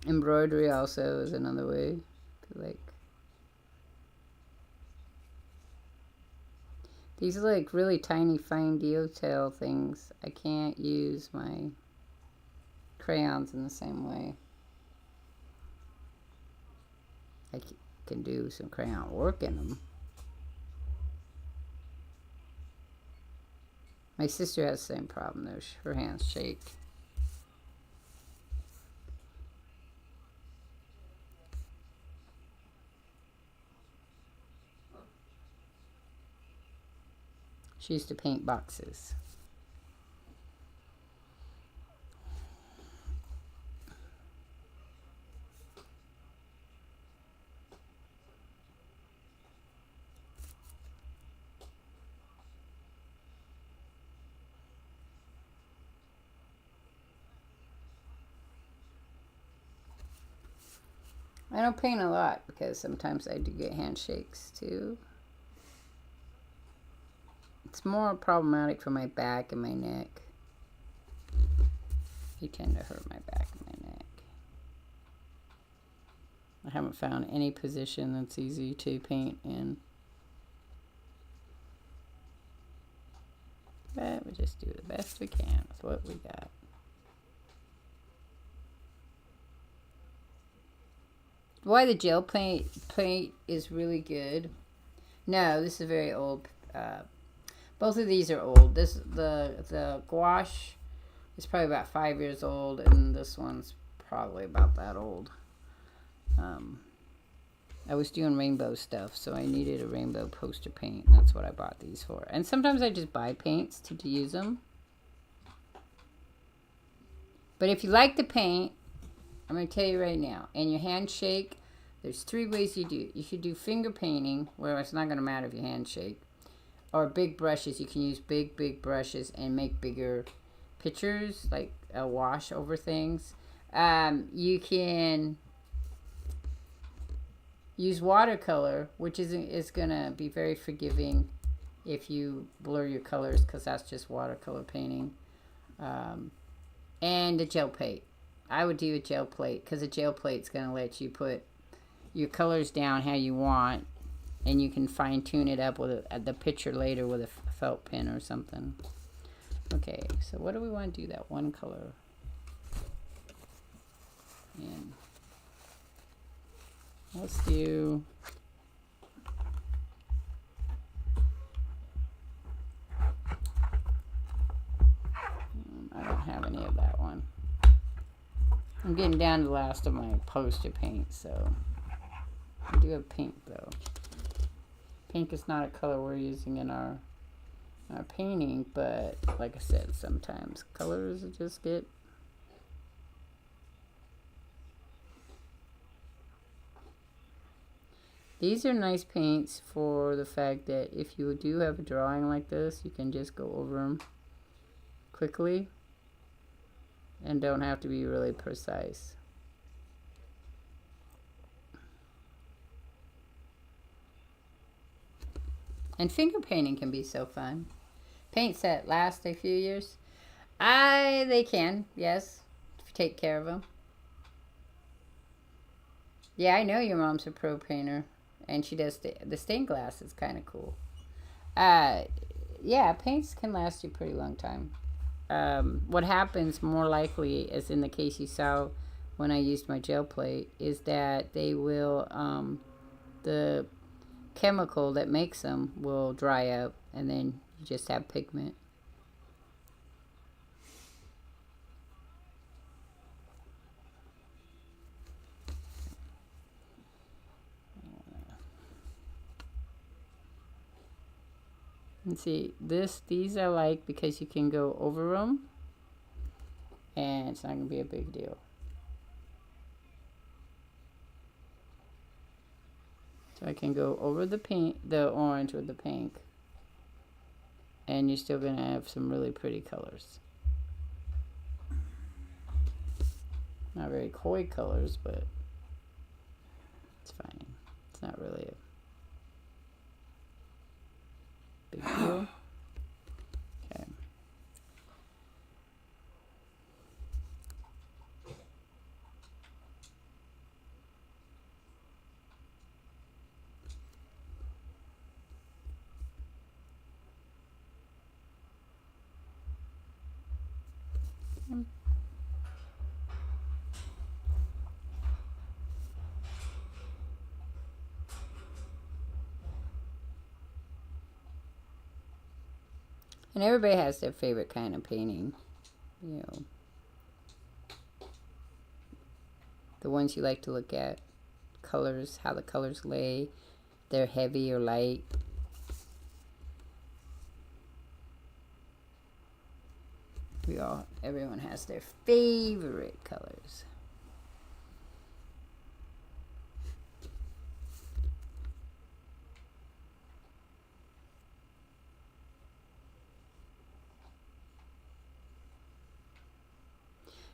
Embroidery also is another way, like these are like really tiny fine detail things. I can't use my crayons in the same way. I can do some crayon work in them. My sister has the same problem though. Her hands shake. She used to paint boxes. I don't paint a lot because sometimes I do get handshakes too. It's more problematic for my back and my neck. They tend to hurt my back and my neck. I haven't found any position that's easy to paint in. But we just do the best we can with what we got. Why the gel paint is really good. No, this is very old. Both of these are old. The gouache is probably about 5 years old, and this one's probably about that old. I was doing rainbow stuff, so I needed a rainbow poster paint. And that's what I bought these for. And sometimes I just buy paints to use them. But if you like the paint, I'm going to tell you right now, and your hand shake, there's 3 ways you do it. You could do finger painting, where it's not going to matter if your hand shake. Or big brushes. You can use big brushes and make bigger pictures, like a wash over things. You can use watercolor, which is going to be very forgiving if you blur your colors, because that's just watercolor painting. And a gel plate. I would do a gel plate, because a gel plate's going to let you put your colors down how you want, and you can fine tune it up with the picture later with a felt pen or something. Okay, so what do we want to do that one color in? Let's do I don't have any of that one. I'm getting down to the last of my poster paint, so I do have pink though. Pink is not a color we're using in our painting, but like I said, sometimes colors just get. These are nice paints for the fact that if you do have a drawing like this, you can just go over them quickly and don't have to be really precise. And finger painting can be so fun. Paints that last a few years. They can, yes, if you take care of them. Yeah, I know your mom's a pro painter, and she does the stained glass is kind of cool. Yeah, paints can last you a pretty long time. What happens more likely, is in the case you saw when I used my gel plate, is that they will, the chemical that makes them will dry up, and then you just have pigment. And see, these I like because you can go over them, and it's not going to be a big deal. So I can go over the pink, the orange with the pink, and you're still going to have some really pretty colors. Not very coy colors, but it's fine. It's not really a big deal. Okay. And everybody has their favorite kind of painting, you know. The ones you like to look at, colors, how the colors lay, they're heavy or light. Everyone has their favorite colors.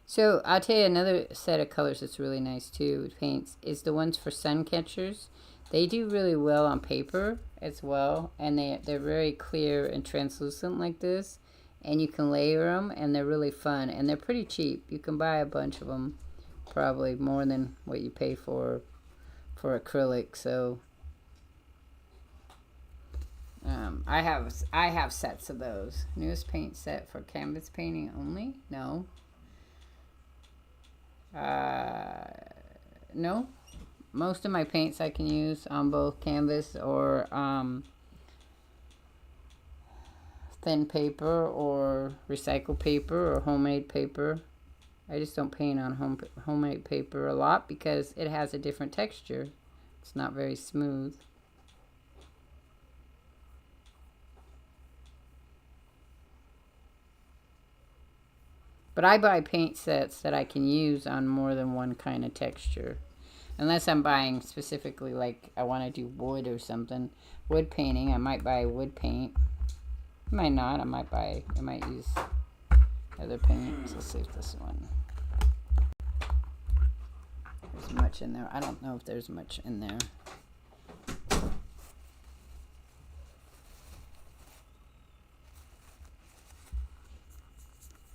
So I'll tell you another set of colors that's really nice too with paints is the ones for sun catchers. They do really well on paper as well, and they're very clear and translucent like this, and you can layer them, and they're really fun, and they're pretty cheap. You can buy a bunch of them, probably more than what you pay for acrylic. So I have sets of those. Newest paint set for canvas painting only? No. No. Most of my paints I can use on both canvas or thin paper or recycled paper or homemade paper. I just don't paint on homemade paper a lot because it has a different texture. It's not very smooth. But I buy paint sets that I can use on more than one kind of texture. Unless I'm buying specifically, like I want to do wood or something. Wood painting, I might buy wood paint. I might not. I might use other paints. Let's see if this one. There's much in there. I don't know if there's much in there.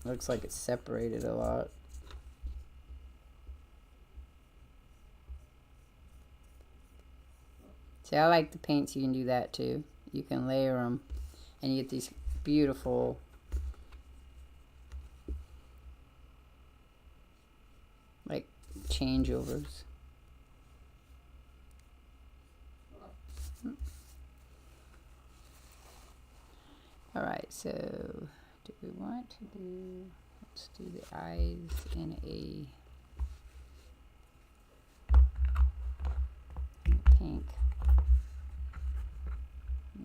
Looks like it's separated a lot. See, I like the paints. You can do that too. You can layer them, and you get these beautiful like changeovers. All right, so do we want to do, let's do the eyes in a pink.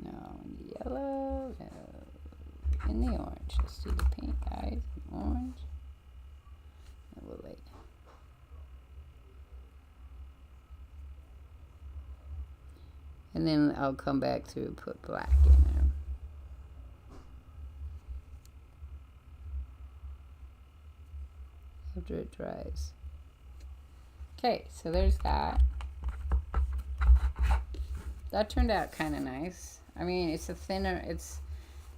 No, in the yellow, no, in the orange. Let's do the pink eyes in orange. And we'll wait. And then I'll come back to put black in there. After it dries. Okay, so there's that. That turned out kind of nice. I mean, it's a thinner, it's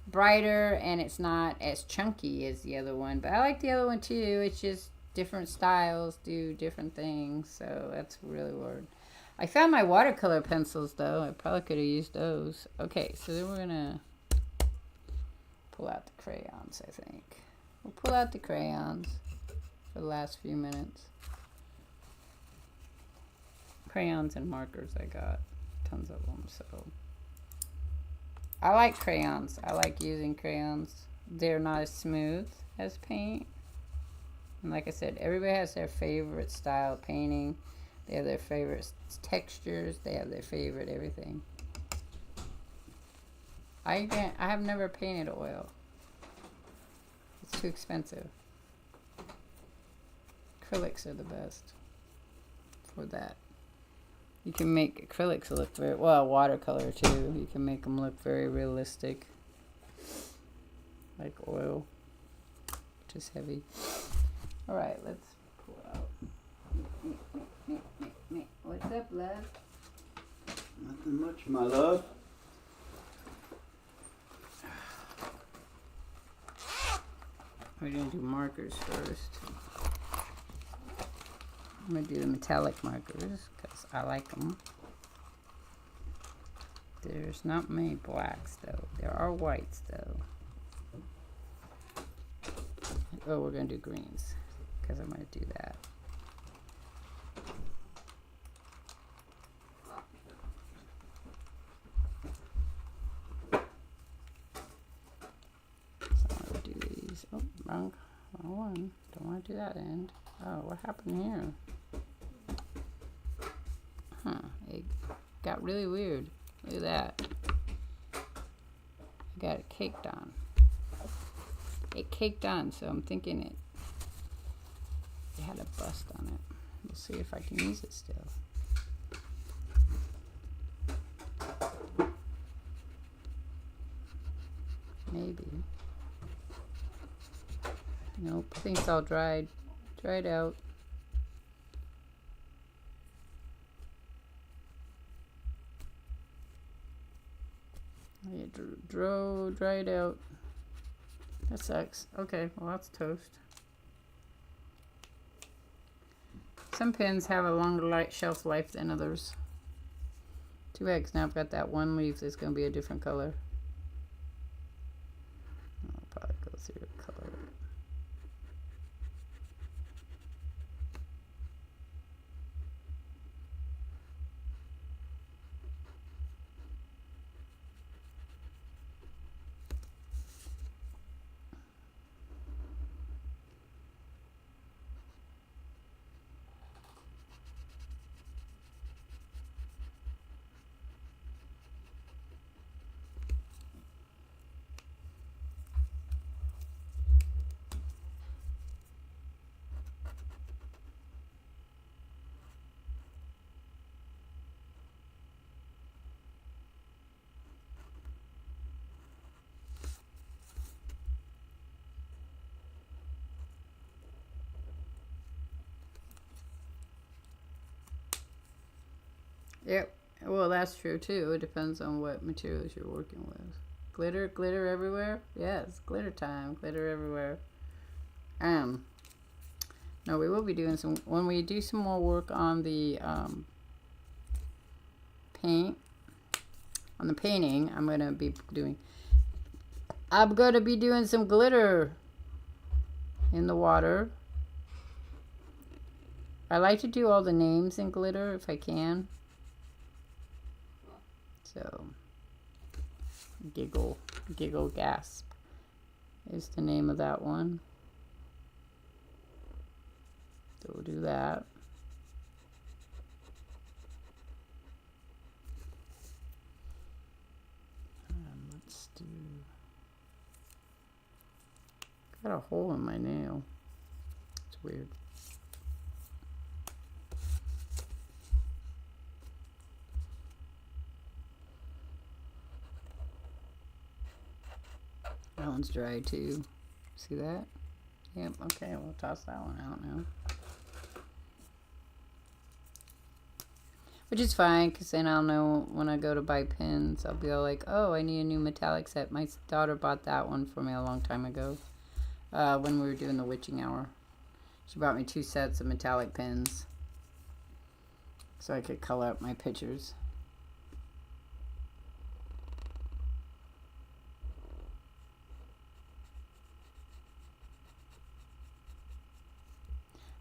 brighter, and it's not as chunky as the other one. But I like the other one too. It's just different styles do different things. So that's really weird. I found my watercolor pencils though. I probably could have used those. Okay, so then we're gonna pull out the crayons, I think. We'll pull out the crayons for the last few minutes. Crayons and markers, I got tons of them. So I like crayons. I like using crayons. They're not as smooth as paint. And like I said, everybody has their favorite style of painting. They have their favorite textures. They have their favorite everything. I have never painted oil. It's too expensive. Acrylics are the best for that. You can make acrylics look very, well, watercolor too. You can make them look very realistic. Like oil, which is heavy. All right, let's pull out. What's up, love? Nothing much, my love. We're going to do markers first. I'm going to do the metallic markers because I like them. There's not many blacks though. There are whites though. Oh, we're going to do greens because I'm going to do that. Oh, wrong one. Don't want to do that end. Oh, what happened here? Huh, it got really weird. Look at that. I got it caked on. It caked on, so I'm thinking it had a bust on it. We'll see if I can use it still. Maybe. Nope, I think it's all dried out. It dried out. That sucks. Okay, well that's toast. Some pens have a longer shelf life than others. Too bad, 'cause now I've got that one leaf that's going to be a different color. I'll probably go through a color. Yep. Well, that's true too. It depends on what materials you're working with. Glitter everywhere? Yes, glitter time. Glitter everywhere. No, we will be doing some, when we do some more work on the paint, on the painting, I'm going to be doing some glitter in the water. I like to do all the names in glitter if I can. So, giggle gasp is the name of that one. So we'll do that. Let's do. Got a hole in my nail. It's weird. That one's dry too. See that? Yep, okay, we'll toss that one out now. Which is fine, because then I'll know when I go to buy pens, I'll be all like, oh, I need a new metallic set. My daughter bought that one for me a long time ago when we were doing the witching hour. She bought me 2 sets of metallic pens so I could color up my pictures.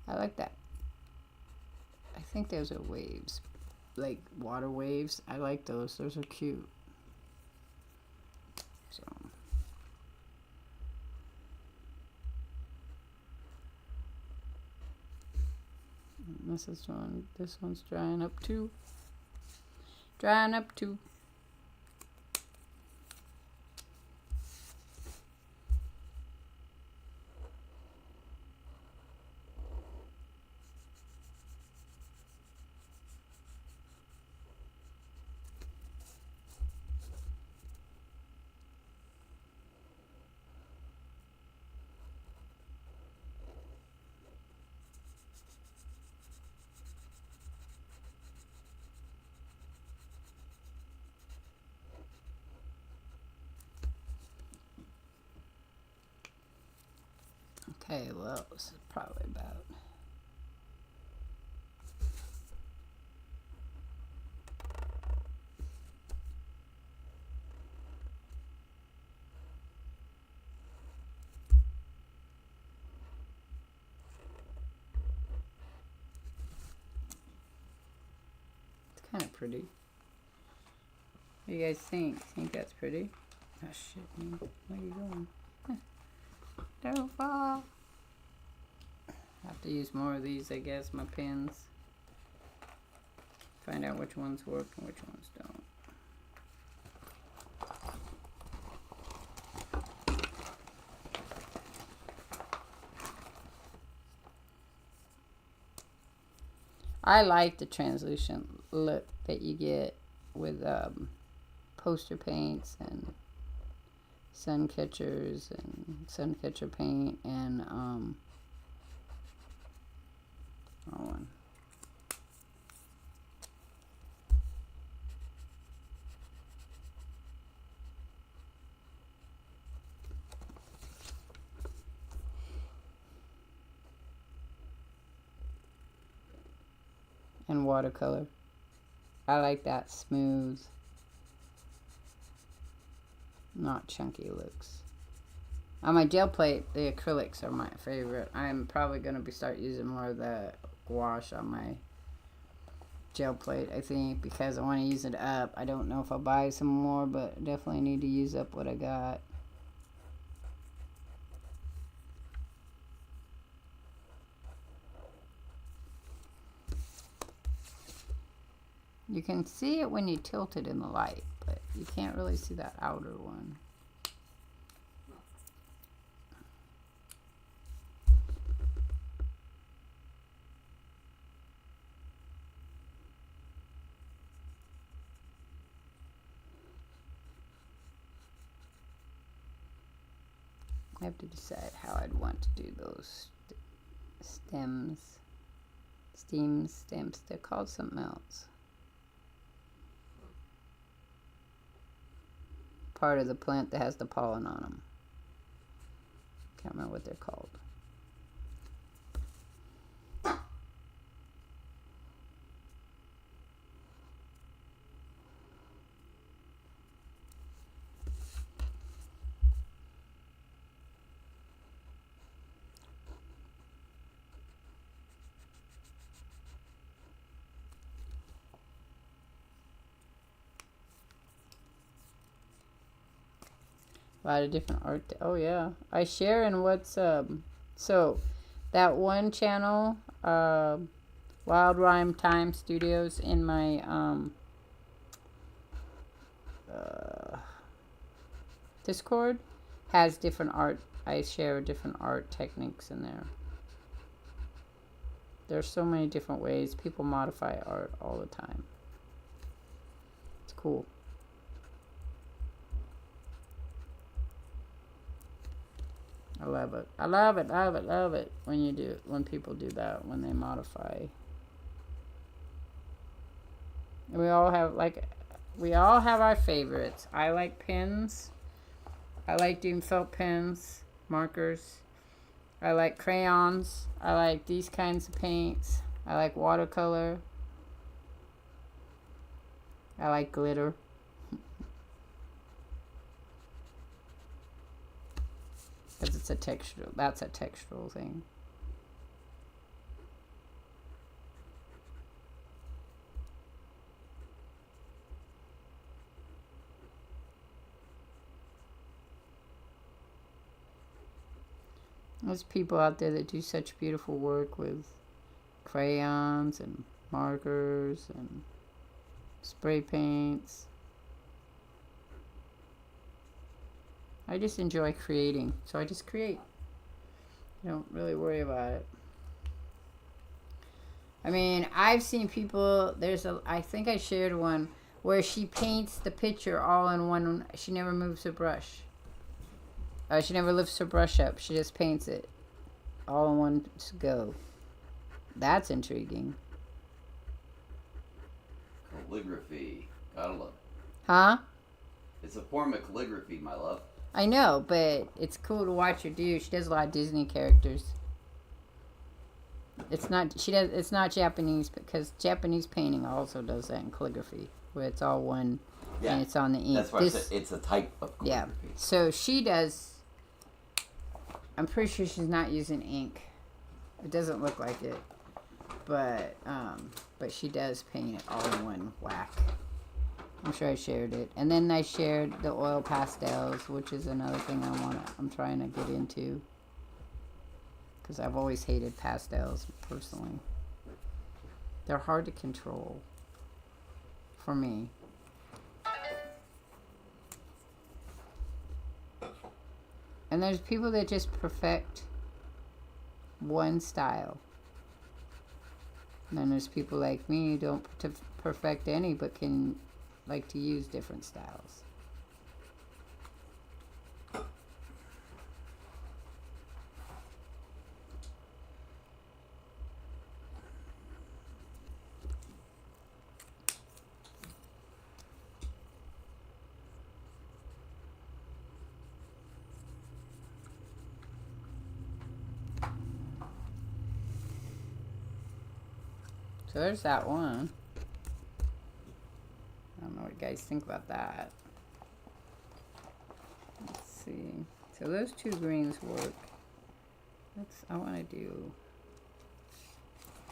I like that. I think those are waves. Like water waves. I like those. Those are cute. So. This one's drying up too. Drying up too. Okay, well, this is probably about. It's kind of pretty. What do you guys think? Think that's pretty? Oh shit, man. Where are you going? Don't fall. I have to use more of these, I guess, my pens. Find out which ones work and which ones don't. I like the translucent look that you get with poster paints and sun catchers and sun catcher paint and and watercolor. I like that smooth, not chunky looks. On my gel plate, the acrylics are my favorite. I'm probably going to start using more of the gouache on my gel plate, I think, because I want to use it up. I don't know if I'll buy some more, but definitely need to use up what I got. You can see it when you tilt it in the light, but you can't really see that outer one. I have to decide how I'd want to do those stems. They're called something else. Part of the plant that has the pollen on them. Can't remember what they're called. A lot of different art. Oh yeah, I share in what's so that one channel, Wild Rhyme Time Studios in my uh, Discord has different art. I share different art techniques in there. There's so many different ways people modify art all the time. It's cool. I love it. I love it, love it, love it when people do that, when they modify. And we all have our favorites. I like pens. I like doing felt pens, markers. I like crayons. I like these kinds of paints. I like watercolor. I like glitter. Because it's a textural, that's a textural thing. There's people out there that do such beautiful work with crayons and markers and spray paints. I just enjoy creating, so I just create. I don't really worry about it. I mean, I've seen people, I think I shared one where she paints the picture all in one, she never moves her brush. She never lifts her brush up, she just paints it all in one go. That's intriguing. Calligraphy. Gotta love it. Huh? It's a form of calligraphy, my love. I know, but it's cool to watch her do. She does a lot of Disney characters. It's not Japanese, because Japanese painting also does that in calligraphy, where it's all one, and it's on the ink. That's why I said it's a type of calligraphy. Yeah. So she does. I'm pretty sure she's not using ink. It doesn't look like it, but she does paint it all in one whack. I'm sure I shared it. And then I shared the oil pastels, which is another thing I'm trying to get into. Because I've always hated pastels, personally. They're hard to control. For me. And there's people that just perfect one style. And then there's people like me who don't perfect any, but can like to use different styles. So there's that one. I don't know what you guys think about that. Let's see. So those two greens work. I want to do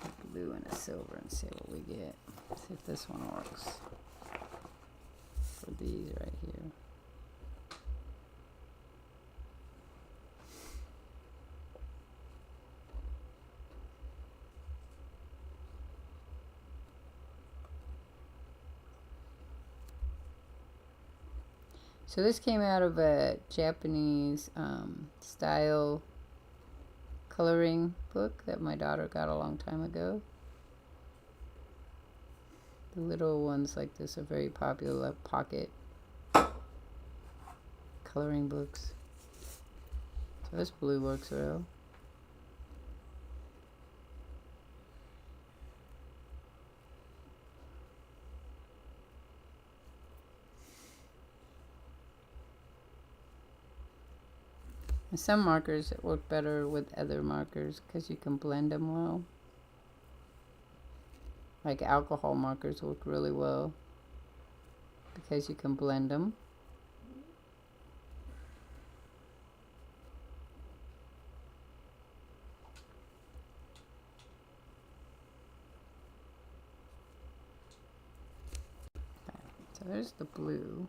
a blue and a silver and see what we get. See if this one works. For these right here. So this came out of a Japanese style coloring book that my daughter got a long time ago. The little ones like this are very popular, like pocket coloring books. So this blue works well. And some markers work better with other markers because you can blend them well. Like alcohol markers work really well because you can blend them. Okay, so there's the blue.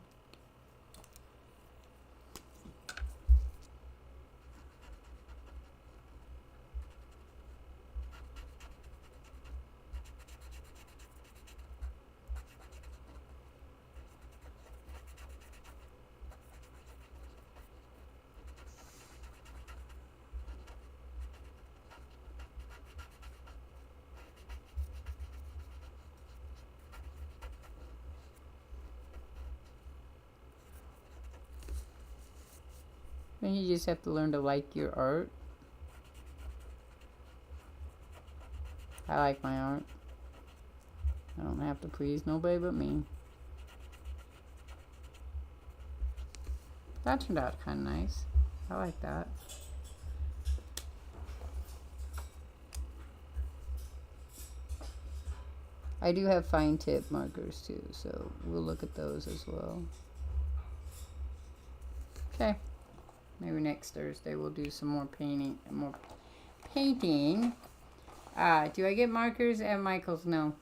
Then you just have to learn to like your art. I like my art. I don't have to please nobody but me. That turned out kind of nice. I like that. I do have fine tip markers too, so we'll look at those as well. Okay. Maybe next Thursday we'll do some more painting. Do I get markers at Michael's? No.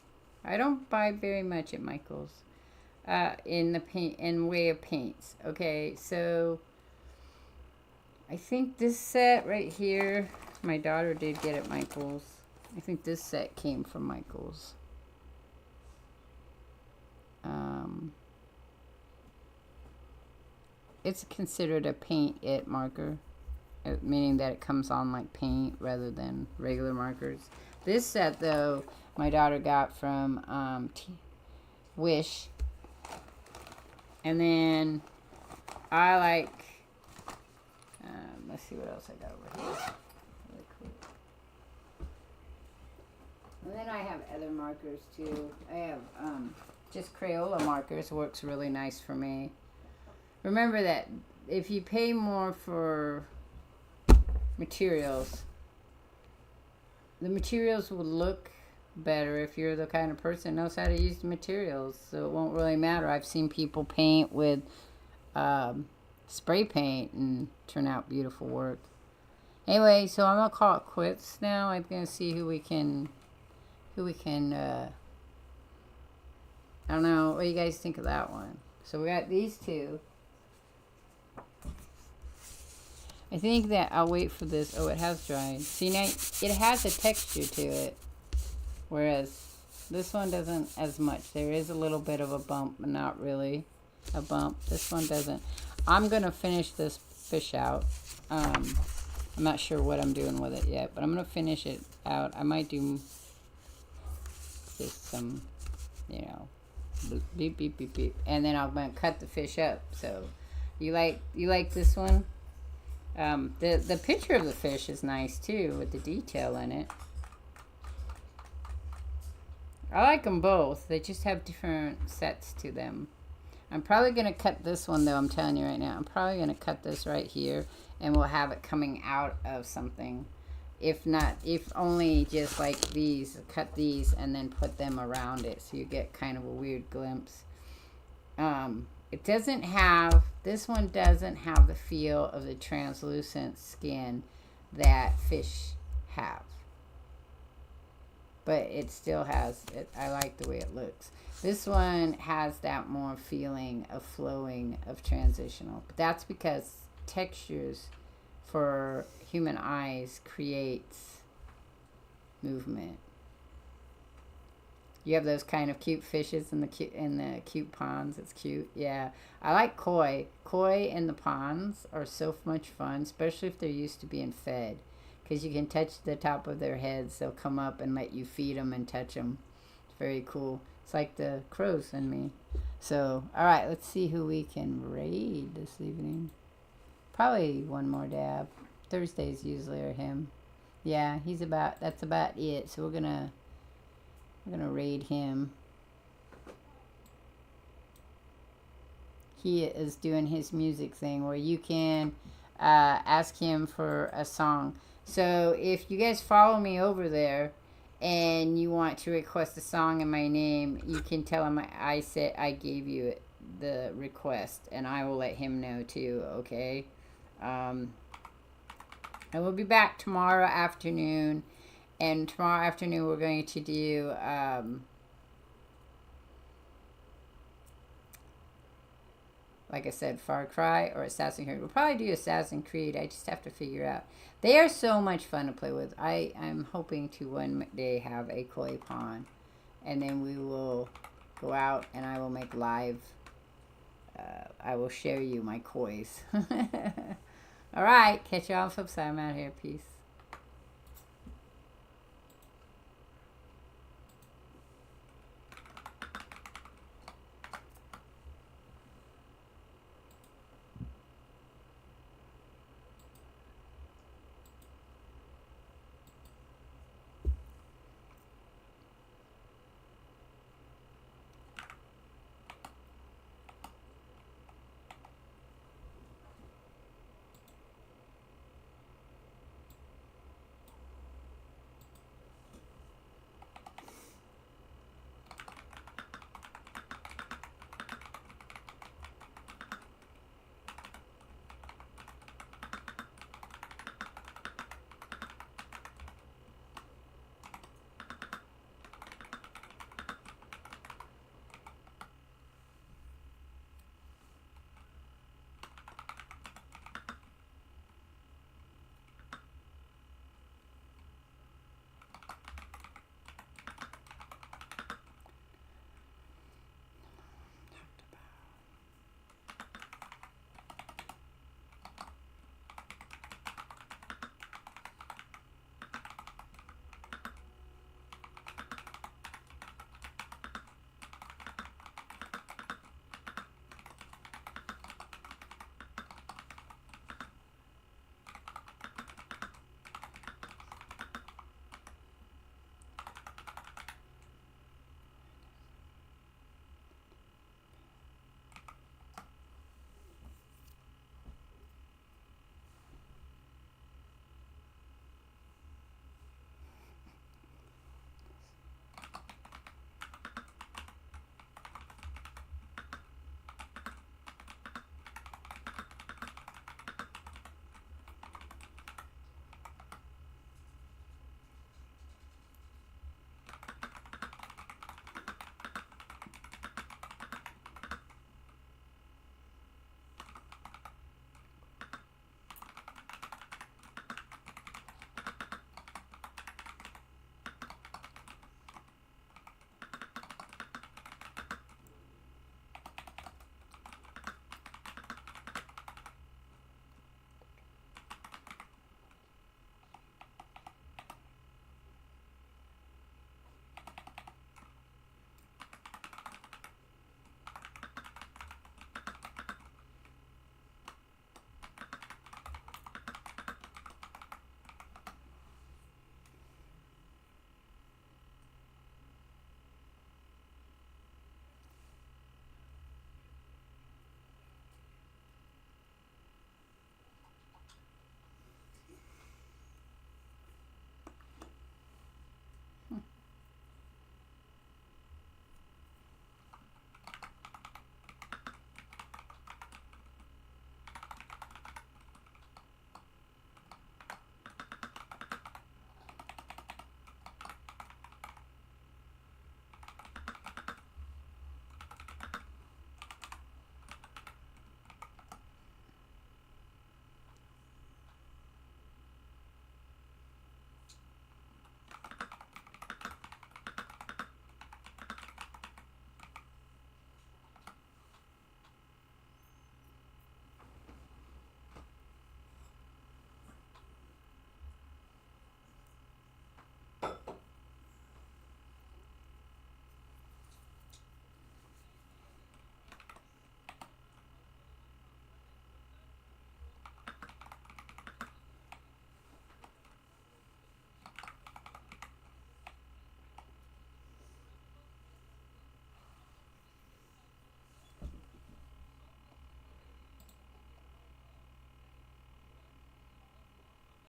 I don't buy very much at Michael's. In way of paints. Okay, so I think this set right here, my daughter did get at Michael's. I think this set came from Michael's. It's considered a paint it marker, meaning that it comes on like paint rather than regular markers. This set though, my daughter got from Wish. And then I like, let's see what else I got over here. Really cool. And then I have other markers too. I have just Crayola markers, works really nice for me. Remember that if you pay more for materials, the materials will look better if you're the kind of person who knows how to use the materials, so it won't really matter. I've seen people paint with spray paint and turn out beautiful work. Anyway, so I'm gonna call it quits now. I'm gonna see who we can I don't know, what do you guys think of that one? So we got these two. I think that I'll wait for this. Oh, it has dried. See, now it has a texture to it, whereas this one doesn't as much. There is a little bit of a bump, but not really a bump. This one doesn't. I'm going to finish this fish out. I'm not sure what I'm doing with it yet, but I'm going to finish it out. I might do just some, you know, beep, beep, beep, beep. And then I'm going to cut the fish up. So you like this one? The picture of the fish is nice too, with the detail in it. I like them both. They just have different sets to them. I'm probably going to cut this one though, I'm telling you right now. I'm probably going to cut this right here, and we'll have it coming out of something. If not, if only just like these, cut these and then put them around it, so you get kind of a weird glimpse. It doesn't have, this one doesn't have the feel of the translucent skin that fish have. But it still has, I like the way it looks. This one has that more feeling of flowing, of transitional. But that's because textures for human eyes creates movement. You have those kind of cute fishes in the cute ponds. It's cute. Yeah. I like koi. Koi in the ponds are so much fun, especially if they're used to being fed. Because you can touch the top of their heads. They'll come up and let you feed them and touch them. It's very cool. It's like the crows in me. So, alright, let's see who we can raid this evening. Probably one more dab. Thursdays usually are him. Yeah, that's about it. So we're gonna raid him. He is doing his music thing where you can ask him for a song. So if you guys follow me over there and you want to request a song in my name, you can tell him I said I gave you the request, and I will let him know too, okay? I will be back tomorrow afternoon. And tomorrow afternoon we're going to do like I said, Far Cry or Assassin's Creed. We'll probably do Assassin's Creed. I just have to figure out. They are so much fun to play with. I'm hoping to one day have a koi pond. And then we will go out and I will make live. I will share you my kois. Alright, catch you all on the flip side. I'm out here. Peace.